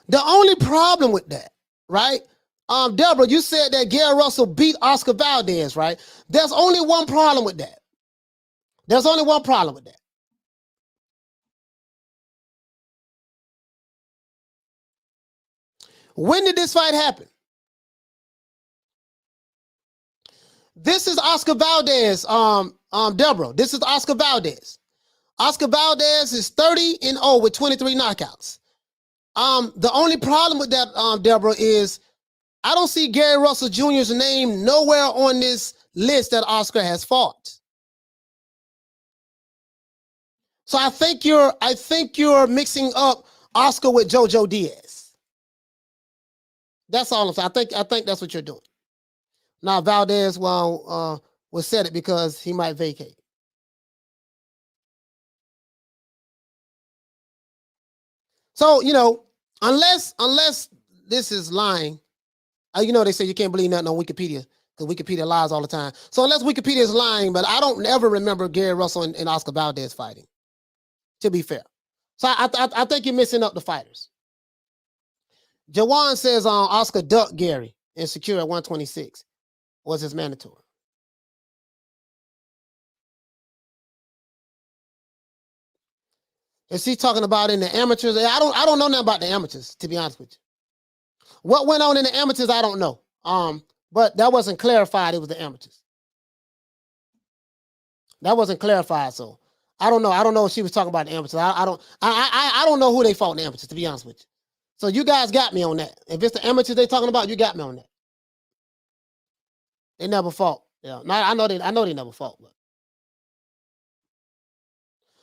The only problem with that, right? Deborah, you said that Gary Russell beat Oscar Valdez, right? There's only one problem with that. There's only one problem with that. When did this fight happen? This is Oscar Valdez, Deborah. This is Oscar Valdez. Oscar Valdez is 30-0 with 23 knockouts. The only problem with that, Deborah, is I don't see Gary Russell Jr.'s name nowhere on this list that Oscar has fought. So I think you're mixing up Oscar with JoJo Diaz. That's all I'm saying. I think that's what you're doing. Now Valdez will set it because he might vacate. So, unless this is lying, they say you can't believe nothing on Wikipedia because Wikipedia lies all the time. So unless Wikipedia is lying, but I don't ever remember Gary Russell and Oscar Valdez fighting, to be fair. So I think you're missing up the fighters. Jawan says Oscar ducked Gary and secure at 126 was his mandatory. Is he talking about in the amateurs? I don't know nothing about the amateurs, to be honest with you. What went on in the amateurs, I don't know. But that wasn't clarified. It was the amateurs. That wasn't clarified, so I don't know. I don't know if she was talking about the amateurs. I don't know who they fought in the amateurs, to be honest with you. So you guys got me on that. If it's the amateurs they talking about, you got me on that. They never fought. Yeah, I know they never fought,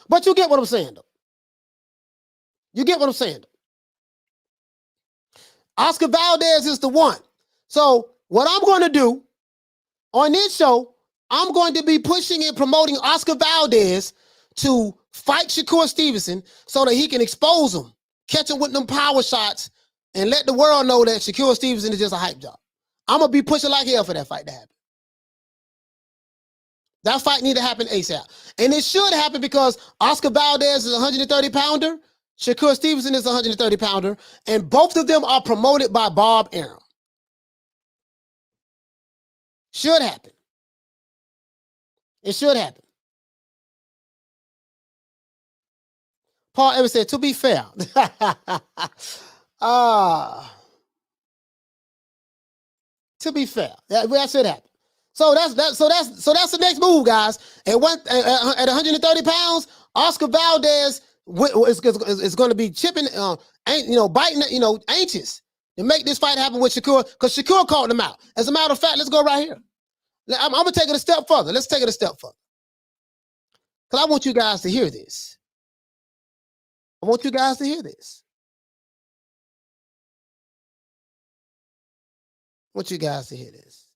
but you get what I'm saying, though. You get what I'm saying, though. Oscar Valdez is the one. So what I'm going to do on this show, I'm going to be pushing and promoting Oscar Valdez to fight Shakur Stevenson so that he can expose him, catch him with them power shots, and let the world know that Shakur Stevenson is just a hype job. I'm going to be pushing like hell for that fight to happen. That fight need to happen ASAP. And it should happen because Oscar Valdez is a 130-pounder. Shakur Stevenson is a 130-pounder. And both of them are promoted by Bob Arum. Should happen. It should happen. Paul Evans said, to be fair. To be fair. That should happen. So that's the next move, guys. At 130 pounds, Oscar Valdez is going to be chipping, biting, anxious to make this fight happen with Shakur, because Shakur called him out. As a matter of fact, let's go right here. I'm going to take it a step further. Let's take it a step further. Because I want you guys to hear this. I want you guys to hear this. I want you guys to hear this.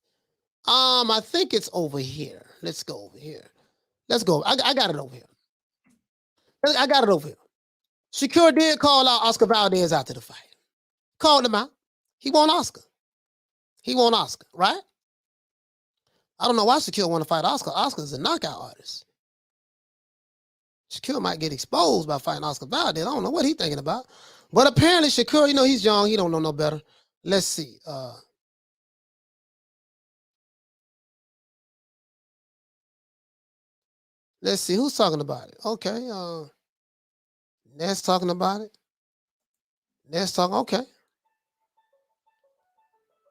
I think it's over here. Let's go over here. Let's go. I got it over here. I got it over here. Shakur did call out Oscar Valdez after the fight. Called him out. He won Oscar. He won Oscar, right? I don't know why Shakur want to fight Oscar. Oscar is a knockout artist. Shakur might get exposed by fighting Oscar Valdez. I don't know what he's thinking about. But apparently Shakur, he's young. He don't know no better. Let's see. Let's see. Who's talking about it? Okay. Ned's talking about it. Ned's talking. Okay.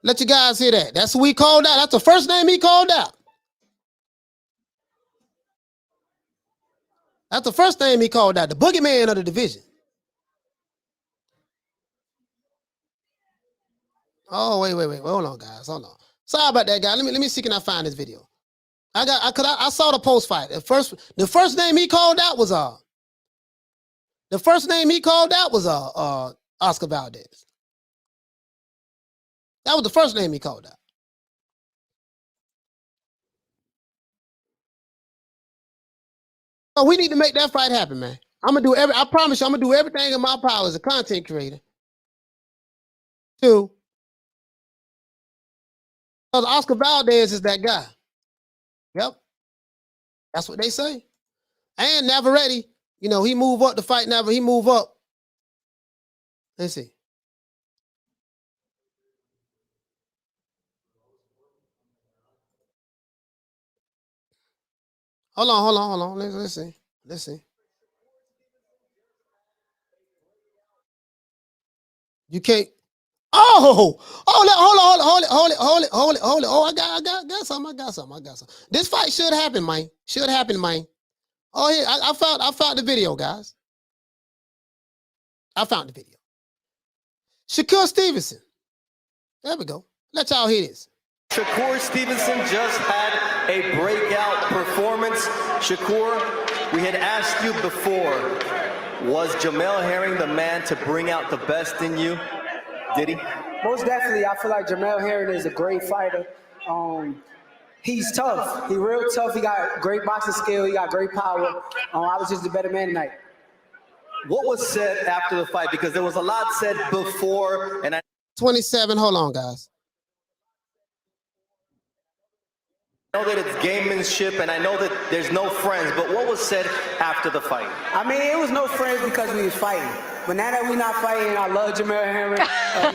Let you guys hear that. That's who he called out. That's the first name he called out. That's the first name he called out. The boogeyman of the division. Oh, wait. Hold on, guys. Hold on. Sorry about that, guy. Let me see, can I find this video? I saw the post fight. The first name he called out was Oscar Valdez. That was the first name he called out. So we need to make that fight happen, man. I promise you, I'm gonna do everything in my power as a content creator to, because Oscar Valdez is that guy. Yep. That's what they say. And Navarrete, he moved up the fight. He moved up. Let's see. Hold on. Let's see. You can't. Hold it. Oh, I got something. This fight should happen, man. Oh, here, I found the video, guys. I found the video. Shakur Stevenson. There we go. Let y'all hear this. Shakur Stevenson just had a breakout performance. Shakur, we had asked you before, was Jamel Herring the man to bring out the best in you? Did he? Most definitely. I feel like Jamel Herring is a great fighter. He's tough. He's real tough. He got great boxing skill. He got great power. I was just a better man tonight. What was said after the fight? Because there was a lot said before, and 27. Hold on, guys. I know that it's gamemanship, and I know that there's no friends, but what was said after the fight? I mean, it was no friends because we was fighting. But now that we're not fighting, I love Jamel Herring.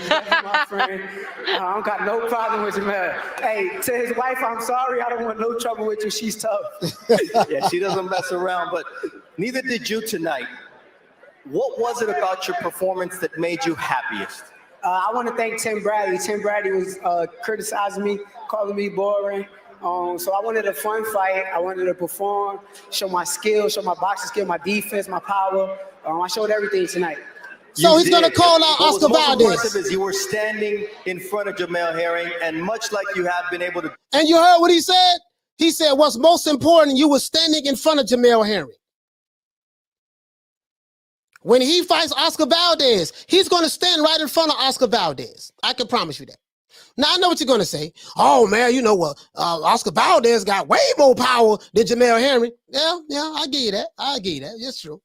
He's my friend. I don't got no problem with Jamel. Hey, to his wife, I'm sorry. I don't want no trouble with you. She's tough. Yeah, she doesn't mess around, but neither did you tonight. What was it about your performance that made you happiest? I want to thank Tim Bradley. Tim Bradley was criticizing me, calling me boring. So I wanted a fun fight. I wanted to perform, show my skill, show my boxing skill, my defense, my power. I showed everything tonight. So he's going to call out Oscar Valdez. What was most impressive is you were standing in front of Jamel Herring, and much like you have been able to. And you heard what he said? He said, what's most important, you were standing in front of Jamel Herring. When he fights Oscar Valdez, he's going to stand right in front of Oscar Valdez. I can promise you that. Now, I know what you're going to say. Oh, man, you know what? Oscar Valdez got way more power than Jamel Herring. Yeah, I give you that. That's true.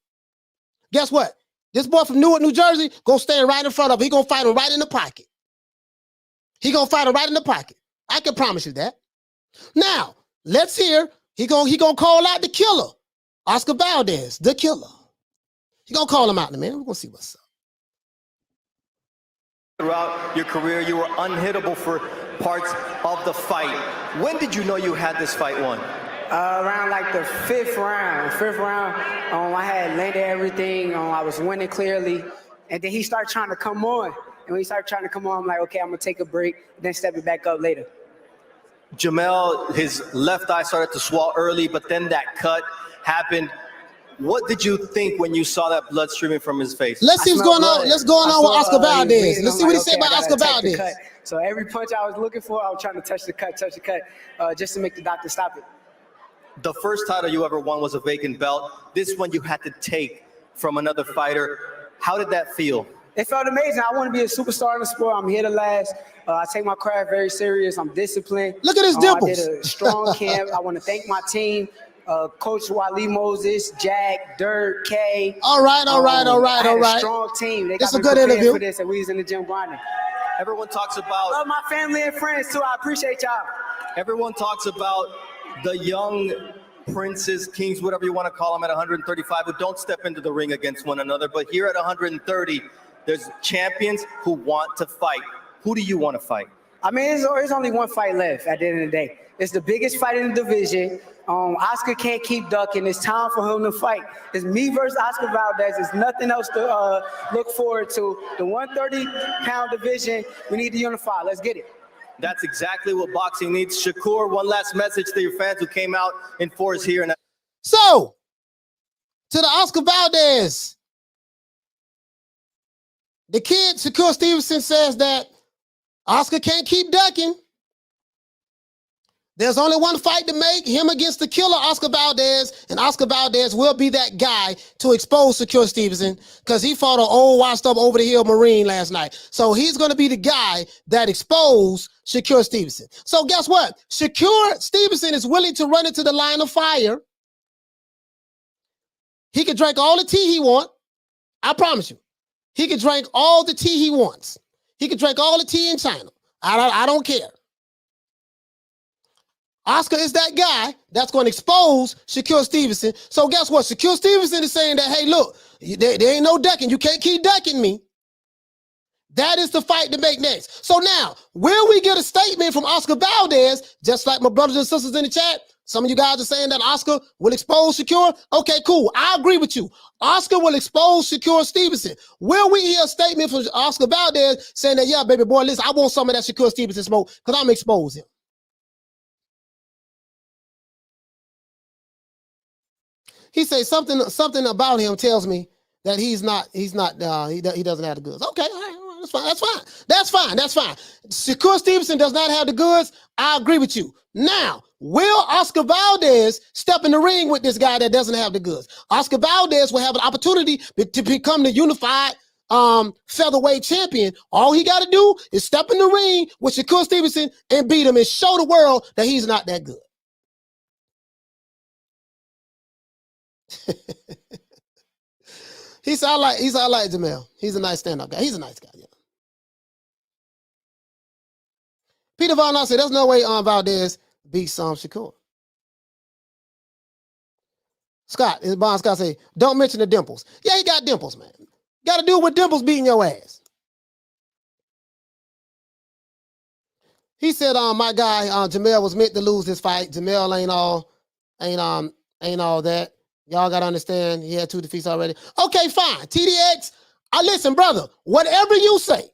Guess what? This boy from Newark, New Jersey, going to stand right in front of him. He's going to fight him right in the pocket. He gonna fight her right in the pocket. I can promise you that. Now, let's hear. He gonna call out the killer, Oscar Valdez, the killer. He gonna call him out in a minute. We're gonna see what's up. Throughout your career, you were unhittable for parts of the fight. When did you know you had this fight won? Around like the fifth round. I had landed everything. I was winning clearly. And then he started trying to come on. And when he started trying to come on, I'm like, okay, I'm going to take a break, then step it back up later. Jamel, his left eye started to swell early, but then that cut happened. What did you think when you saw that blood streaming from his face? Let's see what's going on. Let's go on with Oscar Valdez. Let's see what he said about Oscar Valdez. So every punch I was looking for, I was trying to touch the cut, just to make the doctor stop it. The first title you ever won was a vacant belt. This one you had to take from another fighter. How did that feel? It felt amazing. I want to be a superstar in the sport. I'm here to last. I take my craft very serious. I'm disciplined. Look at his dimples. I did a strong camp. I want to thank my team. Coach Wally Moses, Jack, Dirk, Kay. All right. Strong team. They This got a good interview for this, and we was in the gym grinding. Everyone talks about. Love my family and friends too. I appreciate y'all. Everyone talks about the young princes, kings, whatever you want to call them, at 135 who don't step into the ring against one another. But here at 130, there's champions who want to fight. Who do you want to fight? I mean, there's only one fight left at the end of the day. It's the biggest fight in the division. Oscar can't keep ducking. It's time for him to fight. It's me versus Oscar Valdez. There's nothing else to look forward to. The 130-pound division, we need to unify. Let's get it. That's exactly what boxing needs. Shakur, one last message to your fans who came out in force here. So, to the Oscar Valdez, the kid, Shakur Stevenson, says that Oscar can't keep ducking. There's only one fight to make, him against the killer, Oscar Valdez, and Oscar Valdez will be that guy to expose Shakur Stevenson because he fought an old washed-up over-the-hill Marine last night. So he's going to be the guy that exposed Shakur Stevenson. So guess what? Shakur Stevenson is willing to run into the line of fire. He can drink all the tea he wants. I promise you. He can drink all the tea he wants. He can drink all the tea in China. I don't care. Oscar is that guy that's going to expose Shakur Stevenson. So guess what? Shakur Stevenson is saying that, hey, look, there ain't no ducking. You can't keep ducking me. That is the fight to make next. So now, will we get a statement from Oscar Valdez, just like my brothers and sisters in the chat? Some of you guys are saying that Oscar will expose Shakur. Okay, cool. I agree with you. Oscar will expose Shakur Stevenson. Will we hear a statement from Oscar Valdez saying that, yeah, baby boy, listen, I want some of that Shakur Stevenson smoke because I'm going to expose him. He says something about him tells me that he doesn't have the goods. Okay, all right, that's fine. Shakur Stevenson does not have the goods. I agree with you. Now, will Oscar Valdez step in the ring with this guy that doesn't have the goods? Oscar Valdez will have an opportunity to become the unified featherweight champion. All he got to do is step in the ring with Shakur Stevenson and beat him and show the world that he's not that good. He's all like Jamel. He's a nice stand-up guy. He's a nice guy, yeah. Peter Von said, there's no way Valdez beats Shakur. Scott say, don't mention the dimples. Yeah, he got dimples, man. Got to do with dimples beating your ass. He said, my guy Jamel was meant to lose this fight. Jamel ain't all that. Y'all got to understand, he had 2 defeats already. Okay, fine. TDX, listen, brother, whatever you say,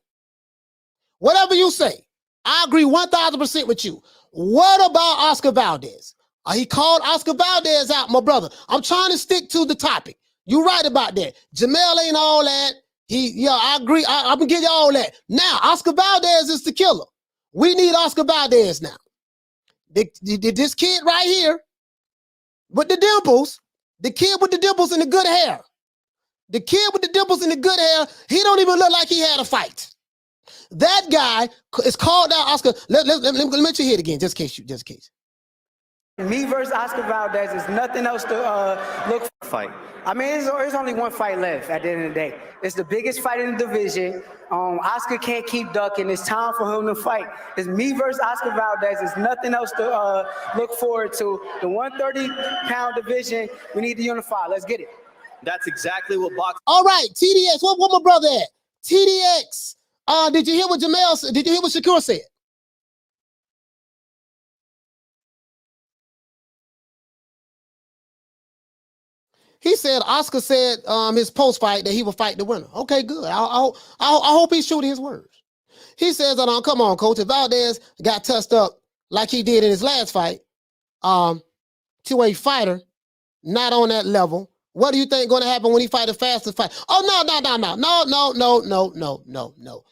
I agree 1,000% with you. What about Oscar Valdez? He called Oscar Valdez out, my brother. I'm trying to stick to the topic. You're right about that. Jamel ain't all that. I agree. I'm going to give you all that. Now, Oscar Valdez is the killer. We need Oscar Valdez now. This kid right here with the dimples, the kid with the dimples and the good hair. The kid with the dimples and the good hair, he don't even look like he had a fight. That guy is called out Oscar. Let me let you hear it again, just in case. Me versus Oscar Valdez is nothing else to look for. Fight. I mean, there's only one fight left at the end of the day. It's the biggest fight in the division. Oscar can't keep ducking. It's time for him to fight. It's me versus Oscar Valdez. There's nothing else to look forward to. The 130-pound division, we need to unify. Let's get it. That's exactly what boxing. All right, TDX. What my brother at? TDX. Did you hear what Jamel said? Did you hear what Shakur said? He said Oscar said his post fight that he would fight the winner. Okay, good. I hope he's true to his words. He says, "Come on, coach. If Valdez got touched up like he did in his last fight, to a fighter not on that level, what do you think going to happen when he fight a faster fight?" Oh no.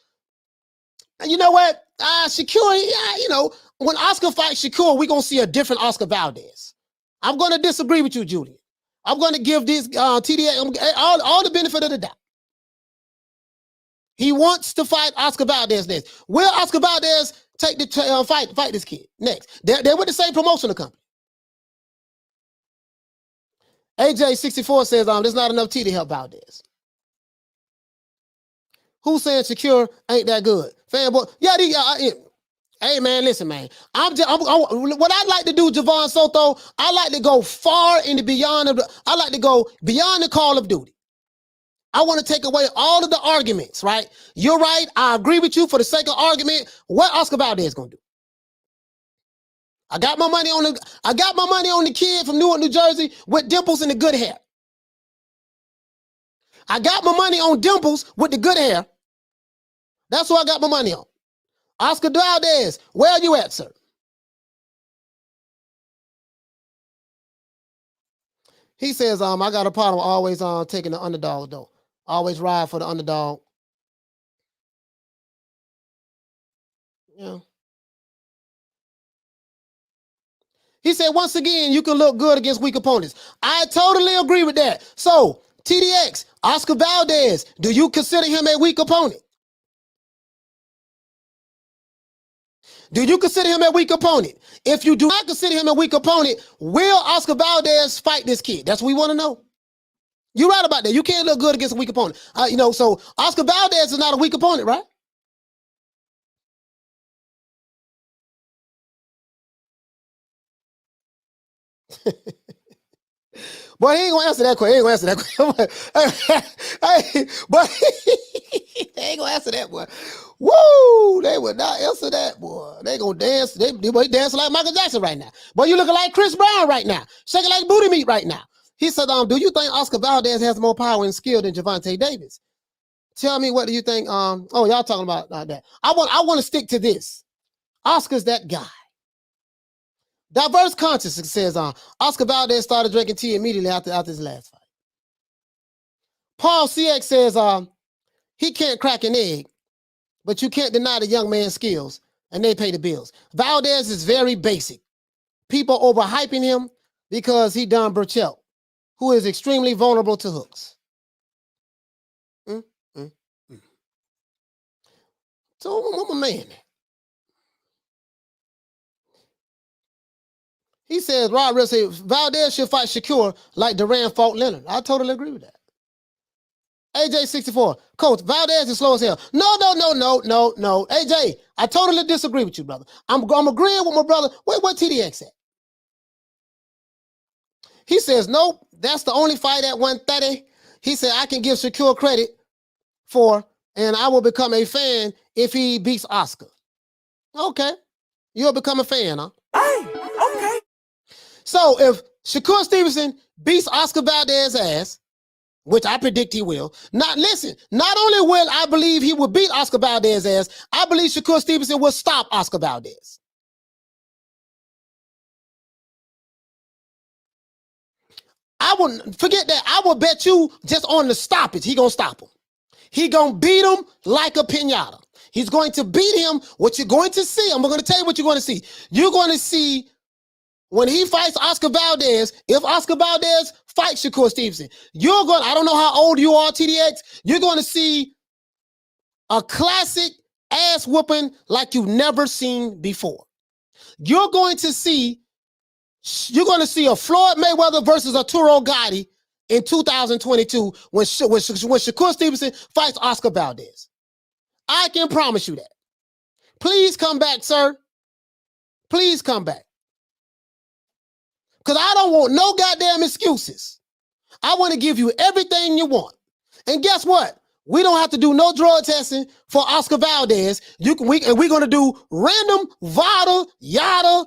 And you know what? Shakur, when Oscar fights Shakur, we're gonna see a different Oscar Valdez. I'm gonna disagree with you, Julian. I'm going to give these TDA all the benefit of the doubt. He wants to fight Oscar Valdez next. Will Oscar Valdez take the fight this kid next? They're with the same promotional company. AJ64 says there's not enough T to help Valdez. Who's saying Shakur ain't that good? Fanboy, hey man, listen, man. What I like to do, Javon Soto, I like to go far in the beyond I like to go beyond the Call of Duty. I want to take away all of the arguments, right? You're right. I agree with you for the sake of argument. What Oscar Valdez gonna do? I got my money on the kid from Newark, New Jersey with dimples and the good hair. I got my money on dimples with the good hair. That's what I got my money on. Oscar Valdez, where are you at, sir? He says, I got a problem always taking the underdog, though. Always ride for the underdog. Yeah. He said, once again, you can look good against weak opponents. I totally agree with that. So, TDX, Oscar Valdez, do you consider him a weak opponent? Do you consider him a weak opponent? If you do not consider him a weak opponent, will Oscar Valdez fight this kid? That's what we want to know. You're right about that. You can't look good against a weak opponent. So Oscar Valdez is not a weak opponent, right? Boy, he ain't gonna answer that question. They ain't gonna answer that, boy. Woo! They would not answer that, boy. They gonna dance. They dancing like Michael Jackson right now. Boy, you looking like Chris Brown right now. Shaking like booty meat right now. He said, do you think Oscar Valdez has more power and skill than Gervonta Davis? Tell me, what do you think? Y'all talking about that. I want to stick to this. Oscar's that guy. Diverse Consciousness says, Oscar Valdez started drinking tea immediately after his last fight. Paul CX says, he can't crack an egg, but you can't deny the young man's skills, and they pay the bills. Valdez is very basic. People overhyping him because he done Burchell, who is extremely vulnerable to hooks. So I'm a man. He says, Rod Rill says, Valdez should fight Shakur like Duran fought Leonard. I totally agree with that. AJ64, coach, Valdez is slow as hell. No. AJ, I totally disagree with you, brother. I'm agreeing with my brother. Wait, what TDX at? He says, nope, that's the only fight at 130. He said, I can give Shakur credit for, and I will become a fan if he beats Oscar. Okay. You'll become a fan, huh? Hey, okay. So if Shakur Stevenson beats Oscar Valdez's ass, which I predict he will, not only will I believe he will beat Oscar Valdez's ass, I believe Shakur Stevenson will stop Oscar Valdez. I wouldn't forget that. I will bet you just on the stoppage, he gonna stop him. He gonna beat him like a piñata. He's going to beat him. What you're going to see, I'm going to tell you what you're going to see. You're going to see when he fights Oscar Valdez, if Oscar Valdez fights Shakur Stevenson, I don't know how old you are, TDX, you're going to see a classic ass whooping like you've never seen before. You're going to see You're going to see a Floyd Mayweather versus Arturo Gatti in 2022 when Shakur Stevenson fights Oscar Valdez. I can promise you that. Please come back, sir. Please come back. Because I don't want no goddamn excuses. I want to give you everything you want. And guess what? We don't have to do no drug testing for Oscar Valdez. We're going to do random VADA, YADA,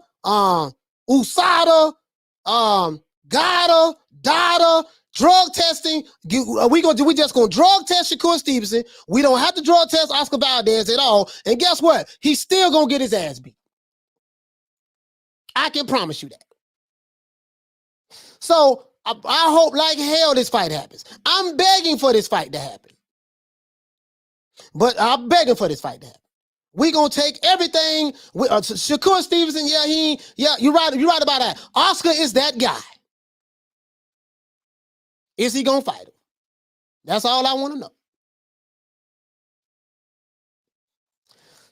USADA, GADA, DADA, drug testing. We just going to drug test Shakur Stevenson. We don't have to drug test Oscar Valdez at all. And guess what? He's still going to get his ass beat. I can promise you that. So I hope like hell this fight happens. I'm begging for this fight to happen. But I'm begging for this fight to happen. We're going to take everything. Shakur Stevenson, you're right about that. Oscar is that guy. Is he going to fight him? That's all I want to know.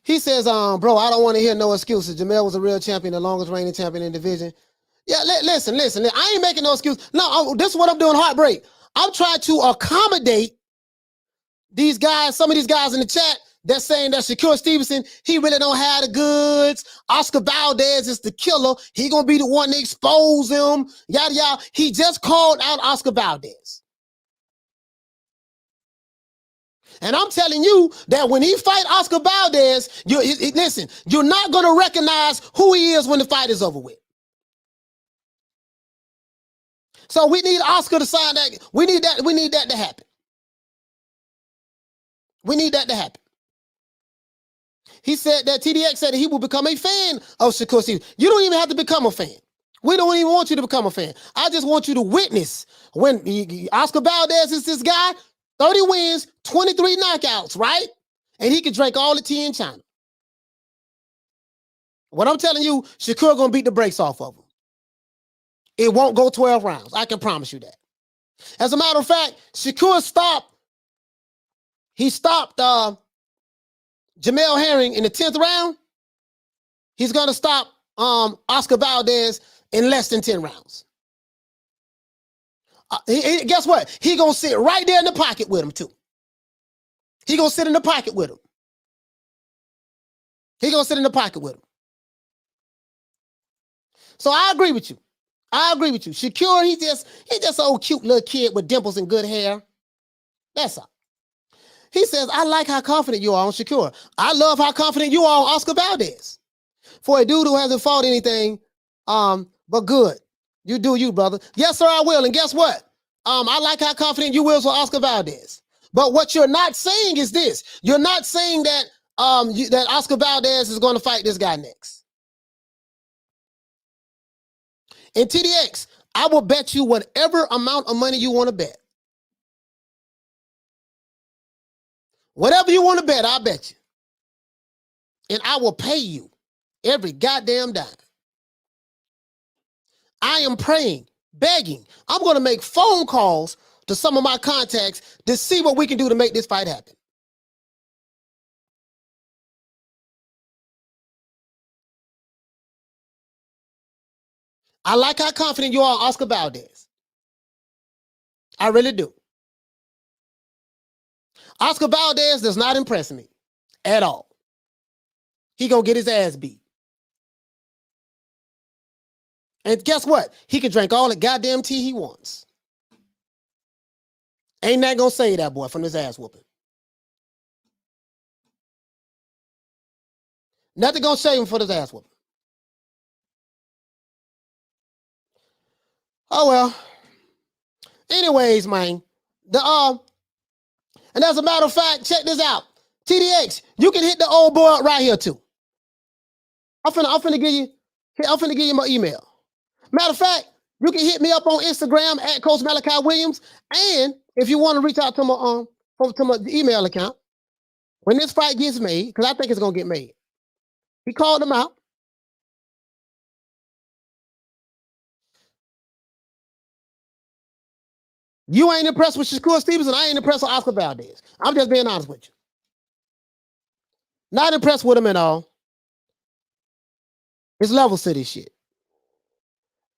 He says, bro, I don't want to hear no excuses. Jamel was a real champion, the longest reigning champion in the division. Yeah, listen. I ain't making no excuse. No, this is what I'm doing, Heartbreak. I'm trying to accommodate these guys, some of these guys in the chat that's saying that Shakur Stevenson, he really don't have the goods. Oscar Valdez is the killer. He gonna be the one to expose him. Yada yada. He just called out Oscar Valdez. And I'm telling you that when he fight Oscar Valdez, listen, you're not gonna recognize who he is when the fight is over with. So we need Oscar to sign that. We need that to happen. We need that to happen. He said that TDX said that he will become a fan of Shakur Stevenson. You don't even have to become a fan. We don't even want you to become a fan. I just want you to witness when Oscar Valdez is this guy, 30 wins, 23 knockouts, right? And he can drink all the tea in China. What I'm telling you, Shakur gonna beat the brakes off of him. It won't go 12 rounds. I can promise you that. As a matter of fact, Shakur stopped Jamel Herring in the 10th round. He's going to stop Oscar Valdez in less than 10 rounds. Guess what? He going to sit right there in the pocket with him, too. He going to sit in the pocket with him. He going to sit in the pocket with him. So I agree with you. Shakur, he's just an old cute little kid with dimples and good hair. That's all. He says, I like how confident you are on Shakur. I love how confident you are on Oscar Valdez. For a dude who hasn't fought anything, but good. You do you, brother. Yes, sir, I will. And guess what? I like how confident you will for Oscar Valdez. But what you're not saying is this. You're not saying that that Oscar Valdez is going to fight this guy next. In TDX, I will bet you whatever amount of money you want to bet. Whatever you want to bet, I'll bet you. And I will pay you every goddamn dime. I am praying, begging. I'm going to make phone calls to some of my contacts to see what we can do to make this fight happen. I like how confident you are on Oscar Valdez. I really do. Oscar Valdez does not impress me at all. He gonna get his ass beat. And guess what? He can drink all the goddamn tea he wants. Ain't that gonna save that boy from his ass whooping? Nothing gonna save him for his ass whooping. Oh well. Anyways, man. And as a matter of fact, check this out. TDX, you can hit the old boy up right here too. I'm finna give you my email. Matter of fact, you can hit me up on Instagram at Coach Malachi Williams. And if you want to reach out to my email account, when this fight gets made, because I think it's gonna get made. He called him out. You ain't impressed with Shakur Stevenson. I ain't impressed with Oscar Valdez. I'm just being honest with you. Not impressed with him at all. It's levels to this shit.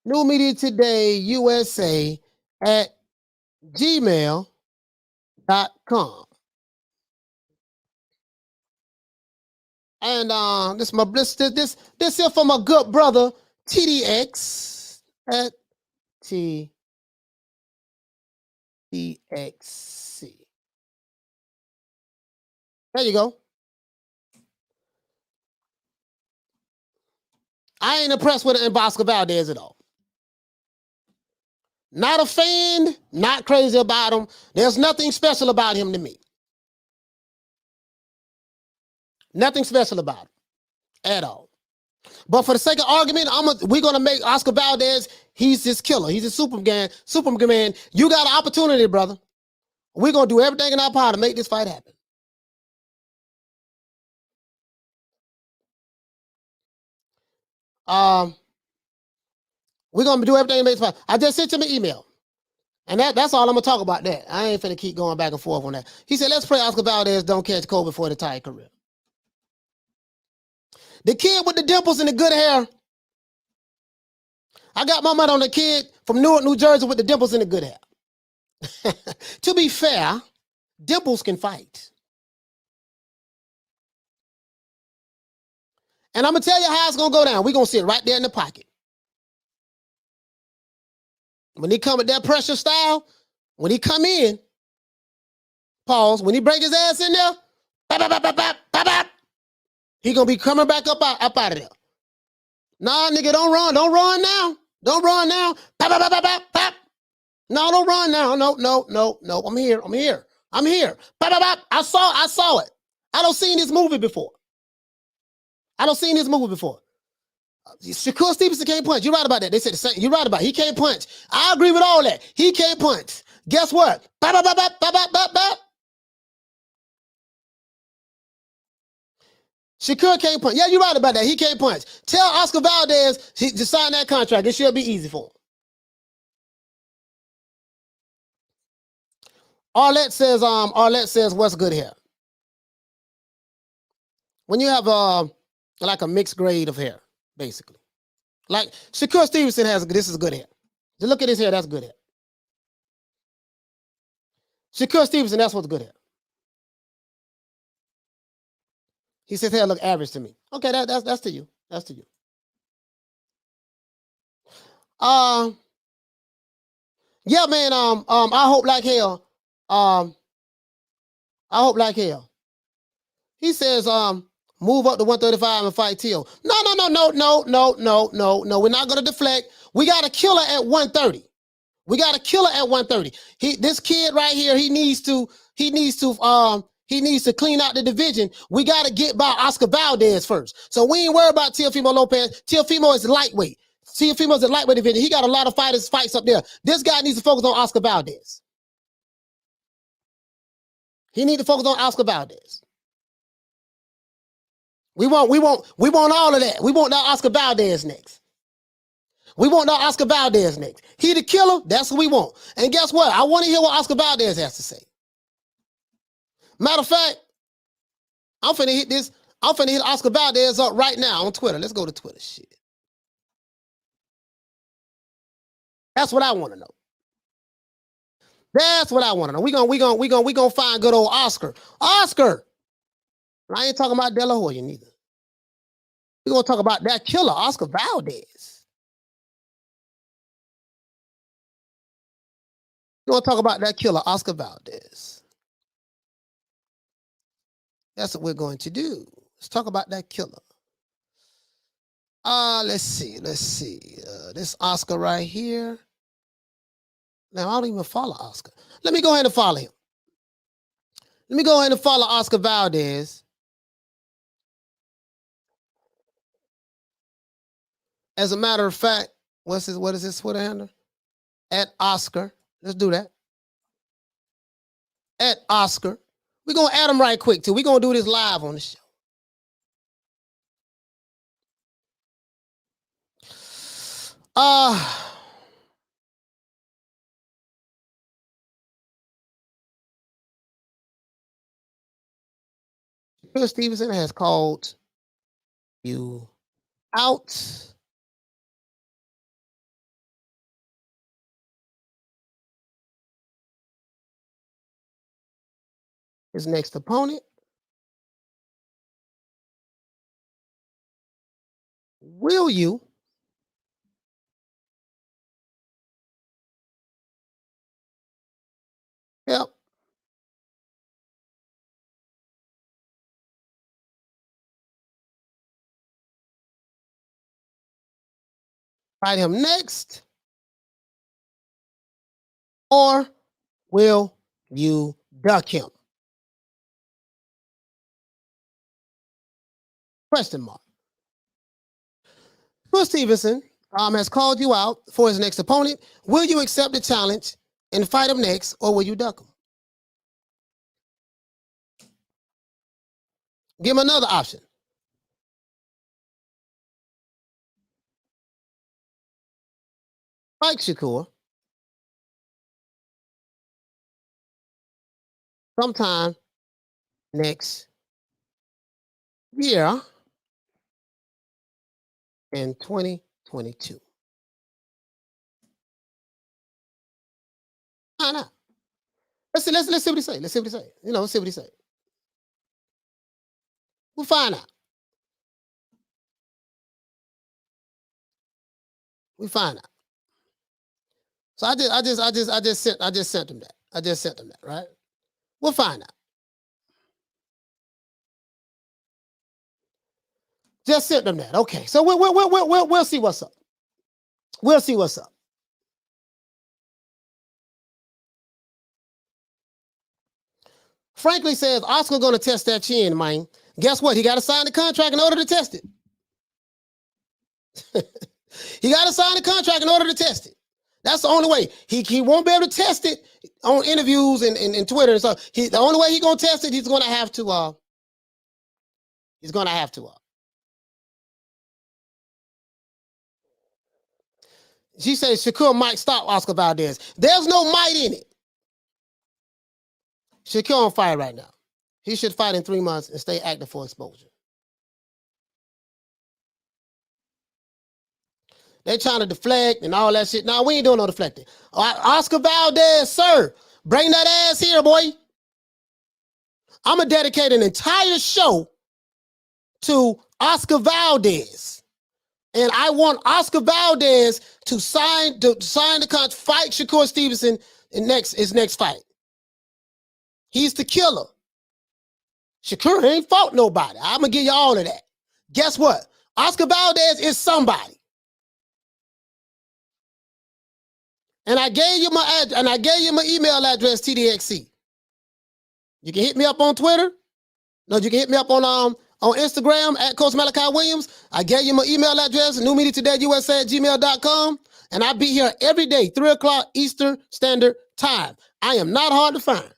New Media Today USA at gmail.com. And this here from my good brother TDX at TDXC. There you go. I ain't impressed with it in Oscar Valdez at all. Not a fan, not crazy about him. There's nothing special about him to me. Nothing special about him at all. But for the sake of argument, we're gonna make Oscar Valdez. He's this killer. He's a Superman. You got an opportunity, brother. We're gonna do everything in our power to make this fight happen. We're gonna do everything to make this fight. I just sent him an email. And that's all I'm gonna talk about that. I ain't finna keep going back and forth on that. He said, let's pray Oscar Valdez don't catch cold before the entire career. The kid with the dimples and the good hair. I got my money on the kid from Newark, New Jersey with the dimples and the good hair. To be fair, dimples can fight. And I'm gonna tell you how it's gonna go down. We're gonna sit right there in the pocket. When he come with that pressure style, when he come in, pause, when he break his ass in there, he gonna be coming back up out of there. Nah, nigga, don't run now. Don't run now. No, don't run now. No. I'm here. I saw it. I don't seen this movie before. Shakur Stevenson can't punch. You're right about that. They said the same. You're right about it. He can't punch. I agree with all that. He can't punch. Guess what? Shakur can't punch. Yeah, you're right about that. He can't punch. Tell Oscar Valdez to sign that contract. It should be easy for him. Arlette says, what's good hair? When you have like a mixed grade of hair, basically. Like Shakur Stevenson this is good hair. Just look at his hair, that's good hair. Shakur Stevenson, that's what's good hair. He says hair look average to me. Okay, that's to you. That's to you. Yeah, man. I hope like hell. I hope like hell. He says, move up to 135 and fight Till. No. We're not gonna deflect. We got a killer at 130. This kid right here, he needs to clean out the division. We got to get by Oscar Valdez first. So we ain't worried about Teofimo Lopez. Teofimo is lightweight. Teofimo is a lightweight division. He got a lot of fights up there. This guy needs to focus on Oscar Valdez. He needs to focus on Oscar Valdez. We want all of that. We want that Oscar Valdez next. He the killer. That's what we want. And guess what? I want to hear what Oscar Valdez has to say. Matter of fact, I'm finna hit Oscar Valdez up right now on Twitter. Let's go to Twitter. Shit. That's what I want to know. We gonna find good old Oscar. Oscar. I ain't talking about De La Hoya neither. We gonna talk about that killer, Oscar Valdez. We're gonna talk about that killer, Oscar Valdez. That's what we're going to do. Let's talk about that killer. Let's see. This Oscar right here. Now, I don't even follow Oscar. Let me go ahead and follow him. Let me go ahead and follow Oscar Valdez. As a matter of fact, what is his Twitter handle? At Oscar. Let's do that. At Oscar. We're going to add him right quick, too. We're going to do this live on the show. Shakur Stevenson has called you out. his next opponent will you help fight him next, or will you duck him? Question mark. Shakur Stevenson has called you out for his next opponent. Will you accept the challenge and fight him next, or will you duck him? Give him another option. Fight Shakur sometime next year in 2022. Find out. Let's see what he say. Let's see what he say. Let's see what he say. We'll find out. We find out. So I just sent him that. I just sent him that, right? We'll find out. Just sent them that. Okay. So we'll see what's up. We'll see what's up. Frankly says Oscar going to test that chin, man. Guess what? He got to sign the contract in order to test it. He got to sign the contract in order to test it. That's the only way. He won't be able to test it on interviews and Twitter and stuff. The only way he's going to test it, he's going to have to. She says Shakur might stop Oscar Valdez. There's no might in it. Shakur on fire right now. He should fight in 3 months and stay active for exposure. They're trying to deflect and all that shit. No, we ain't doing no deflecting. Oscar Valdez, sir, bring that ass here, boy. I'm going to dedicate an entire show to Oscar Valdez. And I want Oscar Valdez to sign the contract, fight Shakur Stevenson in his next fight. He's the killer. Shakur ain't fought nobody. I'm going to give you all of that. Guess what? Oscar Valdez is somebody. And I gave you my email address, TDXC. You can hit me up on Twitter. No, you can hit me up on Instagram at Coach Malachi Williams. I gave you my email address, newmediatodayusa@gmail.com. And I'll be here every day, 3 o'clock Eastern Standard Time. I am not hard to find.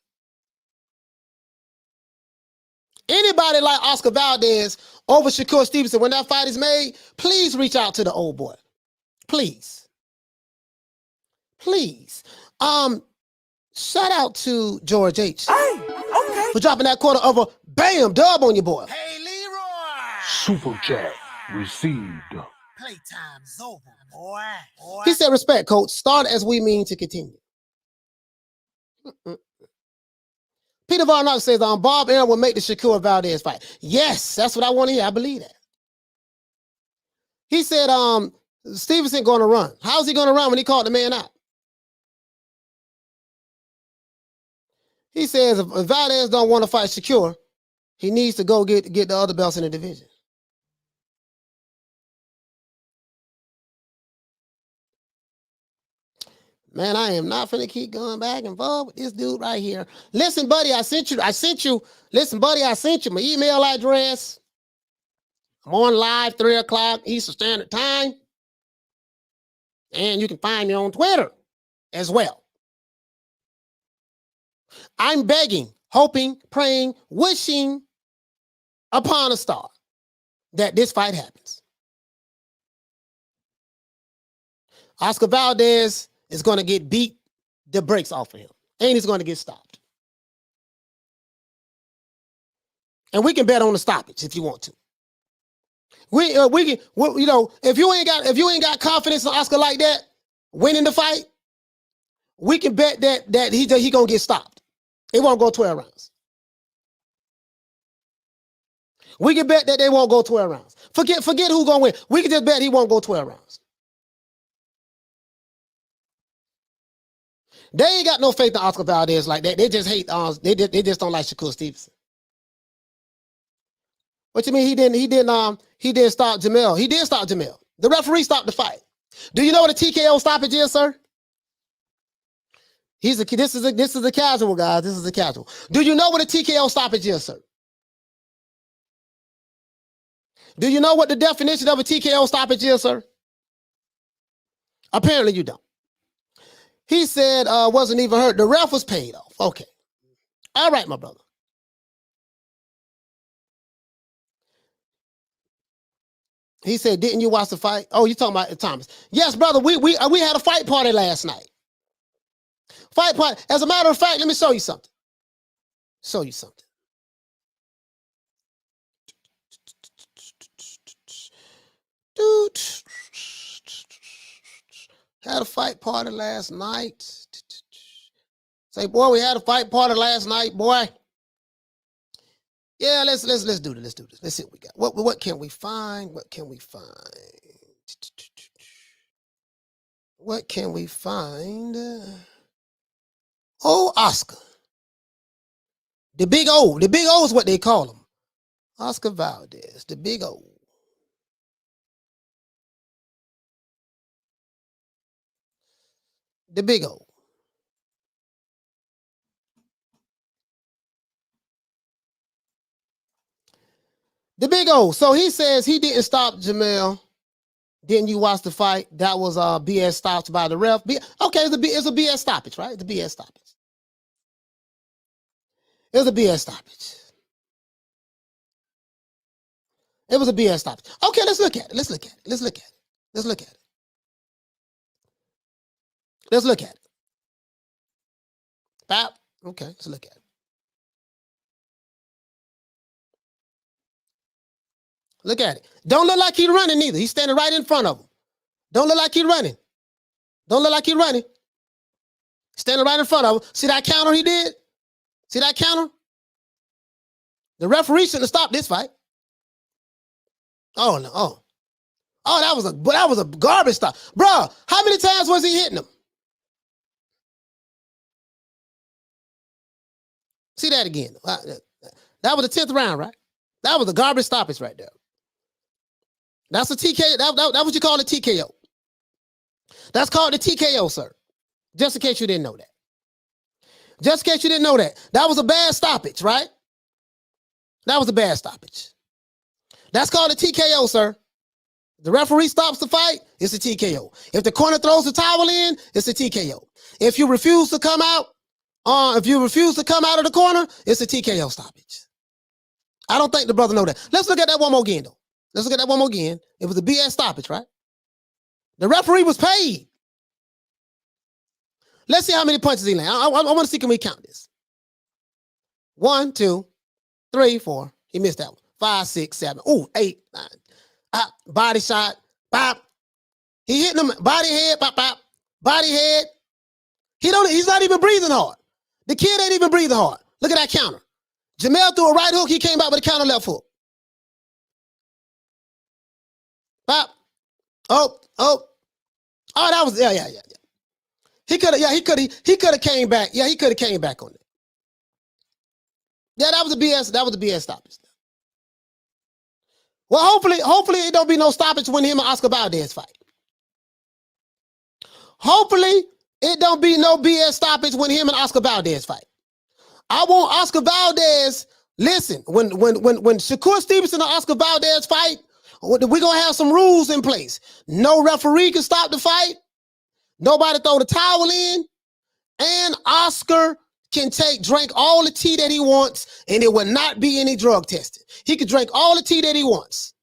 Anybody like Oscar Valdez over Shakur Stevenson, when that fight is made, please reach out to the old boy. Please. Please. Shout out to George H. Hey, okay. For dropping that quarter of a bam dub on your boy. Hey, Leroy. Super chat received. Playtime's over, boy. He said, respect, coach. Start as we mean to continue. Peter Varnock says, Bob Aaron will make the Shakur Valdez fight. Yes, that's what I want to hear. I believe that. He said, Stevenson going to run. How's he going to run when he called the man out? He says, if Valdez don't want to fight Shakur, he needs to go get the other belts in the division. Man, I am not finna keep going back and forth with this dude right here. Listen, buddy, I sent you my email address. I'm on live 3 o'clock Eastern Standard Time. And you can find me on Twitter as well. I'm begging, hoping, praying, wishing upon a star that this fight happens. Oscar Valdez is going to get beat the brakes off of him. And he's going to get stopped. And we can bet on the stoppage if you want to. We can, if you ain't got confidence in Oscar like that, winning the fight, we can bet that he gonna get stopped. It won't go 12 rounds. We can bet that they won't go 12 rounds. Forget who's gonna win. We can just bet he won't go 12 rounds. They ain't got no faith in Oscar Valdez like that. They just hate. They just don't like Shakur Stevenson. What you mean? He didn't stop Jamel. He did stop Jamel. The referee stopped the fight. Do you know what a TKO stoppage is, sir? This is a casual, guys. This is a casual. Do you know what a TKO stoppage is, sir? Do you know what the definition of a TKO stoppage is, sir? Apparently you don't. He said wasn't even hurt. The ref was paid off. Okay. All right, my brother. He said, didn't you watch the fight? Oh, you talking about Thomas. Yes, brother, we had a fight party last night. Fight party. As a matter of fact, let me show you something. Show you something. Dude. Had a fight party last night. Say, boy, we had a fight party last night, boy. Yeah, let's do this. Let's do this. Let's see what we got. What can we find? What can we find? What can we find? Oh, Oscar. The big O. The big O is what they call him. Oscar Valdez, the big O. The big O. The big O. So he says he didn't stop Jamel. Didn't you watch the fight? That was BS stopped by the ref. Okay, it's a BS stoppage, right? The BS stoppage. It was a BS stoppage. It was a BS stoppage. Okay, let's look at it. Let's look at it. Let's look at it. Let's look at it. Let's look at it. Bap. Okay, let's look at it. Look at it. Don't look like he's running either. He's standing right in front of him. Don't look like he's running. Don't look like he's running. Standing right in front of him. See that counter he did? See that counter? The referee shouldn't have stopped this fight. Oh no. Oh, that was a garbage stop. Bro, how many times was he hitting him? See that again. That was the 10th round, right? That was a garbage stoppage right there. That's a TKO. That's what you call a TKO. That's called the TKO, sir. Just in case you didn't know that. Just in case you didn't know that. That was a bad stoppage, right? That was a bad stoppage. That's called a TKO, sir. The referee stops the fight, it's a TKO. If the corner throws the towel in, it's a TKO. If you refuse to come out, of the corner, it's a TKO stoppage. I don't think the brother know that. Let's look at that one more again, though. Let's look at that one more again. It was a BS stoppage, right? The referee was paid. Let's see how many punches he landed. I want to see, can we count this? 1, 2, 3, 4. He missed that one. 5, 6, 7. Ooh, 8, 9. Body shot. Bop. He hit him. Body head. Bop, bop. Body head. He's not even breathing hard. The kid ain't even breathing hard. Look at that counter. Jamel threw a right hook. He came back with a counter left hook. Bop. Oh, that was, yeah. He could have came back. Yeah, he could have came back on it. Yeah, that was a BS stoppage. Well, hopefully it don't be no stoppage when him and Oscar Valdez fight. Hopefully it don't be no BS stoppage when him and Oscar Valdez fight. I want Oscar Valdez, listen, when Shakur Stevenson and Oscar Valdez fight, we're going to have some rules in place. No referee can stop the fight. Nobody throw the towel in. And Oscar can drink all the tea that he wants, and it will not be any drug testing. He can drink all the tea that he wants.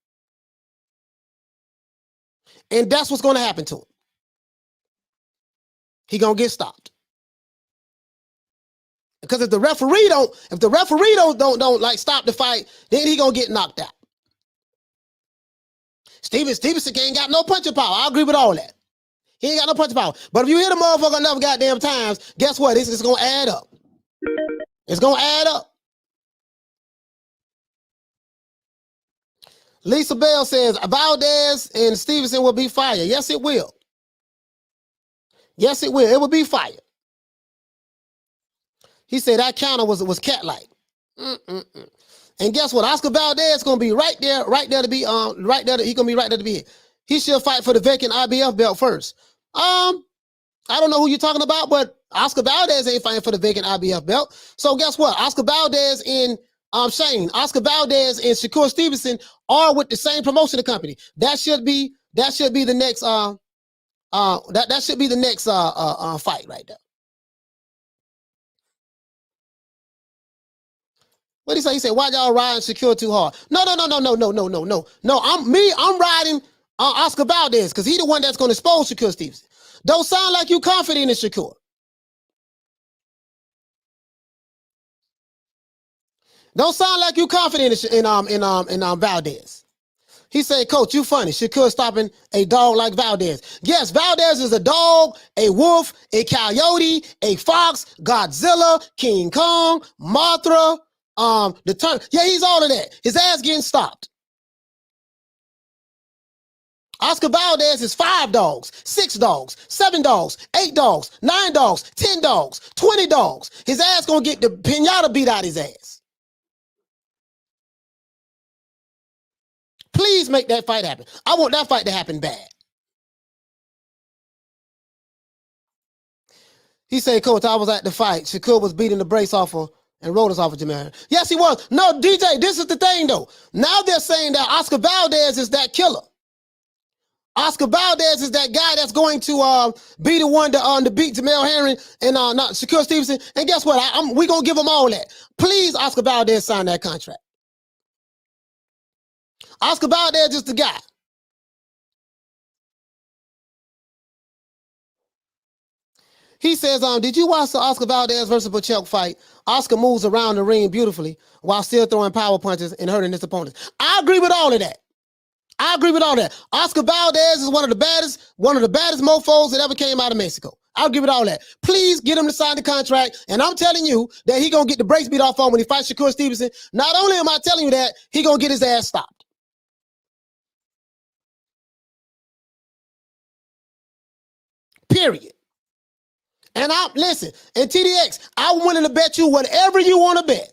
And that's what's going to happen to him. He going to get stopped. Because if the referee don't like stop the fight, then he going to get knocked out. Stevenson ain't got no punching power. I agree with all that. He ain't got no punching power. But if you hit a motherfucker enough goddamn times, guess what? It's going to add up. It's going to add up. Lisa Bell says Valdez and Stevenson will be fired. Yes, it will. Yes, it will. It will be fired. He said that counter was cat-like. And guess what? Oscar Valdez is gonna be right there to be right there. He's gonna be right there to be it. He should fight for the vacant IBF belt first. I don't know who you're talking about, but Oscar Valdez ain't fighting for the vacant IBF belt. So guess what? Oscar Valdez and Oscar Valdez and Shakur Stevenson are with the same promotion company. That should be the next that should be the next fight right there. What did he say? He said, "Why y'all riding Shakur too hard?" No. I'm riding Oscar Valdez because he's the one that's going to expose Shakur Stevenson. Don't sound like you confident in Shakur. Don't sound like you confident in Valdez. He said, "Coach, you funny. Shakur stopping a dog like Valdez." Yes, Valdez is a dog, a wolf, a coyote, a fox, Godzilla, King Kong, Mothra. Yeah, he's all of that. His ass getting stopped. Oscar Valdez is 5 dogs, 6 dogs, 7 dogs, 8 dogs, 9 dogs, 10 dogs, 20 dogs. His ass gonna get the pinata beat out his ass. Please make that fight happen. I want that fight to happen bad. He said, "Coach, I was at the fight. Shakur was beating the brace off of and rolled us off of Jamel." Yes, he was. No, DJ, this is the thing, though. Now they're saying that Oscar Valdez is that killer. Oscar Valdez is that guy that's going to be the one to beat Jamel Herring and not Shakur Stevenson. And guess what? We're going to give them all that. Please, Oscar Valdez, sign that contract. Oscar Valdez is the guy. He says, "Did you watch the Oscar Valdez versus Pacheco fight? Oscar moves around the ring beautifully while still throwing power punches and hurting his opponents." I agree with all of that. Oscar Valdez is one of the baddest mofos that ever came out of Mexico. I agree with all that. Please get him to sign the contract. And I'm telling you that he gonna get the brakes beat off on when he fights Shakur Stevenson. Not only am I telling you that, he gonna get his ass stopped. Period. And listen, and TDX, I'm willing to bet you whatever you want to bet.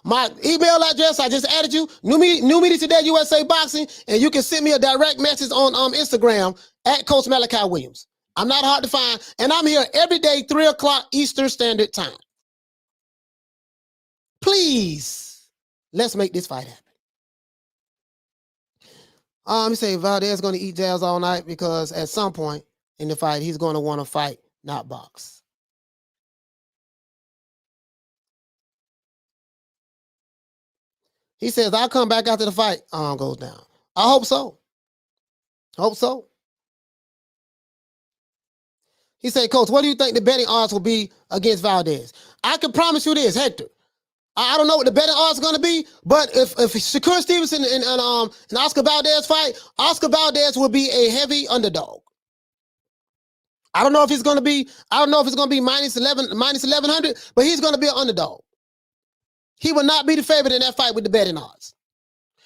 My email address, I just added you, New Media Today USA Boxing, and you can send me a direct message on Instagram at Coach Malachi Williams. I'm not hard to find, and I'm here every day, 3 o'clock Eastern Standard Time. Please, let's make this fight happen. He say Valdez is going to eat jabs all night because at some point in the fight, he's going to want to fight, not box. He says, "I'll come back after the fight goes down." I hope so. He said, "Coach, what do you think the betting odds will be against Valdez?" I can promise you this, Hector. I don't know what the betting odds are going to be, but if Shakur Stevenson and Oscar Valdez fight, Oscar Valdez will be a heavy underdog. I don't know if it's going to be minus 1100, but he's going to be an underdog. He will not be the favorite in that fight with the betting odds.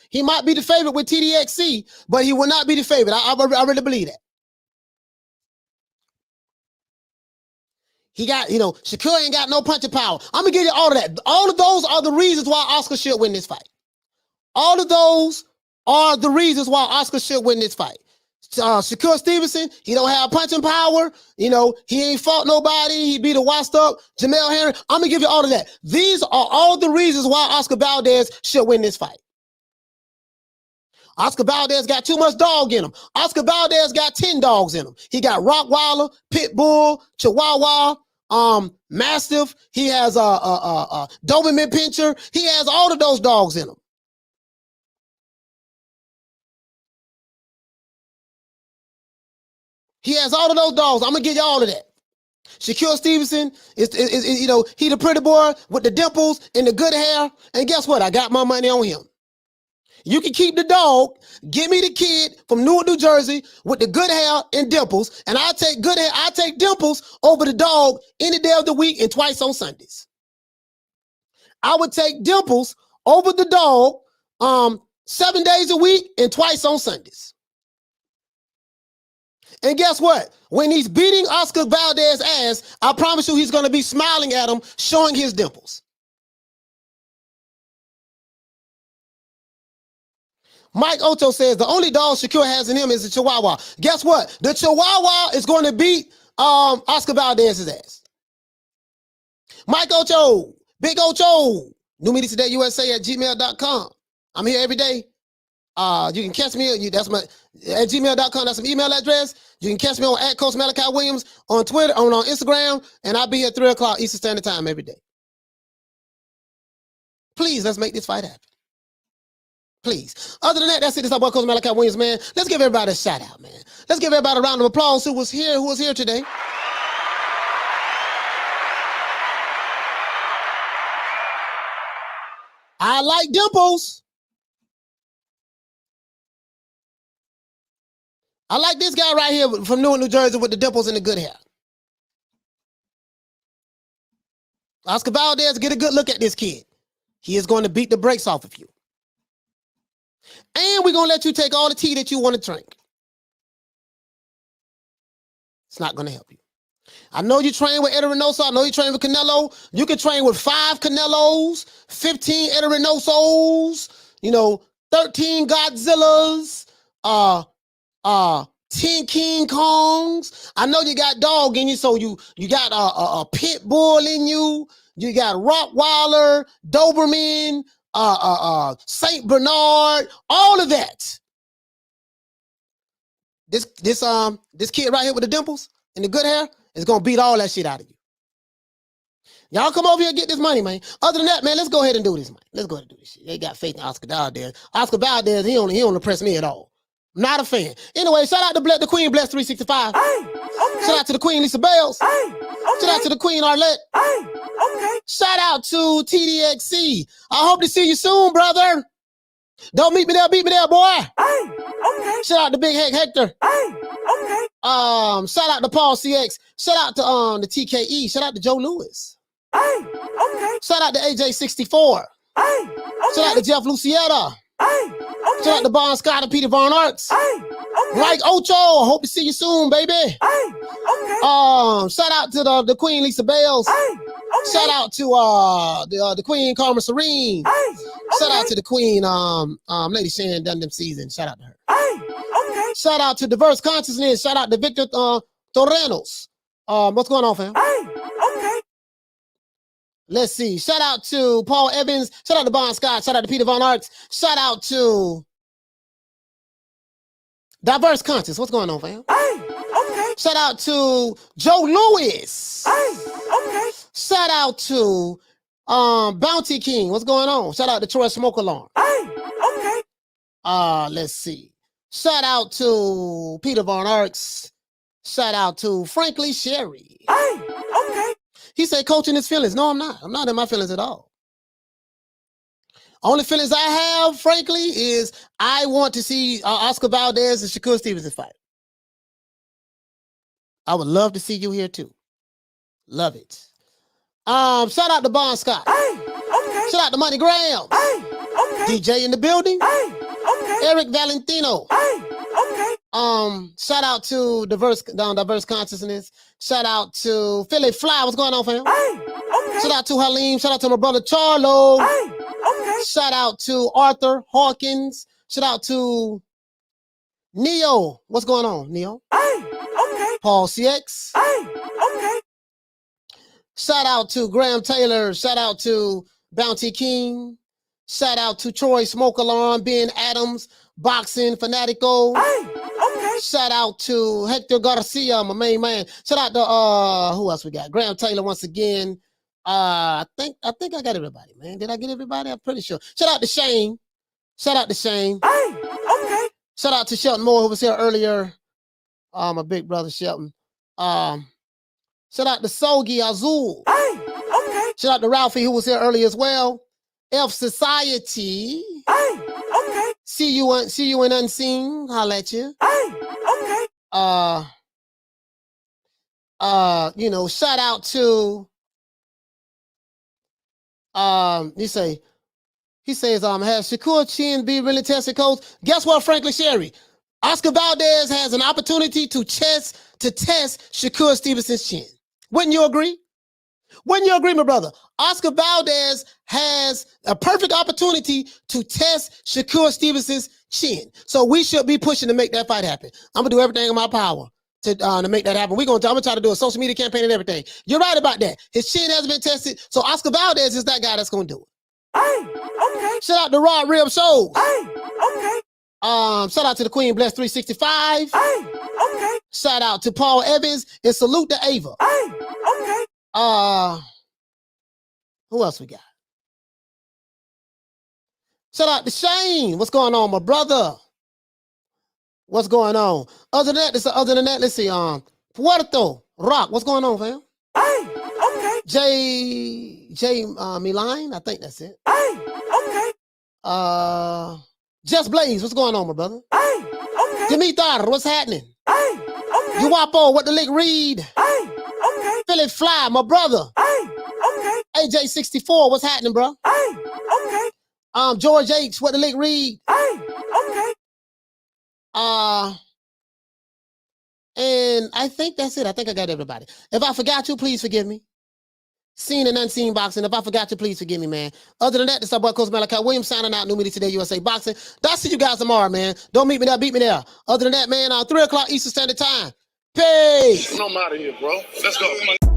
He might be the favorite with TDXC, but he will not be the favorite. I really believe that. He got, Shakur ain't got no punching power. I'm going to give you all of that. All of those are the reasons why Oscar should win this fight. All of those are the reasons why Oscar should win this fight. Shakur Stevenson, he don't have punching power. He ain't fought nobody. He beat a washed up Jamel Herring. I'm going to give you all of that. These are all the reasons why Oscar Valdez should win this fight. Oscar Valdez got too much dog in him. Oscar Valdez got 10 dogs in him. He got Rottweiler, Pitbull, Chihuahua, Mastiff. He has a Doberman Pinscher. He has all of those dogs in him. He has all of those dogs. I'm gonna give you all of that. Shakur Stevenson is he the pretty boy with the dimples and the good hair. And guess what? I got my money on him. You can keep the dog. Give me the kid from Newark, New Jersey with the good hair and dimples. And I take good hair. I take dimples over the dog any day of the week and twice on Sundays. I would take dimples over the dog 7 days a week and twice on Sundays. And guess what? When he's beating Oscar Valdez's ass, I promise you he's going to be smiling at him, showing his dimples. Mike Ocho says the only dog Shakur has in him is the Chihuahua. Guess what? The Chihuahua is going to beat Oscar Valdez's ass. Mike Ocho, Big Ocho, New Media Today USA at gmail.com. I'm here every day. You can catch me. That's my at gmail.com. That's my email address. You can catch me on at Coach Malachi Williams on Twitter, on Instagram, and I'll be here at 3 o'clock Eastern Standard Time every day. Please, let's make this fight happen. Please. Other than that, that's it. It's our boy Coach Malachi Williams, man. Let's give everybody a shout out, man. Let's give everybody a round of applause who was here today. I like dimples. I like this guy right here from Newark, New Jersey with the dimples and the good hair. Oscar Valdez, get a good look at this kid. He is going to beat the brakes off of you. And we're going to let you take all the tea that you want to drink. It's not going to help you. I know you train with Eddie Reynoso. I know you train with Canelo. You can train with 5 Canelos, 15 Eddie Reynosos, 13 Godzillas, 10 King Kongs. I know you got dog in you, so you got a pit bull in you. You got Rottweiler, Doberman, Saint Bernard, all of that. This kid right here with the dimples and the good hair is gonna beat all that shit out of you. Y'all come over here and get this money, man. Other than that, man, let's go ahead and do this, man. Let's go ahead and do this shit. They got faith in Oscar Valdez. Oscar Valdez, he don't impress me at all. Not a fan. Anyway, shout out to the Queen Bless 365. Shout out to the Queen Lisa Bales. Shout out to the Queen Arlette. Shout out to TDXC. I hope to see you soon, brother. Don't meet me there, beat me there, boy. Shout out to Big Heck Hector. Shout out to Paul CX. Shout out to the TKE. Shout out to Joe Lewis. Shout out to AJ64. Shout out to Jeff Lucietta. Shout out to Bon Scott and Peter Von Arts. Mike Ocho, I hope to see you soon, baby. Shout out to the Queen Lisa Bales. Shout out to the Queen Karma Serene. Shout out to the Queen Lady Shan Dundam Season. Shout out to her. Shout out to Diverse Consciousness. Shout out to Victor Torrenos. What's going on, fam? Let's see. Shout out to Paul Evans. Shout out to Bon Scott. Shout out to Peter Von Arts. Shout out to Diverse Conscious. What's going on, fam? Shout out to Joe Lewis. Shout out to Bounty King. What's going on? Shout out to Troy Smoke Alarm. Let's see. Shout out to Peter Von Arts. Shout out to Frankly Sherry. He said coaching his feelings. No, I'm not. I'm not in my feelings at all. Only feelings I have, frankly, is I want to see Oscar Valdez and Shakur Stevenson fight. I would love to see you here too. Love it. Shout out to Bon Scott. Shout out to Money Graham. DJ in the building. Eric Valentino. Shout out to Diverse Consciousness. Shout out to Philly Fly. What's going on, fam? Shout out to Halim. Shout out to my brother Charlo. Shout out to Arthur Hawkins. Shout out to Neo. What's going on, Neo? Paul CX. Shout out to Graham Taylor. Shout out to Bounty King. Shout out to Troy Smoke Alarm, Ben Adams, Boxing Fanatico. Shout out to Hector Garcia, my main man. Shout out to who else we got? Graham Taylor once again. I think I got everybody, man. Did I get everybody? I'm pretty sure. Shout out to Shane. Shout out to Shane. Shout out to Shelton Moore, who was here earlier. My big brother Shelton. Shout out to Sogi Azul. Shout out to Ralphie, who was here earlier as well. F Society. See you in Unseen. Holla at you. Shout out to you say He says, has Shakur chin be really tested, coach? Guess what, Franklin Sherry? Oscar Valdez has an opportunity to test Shakur Stevenson's chin. Wouldn't you agree? Wouldn't you agree, my brother? Oscar Valdez has a perfect opportunity to test Shakur Stevenson's chin. So we should be pushing to make that fight happen. I'm going to do everything in my power to make that happen. I'm going to try to do a social media campaign and everything. You're right about that. His chin hasn't been tested, so Oscar Valdez is that guy that's going to do it. Okay. Shout out to Rod Rib Shows. Okay. Shout out to the Queen Bless 365. Okay. Shout out to Paul Evans and salute to Ava. Okay. Who else we got? Shout out to Shane. What's going on, my brother? What's going on? Other than that, let's see. Puerto Rock. What's going on, fam? Okay. J Milan, I think that's it. Okay. Just Blaze. What's going on, my brother? Okay. Dimitar, what's happening? Okay. Uwapo, what the lick read? Okay. Philip Fly, my brother. Okay. AJ64, what's happening, bro? Okay. George H, what the lick read? Okay. And I think that's it. I think I got everybody. If I forgot you, please forgive me. Seen and unseen boxing. If I forgot you, please forgive me, man. Other than that, this is our boy Coach Malachi Williams signing out. New Media Today, USA Boxing. I'll see you guys tomorrow, man. Don't meet me there, beat me there. Other than that, man, 3 o'clock Eastern Standard Time. Peace. I'm out of here, bro. Let's go. Come on.